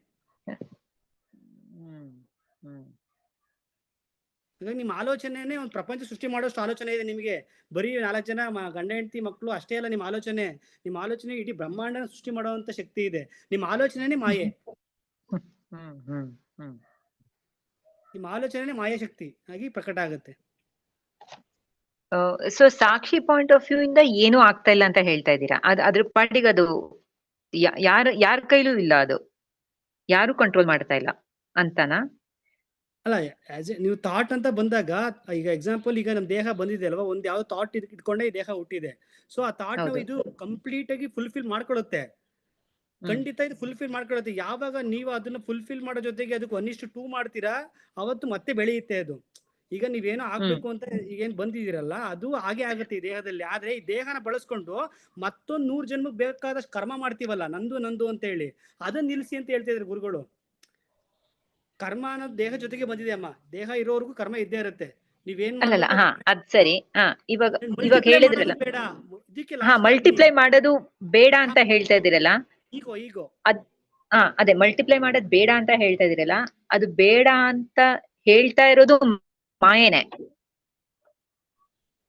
ನಿಮ್ಮ ಆಲೋಚನೆನೇ ಒಂದು ಪ್ರಪಂಚ ಸೃಷ್ಟಿ ಮಾಡೋಷ್ಟು ಆಲೋಚನೆ ಇದೆ ನಿಮಗೆ. ಬರೀ 4 ಜನ ಗಂಡ ಹೆಂಡತಿ ಮಕ್ಕಳು ಅಷ್ಟೇ ಅಲ್ಲ ನಿಮ್ಮ ಆಲೋಚನೆ. ನಿಮ್ಮ ಆಲೋಚನೆ ಇಡೀ ಬ್ರಹ್ಮಾಂಡನ ಸೃಷ್ಟಿ ಮಾಡುವಂತ ಶಕ್ತಿ ಇದೆ. ನಿಮ್ಮ ಆಲೋಚನೆನೇ ಮಾಯೆ. ನಿಮ್ಮ ಆಲೋಚನೆ ಮಾಯಾ ಶಕ್ತಿ ಆಗಿ ಪ್ರಕಟ ಆಗುತ್ತೆ. So Sakshi point of view ಇಂದ ಏನೂ ಆಗ್ತಾ ಇಲ್ಲ ಅಂತ ಹೇಳ್ತಾ ಇದ್ದೀರಾ? ಅದ್ರ ಪಾಟಿಗೆ ಅದು ಯಾರ ಕೈಲೂ ಇಲ್ಲ, ಅದು ಯಾರು ಕಂಟ್ರೋಲ್ ಮಾಡ್ತಾ ಇಲ್ಲ ಅಂತನಾ? ಅಲ್ಲ, ನೀವು ಥಾಟ್ ಅಂತ ಬಂದಾಗ, ಈಗ ಎಕ್ಸಾಂಪಲ್ ಈಗ ನಮ್ ದೇಹ ಬಂದಿದೆ ಅಲ್ವಾ, ಒಂದ್ ಯಾವ್ದೋ ಥಾಟ್ ಇಟ್ಕೊಂಡೆ ಈ ದೇಹ ಹುಟ್ಟಿದೆ. ಸೊ ಆ ಥಾಟ್ ನಾವು ಇದು ಕಂಪ್ಲೀಟ್ ಆಗಿ ಫುಲ್ಫಿಲ್ ಮಾಡ್ಕೊಳ್ಳುತ್ತೆ. ಖಂಡಿತ ಇದು ಫುಲ್ಫಿಲ್ ಮಾಡ್ಕೊಳ್ಳುತ್ತೆ. ಯಾವಾಗ ನೀವು ಅದನ್ನ ಫುಲ್ಫಿಲ್ ಮಾಡೋ ಜೊತೆಗೆ ಅದಕ್ಕೆ 1:2 ಮಾಡ್ತೀರಾ, ಅವತ್ತು ಮತ್ತೆ ಬೆಳೆಯುತ್ತೆ ಅದು. ಈಗ ನೀವೇನೋ ಆಗ್ಬೇಕು ಅಂತ ಈಗೇನ್ ಬಂದಿದ್ದೀರಲ್ಲ, ಅದು ಹಾಗೆ ಆಗುತ್ತೆ ಈ ದೇಹದಲ್ಲಿ. ಆದ್ರೆ ಈ ದೇಹನ ಬಳಸ್ಕೊಂಡು ಮತ್ತೊಂದ್ 100 ಜನ್ಮಕ್ಕೆ ಬೇಕಾದಷ್ಟು ಕರ್ಮ ಮಾಡ್ತೀವಲ್ಲ, ನಂದು ಅಂತ ಹೇಳಿ, ಅದನ್ನ ನಿಲ್ಸಿ ಅಂತ ಹೇಳ್ತಾ ಇದ್ರು ಗುರುಗಳು. ಕರ್ಮ ಅನ್ನೋದು ದೇಹ ಜೊತೆಗೆ ಬಂದಿದೆ ಅಮ್ಮ. ದೇಹ ಇರೋವರೆಗೂ ಕರ್ಮ ಇದ್ದೇ ಇರುತ್ತೆ. ನೀವೇನ್ ಅದ್ ಸರಿ. ಇವಾಗ ಹೇಳಿದ್ರಲ್ಲ, ಮಲ್ಟಿಪ್ಲೈ ಮಾಡೋದು ಬೇಡ ಅಂತ ಹೇಳ್ತಾ ಇದ್ದೀರಲ್ಲ. ಈಗೋ ಅದೇ ಮಲ್ಟಿಪ್ಲೈ ಮಾಡೋದು ಬೇಡ ಅಂತ ಹೇಳ್ತಾ ಇದೀರಲ್ಲ, ಅದು ಬೇಡ ಅಂತ ಹೇಳ್ತಾ ಇರೋದು ಮಾಯೇನೆ.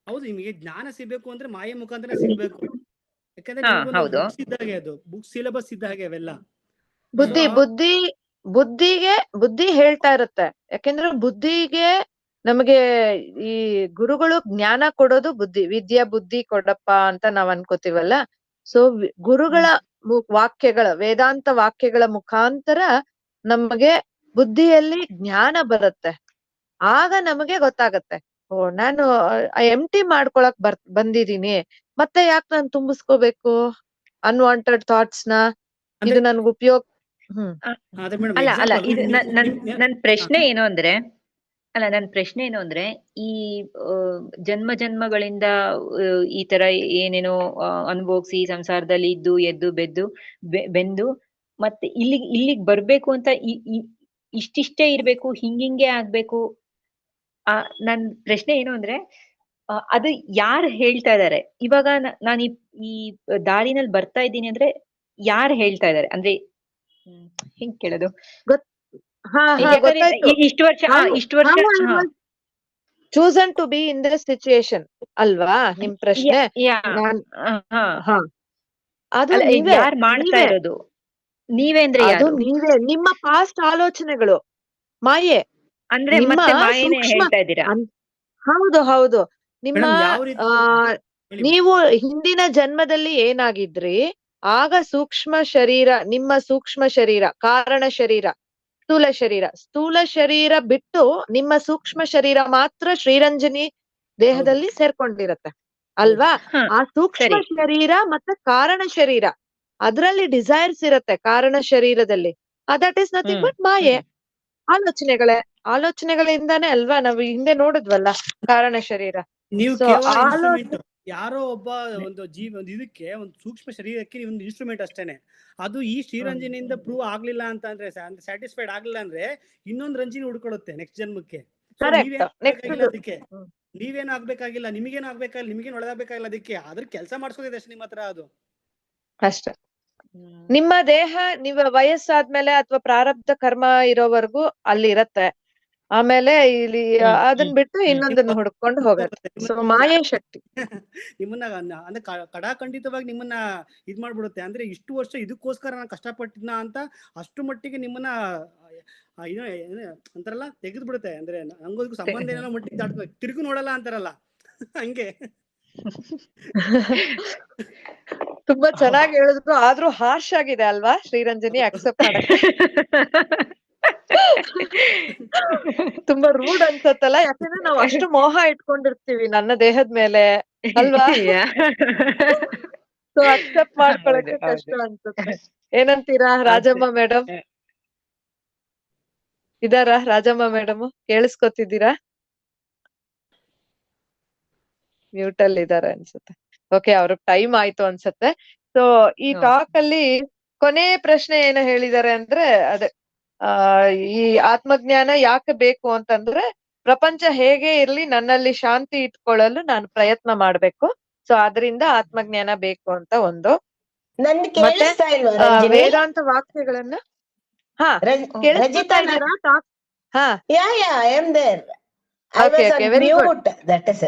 ಹೌದು, ನಿಮಗೆ ಜ್ಞಾನ ಸಿಗ್ಬೇಕು ಅಂದ್ರೆ ಮಾಯೆ ಮುಖಾಂತರ ಸಿಗ್ಬೇಕು. ಯಾಕಂದ್ರೆ ಅದು ಬುಕ್ ಸಿಲೆಬಸ್ ಇದ್ದ ಹಾಗೆ ಅವೆಲ್ಲ. ಬುದ್ಧಿ ಹೇಳ್ತಾ ಇರುತ್ತೆ. ಯಾಕೆಂದ್ರೆ ಬುದ್ಧಿಗೆ ನಮಗೆ ಈ ಗುರುಗಳು ಜ್ಞಾನ ಕೊಡೋದು ಬುದ್ಧಿ. ವಿದ್ಯಾ ಬುದ್ಧಿ ಕೊಡಪ್ಪ ಅಂತ ನಾವ್ ಅನ್ಕೋತೀವಲ್ಲ. ಸೊ ಗುರುಗಳ ವಾಕ್ಯಗಳ, ವೇದಾಂತ ವಾಕ್ಯಗಳ ಮುಖಾಂತರ ನಮಗೆ ಬುದ್ಧಿಯಲ್ಲಿ ಜ್ಞಾನ ಬರುತ್ತೆ. ಆಗ ನಮಗೆ ಗೊತ್ತಾಗತ್ತೆ, ಓ ನಾನು ಎಂಟಿ ಮಾಡ್ಕೊಳಕ್ ಬಂದಿದೀನಿ, ಮತ್ತೆ ಯಾಕೆ ನಾನು ತುಂಬಿಸ್ಕೋಬೇಕು ಅನ್ವಾಂಟೆಡ್ ಥಾಟ್ಸ್ ನ. ಇದು ನನ್ಗೆ ಉಪಯೋಗ. ಅಲ್ಲ ಇದು ನನ್ ಪ್ರಶ್ನೆ ಏನು ಅಂದ್ರೆ, ಈ ಜನ್ಮಗಳಿಂದ ಈ ತರ ಏನೇನೋ ಅನುಭವಿಸಿ ಸಂಸಾರದಲ್ಲಿ ಇದ್ದು ಎದ್ದು ಬೆಂದು ಮತ್ತೆ ಇಲ್ಲಿಗ್ ಬರ್ಬೇಕು ಅಂತ ಇಷ್ಟಿಷ್ಟೇ ಇರ್ಬೇಕು, ಹಿಂಗೆ ಆಗ್ಬೇಕು. ನನ್ ಪ್ರಶ್ನೆ ಏನು ಅಂದ್ರೆ, ಅದು ಯಾರು ಹೇಳ್ತಾ ಇದಾರೆ? ಇವಾಗ ನಾನು ಈ ದಾರಿನಲ್ಲಿ ಬರ್ತಾ ಇದ್ದೀನಿ ಅಂದ್ರೆ ಯಾರು ಹೇಳ್ತಾ ಇದಾರೆ? ಅಂದ್ರೆ ಹೆಂಗ್ ಕೇಳೋದು? ಇಷ್ಟು ವರ್ಷ chosen to be in this situation ಅಲ್ವಾ ನಿಮ್ ಪ್ರಶ್ನೆ? ನಾನ್ ಹಾ ಅದು ಅಲ್ಲ, ನೀವೇ ಯಾರ್ ಮಾಡ್ತಾ ನೀವೇ ಇರೋದು? ನೀವೇ ಅಂದ್ರೆ ಅದು ಯಾರು? ನೀವೇ ನಿಮ್ಮ ಪಾಸ್ಟ್ ಆಲೋಚನೆಗಳು ಮಾಯೆ ಅಂದ್ರೆ ನಿಮ್ಮ ಮತ್ತೆ ಮಾಯೇನೆ ಸೂಕ್ಷ್ಮ ಹೇಳ್ತಾ ಇದ್ದೀರಾ? ಹೌದು ಹೌದು ನಿಮ್ಮ ಮೇಡಮ್ ಯಾವ ರೀತಿ ಹೇಳಿ ನೀವು ಹಿಂದಿನ ಜನ್ಮದಲ್ಲಿ ಏನಾಗಿದ್ರಿ ಆಗ ಸೂಕ್ಷ್ಮ ಶರೀರ, ನಿಮ್ಮ ಸೂಕ್ಷ್ಮ ಶರೀರ, ಕಾರಣ ಶರೀರ, ಸ್ಥೂಲ ಶರೀರ ಬಿಟ್ಟು ನಿಮ್ಮ ಸೂಕ್ಷ್ಮ ಶರೀರ ಮಾತ್ರ ಶ್ರೀರಂಜನಿ ದೇಹದಲ್ಲಿ ಸೇರ್ಕೊಂಡಿರತ್ತೆ ಅಲ್ವಾ? ಹ, ಆ ಸೂಕ್ಷ್ಮ ಸರಿ. ಶರೀರ ಮತ್ತೆ ಕಾರಣ ಶರೀರ ಅದರಲ್ಲಿ ಡಿಸೈರ್ಸ್ ಇರತ್ತೆ ಕಾರಣ ಶರೀರದಲ್ಲಿ. ದಟ್ ಈಸ್ ನಥಿಂಗ್ ಬಟ್ ಮಾಯೆ, ಆಲೋಚನೆಗಳಿಂದಾನೇ ಅಲ್ವಾ ನಾವು ಹಿಂದೆ ನೋಡಿದ್ವಲ್ಲ ಕಾರಣ ಶರೀರ. ನೀವು ಸೊ ಕೇವಲ ಇನ್ಸ್ಟ್ರೂಮೆಂಟ್, ಯಾರೋ ಒಬ್ಬ ಒಂದು ಒಂದು ಇದಕ್ಕೆ ಒಂದು ಸೂಕ್ಷ್ಮ ಶರೀರಕ್ಕೆ ಒಂದು ಇನ್ಸ್ಟ್ರೂಮೆಂಟ್ ಅಷ್ಟೇನೆ. ಅದು ಈ ಶ್ರೀರಂಜನಿಯಿಂದ ಪ್ರೂವ್ ಆಗ್ಲಿಲ್ಲ ಅಂತ ಅಂದ್ರೆ ಸ್ಯಾಟಿಸ್ಫೈಡ್ ಆಗ್ಲಿಲ್ಲ ಅಂದ್ರೆ ಇನ್ನೊಂದು ರಂಜಿನಿ ಹುಡ್ಕೊಳುತ್ತೆ ನೆಕ್ಸ್ಟ್ ಜನ್ಮಕ್ಕೆ. So ನೀವೇನ್ ಆಗ್ಬೇಕಾಗಿಲ್ಲ ಅದಕ್ಕೆ, ನೀವೇನು ಆಗ್ಬೇಕಾಗಿಲ್ಲ, ನಿಮಗೇನು ಆಗ್ಬೇಕಾಗಿಲ್ಲ, ನಿಮಗೇನು ಒಳಗಾಗ್ಬೇಕಾಗಿಲ್ಲ ಅದಕ್ಕೆ. ಅದ್ರ ಕೆಲಸ ಮಾಡಿಸೋದಿದೆ ಅಷ್ಟೇ ನಿಮ್ಮ ಹತ್ರ. ಅದು ಅಷ್ಟೇ. ನಿಮ್ಮ ದೇಹ ನೀವು ವಯಸ್ಸಾದ್ಮೇಲೆ ಅಥವಾ ಪ್ರಾರಬ್ಧ ಕರ್ಮ ಇರೋವರೆಗೂ ಅಲ್ಲಿ ಇರತ್ತೆ. ಆಮೇಲೆ ಇಲ್ಲಿ ಅದನ್ ಬಿಟ್ಟು ಇನ್ನೊಂದನ್ನ ಹುಡ್ಕೊಂಡು ಹೋಗತ್ತೆ. ಸೊ ಮಾಯೆ ಶಕ್ತಿ ನಿಮ್ಮನ್ನ ಅಂದ್ರೆ ಕಡಾಖಂಡಿತವಾಗಿ ನಿಮ್ಮನ್ನ ಇದ್ ಮಾಡ್ಬಿಡುತ್ತೆ. ಅಂದ್ರೆ ಇಷ್ಟು ವರ್ಷ ಇದಕ್ಕೋಸ್ಕರ ನಾನು ಕಷ್ಟಪಟ್ಟಿದ್ನ ಅಂತ ಅಷ್ಟು ಮಟ್ಟಿಗೆ ನಿಮ್ಮನ್ನ ಅಂತಾರಲ್ಲ ತೆಗೆದು ಬಿಡುತ್ತೆ. ಅಂದ್ರೆ ನಂಗೋದಕ್ಕೂ ಸಂಬಂಧ ಏನೋ ಮಟ್ಟಿಗೆ ದಾಟ್ಬೇಕು, ತಿರುಗು ನೋಡಲ್ಲ ಅಂತಾರಲ್ಲ ಹಂಗೆ. ತುಂಬಾ ಚೆನ್ನಾಗಿ ಹೇಳಿದ್ರು, ಆದ್ರೂ ಹಾರ್ಶ್ ಆಗಿದೆ ಅಲ್ವಾ ಶ್ರೀರಂಜನಿ ಅಕ್ಸೆಪ್ಟ್ ಮಾಡಕ್ಕೆ? ತುಂಬಾ ರೂಡ್ ಅನ್ಸತ್ತಲ್ಲ, ಯಾಕಂದ್ರೆ ನಾವು ಅಷ್ಟು ಮೋಹ ಇಟ್ಕೊಂಡಿರ್ತೀವಿ ನನ್ನ ದೇಹದ ಮೇಲೆ ಅಲ್ವಾ? ಸೊ ಅಕ್ಸೆಪ್ಟ್ ಮಾಡ್ಕೊಳಕ್ಕೆ ಕಷ್ಟ ಅನ್ಸುತ್ತೆ. ಏನಂತೀರಾ ರಾಜಮ್ಮ ಮೇಡಮ್? ಇದಾರ ರಾಜಮ್ಮ ಮೇಡಮ್? ಕೇಳಿಸ್ಕೊತಿದ್ದೀರಾ? ಮ್ಯೂಟ್ ಅಲ್ಲಿ ಇದಾರೆ ಅನ್ಸುತ್ತೆ. ಓಕೆ, ಅವ್ರಿಗೆ ಟೈಮ್ ಆಯ್ತು ಅನ್ಸುತ್ತೆ. ಸೊ ಈ ಟಾಕ್ ಅಲ್ಲಿ ಕೊನೆ ಪ್ರಶ್ನೆ ಏನು ಹೇಳಿದ್ದಾರೆ ಅಂದ್ರೆ ಅದೇ ಈ ಆತ್ಮಜ್ಞಾನ ಯಾಕೆ ಬೇಕು ಅಂತಂದ್ರೆ, ಪ್ರಪಂಚ ಹೇಗೆ ಇರ್ಲಿ ನನ್ನಲ್ಲಿ ಶಾಂತಿ ಇಟ್ಕೊಳ್ಳಲು ನಾನು ಪ್ರಯತ್ನ ಮಾಡ್ಬೇಕು. ಸೊ ಅದರಿಂದ ಆತ್ಮಜ್ಞಾನ ಬೇಕು ಅಂತ ಒಂದು. ನನ್ ಮತ್ತೆ ಕೇಳಿಸ್ತಾ ಇಲ್ವಾ ರಂಜಿನಿ? ವೇದಾಂತ ವಾಕ್ಯಗಳನ್ನ ಕೇಳಿಸ್ಕೊತಾ ಇದ್ದೀರಾ talk? Yeah I am there. I Okay, was okay, on very good. mute. That is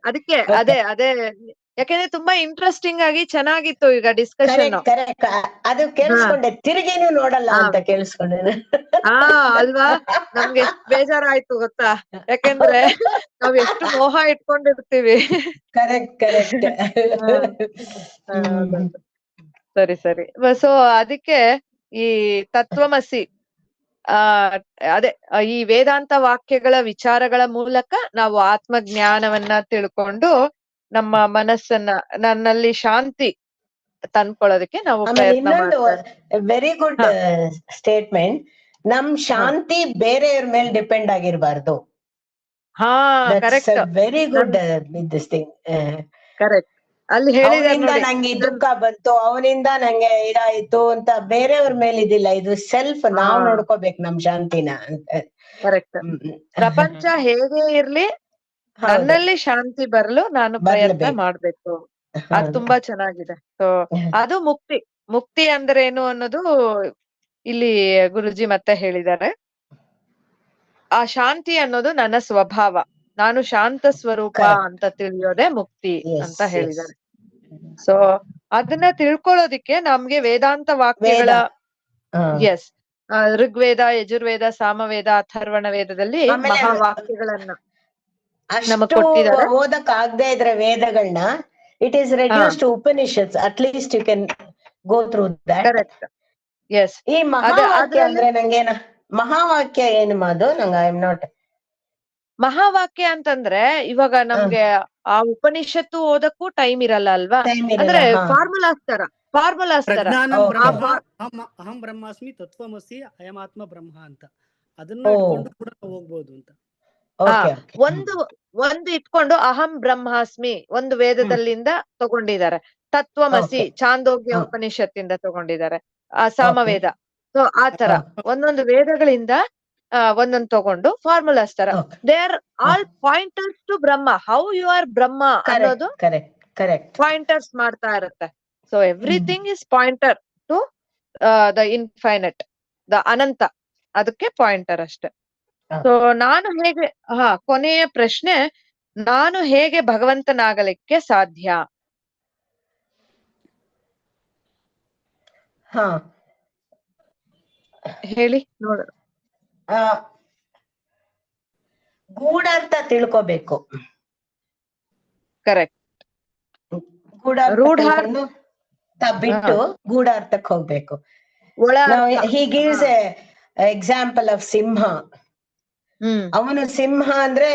ಅದಕ್ಕೆ Okay. ಅದೇ ಯಾಕಂದ್ರೆ ತುಂಬಾ ಇಂಟ್ರೆಸ್ಟಿಂಗ್ ಆಗಿ ಚೆನ್ನಾಗಿತ್ತು ಈಗ ಡಿಸ್ಕಷನ್. ಕರೆಕ್ಟ್ ಅದು ಕೇಳಿಸ್ಕೊಂಡೆ, ತಿರುಗಿನೂ ನೋಡಲ್ಲ ಅಂತ ಕೇಳಿಸ್ಕೊಂಡೆ. ಅಲ್ವಾ? ನಮ್ಗೆ ಎಷ್ಟು ಬೇಜಾರಾಯ್ತು ಗೊತ್ತಾ? ಯಾಕಂದ್ರೆ ನಾವ್ ಎಷ್ಟು ಮೋಹ ಇಟ್ಕೊಂಡಿರ್ತೀವಿ. ಕರೆಕ್ಟ್. ಸರಿ. ಸೊ ಅದಕ್ಕೆ ಈ ತತ್ವಮಸಿ ಅದೇ ಈ ವೇದಾಂತ ವಾಕ್ಯಗಳ ವಿಚಾರಗಳ ಮೂಲಕ ನಾವು ಆತ್ಮಜ್ಞಾನವನ್ನ ತಿಳ್ಕೊಂಡು ನಮ್ಮ ಮನಸ್ಸನ್ನ, ನನ್ನಲ್ಲಿ ಶಾಂತಿ ತಂದ್ಕೊಳ್ಳೋದಕ್ಕೆ ನಾವು ಪ್ರಯತ್ನ ಮಾಡ್ತೀವಿ. Very good statement. ನಮ್ ಶಾಂತಿ ಬೇರೆಯವ್ರ ಮೇಲೆ ಡಿಪೆಂಡ್ ಆಗಿರ್ಬಾರ್ದು. Correct, very good this thing. Correct. ಅಲ್ಲಿ ಹೇಳಿದಾರೆ ಅವನಿಂದ ನೋಡಿ, ನಂಗೆ ದುಃಖ ಬಂತು, ಅವನಿಂದ ನಂಗೆ ಇದಾಯ್ತು ಅಂತ ಬೇರೆಯವ್ರ ಮೇಲೆ ಇದಿಲ್ಲ. ಇದು ಸೆಲ್ಫ್, ನಾವ್ ನೋಡ್ಕೋಬೇಕು ನಮ್ ಶಾಂತಿನ. ಕರೆಕ್ಟ್. ಪ್ರಪಂಚ ಹೇಗೆ ಇರ್ಲಿ ನನ್ನಲ್ಲಿ ಶಾಂತಿ ಬರಲು ನಾನು ಪ್ರಯತ್ನ ಮಾಡ್ಬೇಕು. ಅದು ತುಂಬಾ ಚೆನ್ನಾಗಿದೆ. ಸೊ ಅದು ಮುಕ್ತಿ ಅಂದ್ರೆ ಏನು ಅನ್ನೋದು ಇಲ್ಲಿ ಗುರುಜಿ ಮತ್ತೆ ಹೇಳಿದ್ದಾರೆ. ಆ ಶಾಂತಿ ಅನ್ನೋದು ನನ್ನ ಸ್ವಭಾವ, ನಾನು ಶಾಂತ ಸ್ವರೂಪ ಅಂತ ತಿಳಿಯೋದೇ ಮುಕ್ತಿ ಅಂತ ಹೇಳಿದ್ದಾರೆ. ಸೊ ಅದನ್ನ ತಿಳ್ಕೊಳ್ಳೋದಿಕ್ಕೆ ನಮ್ಗೆ ವೇದಾಂತ ವಾಕ್ಯಗಳ ಋಗ್ವೇದ, ಯಜುರ್ವೇದ, ಸಾಮವೇದ, ಅಥರ್ವಣ ವೇದದಲ್ಲಿ ಮಹಾವಾಕ್ಯಗಳನ್ನ ನಮಗ್ ಕೊಟ್ಟಿದ್ದಾರೆ. ಓದಕ್ ಆಗದೆ ಇದ್ರೆ ವೇದಗಳನ್ನ, it is reduce to Upanishads. At least you can go through that. Correct. Yes. ಈ ಮಹಾವಾಕ್ಯ ಅಂದ್ರೆ ನಂಗೇನ ಮಹಾವಾಕ್ಯ ಏನು ಮಾದು? ನಂಗೆ ಐ ಆಮ್ ನಾಟ್. ಮಹಾವಾಕ್ಯ ಅಂತಂದ್ರೆ ಇವಾಗ ನಮ್ಗೆ ಆ ಉಪನಿಷತ್ತು ಓದಕ್ಕೂ ಟೈಮ್ ಇರಲ್ಲ ಅಲ್ವಾ? ಅಂದ್ರೆ ಫಾರ್ಮುಲಾಸ್ ತರ. ಅಹಂ ಬ್ರಹ್ಮಾಸ್ಮಿ ತತ್ವಮಸಿ ಅಯಮಾತ್ಮ ಬ್ರಹ್ಮ ಅಂತ, ಅದನ್ನ ಇಟ್ಕೊಂಡು ಕೂಡ ಹೋಗ್ಬೋದು ಅಂತ. ಒಂದು ಇಟ್ಕೊಂಡು ಅಹಂ ಬ್ರಹ್ಮಾಸ್ಮಿ ಒಂದು ವೇದದಲ್ಲಿಂದ ತಗೊಂಡಿದ್ದಾರೆ. ತತ್ವಮಸಿ ಚಾಂದೋಗ್ಯ ಉಪನಿಷತ್ತಿಂದ ತಗೊಂಡಿದ್ದಾರೆ, ಸಾಮವೇದ. ಸೊ ಆ ತರ ಒಂದೊಂದು ವೇದಗಳಿಂದ ಒಂದೊಂದು ತಗೊಂಡು ಫಾರ್ಮುಲಾಸ್ ತರ. They are all pointers to Brahma. How you are Brahma ಅನ್ನೋದು ಪಾಯಿಂಟರ್ಸ್ ಮಾಡ್ತಾ ಇರುತ್ತೆ. So everything is pointer to the infinite, the ananta. ಅದಕ್ಕೆ ಪಾಯಿಂಟರ್ ಅಷ್ಟೇ. ಸೊ ನಾನು ಹೇಗೆ ಕೊನೆಯ ಪ್ರಶ್ನೆ, ನಾನು ಹೇಗೆ ಭಗವಂತನಾಗಲಿಕ್ಕೆ ಸಾಧ್ಯ? ಹಾ ಹೇಳಿ ನೋಡ. ಗೂಢಾರ್ಥ ತಿಳ್ಕೋಬೇಕು. ಕರೆಕ್ಟ್. ಗೂಢಾರ್ಥ ಬಿಟ್ಟು ಗೂಢಾರ್ಥಕ್ಕೆ ಹೋಗ್ಬೇಕು. ಒಳ ನಾವು he gives a example of ಸಿಂಹ. ಅವನು ಸಿಂಹ ಅಂದ್ರೆ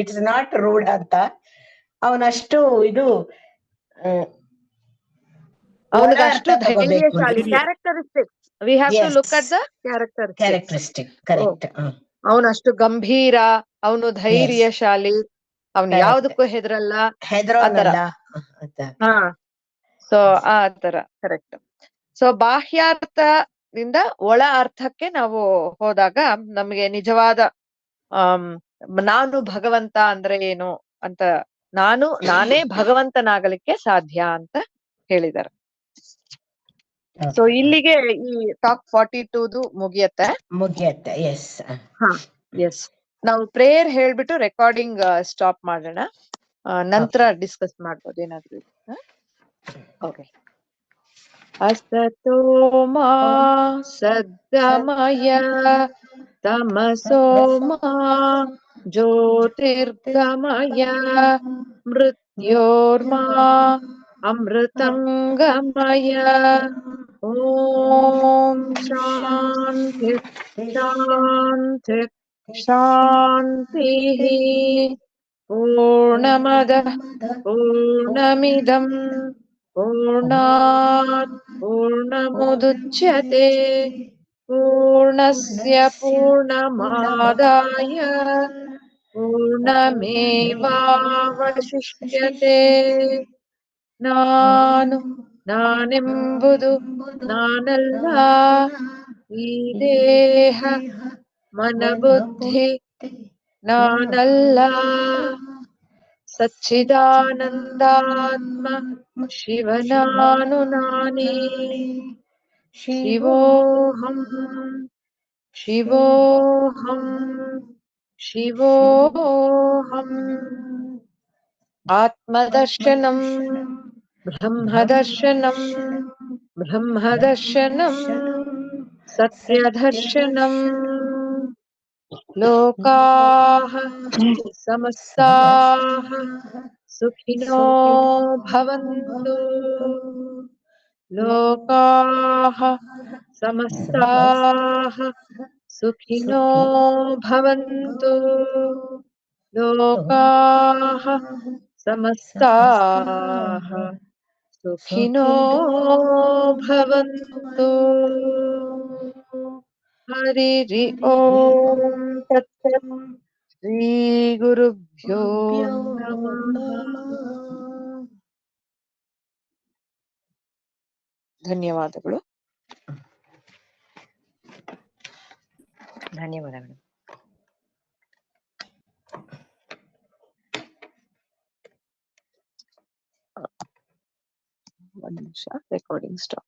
ಇಟ್ಸ್ ನಾಟ್ ರೂಢಾರ್ಥ. ಅವನಷ್ಟು ಇದು ಅವನಿಗೆ ಅಷ್ಟು ಧೈರ್ಯಶಾಲಿ. Characteristics, we have to look at the characteristic. Correct. ಅವನಷ್ಟು ಗಂಭೀರ, ಅವನು ಧೈರ್ಯಶಾಲಿ, ಅವನು ಯಾವ್ದಕ್ಕೂ ಹೆದರೋನಲ್ಲ. ಸೊ ಆ ತರ ಕರೆಕ್ಟ್. ಸೊ ಬಾಹ್ಯಾರ್ಥದಿಂದ ಒಳ ಅರ್ಥಕ್ಕೆ ನಾವು ಹೋದಾಗ ನಮ್ಗೆ ನಿಜವಾದ ನಾನು ಭಗವಂತ ಅಂದ್ರೆ ಏನು ಅಂತ, ನಾನೇ ಭಗವಂತನಾಗಲಿಕ್ಕೆ ಸಾಧ್ಯ ಅಂತ ಹೇಳಿದ್ದಾರೆ. ಸೊ ಇಲ್ಲಿಗೆ ಈ ಟಾಕ್ 42 ಮುಗಿಯತ್ತೆ. ಎಸ್. ಎಸ್, ನಾವು ಪ್ರೇಯರ್ ಹೇಳ್ಬಿಟ್ಟು ರೆಕಾರ್ಡಿಂಗ್ ಸ್ಟಾಪ್ ಮಾಡೋಣ. ನಂತರ ಡಿಸ್ಕಸ್ ಮಾಡ್ಬೋದು ಏನಾದ್ರು. ಓಕೆ. ಅಸತೋ ಮಾ ಸದ್ಗಮಯ ತಮಸೋ ಮಾ ಜ್ಯೋತಿರ್ಗಮಯ ಮೃತ್ಯೋರ್ಮಾ ಅಮೃತಂಗಮಯ. ಓಂ ಶಾಂತಿ ಶಾಂತಿ ಶಾಂತಿ. ಪೂರ್ಣಮದಃ ಪೂರ್ಣಮಿದಂ ಪೂರ್ಣಾತ್ ಪೂರ್ಣಮುದಚ್ಯತೆ ಪೂರ್ಣಸ್ಯ ಪೂರ್ಣಮಾದಾಯ ಪೂರ್ಣಮೇವಾವಶಿಷ್ಯತೆ. ನಾನೆಂಬುದು ನಾನಲ್ಲ, ಈ ದೇಹ ಮನಬುದ್ಧಿ ನಾನಲ್ಲ, ಸಚ್ಚಿದಾನಂದಾತ್ಮ ಶಿವನಾನು ನಾನೇ. ಶಿವೋಹಂ ಶಿವೋಹಂ ಶಿವೋಹಂ. ಆತ್ಮದರ್ಶನಂ ಬ್ರಹ್ಮದರ್ಶನಂ ಬ್ರಹ್ಮದರ್ಶನಂ ಸತ್ಯದರ್ಶನಂ. ಲೋಕಾಃ ಸಮಸ್ತಾಃ ಸುಖಿನೋ ಭವಂತು. ಲೋಕಾಃ ಸಮಸ್ತಾಃ ಸುಖಿನೋ ಭವಂತು. ಲೋಕಾಃ ಸಮಸ್ತಾಃ ಸುಖಿನೋ ಭವಂತು. ಹರಿ ಓಂ ತತ್ಸತ್. ಶ್ರೀ ಗುರುಭ್ಯೋ ನಮಃ. ಧನ್ಯವಾದಗಳು. ಧನ್ಯವಾದಗಳು. ಒಂದು ನಿಮಿಷ, ರೆಕಾರ್ಡಿಂಗ್ ಸ್ಟಾಪ್.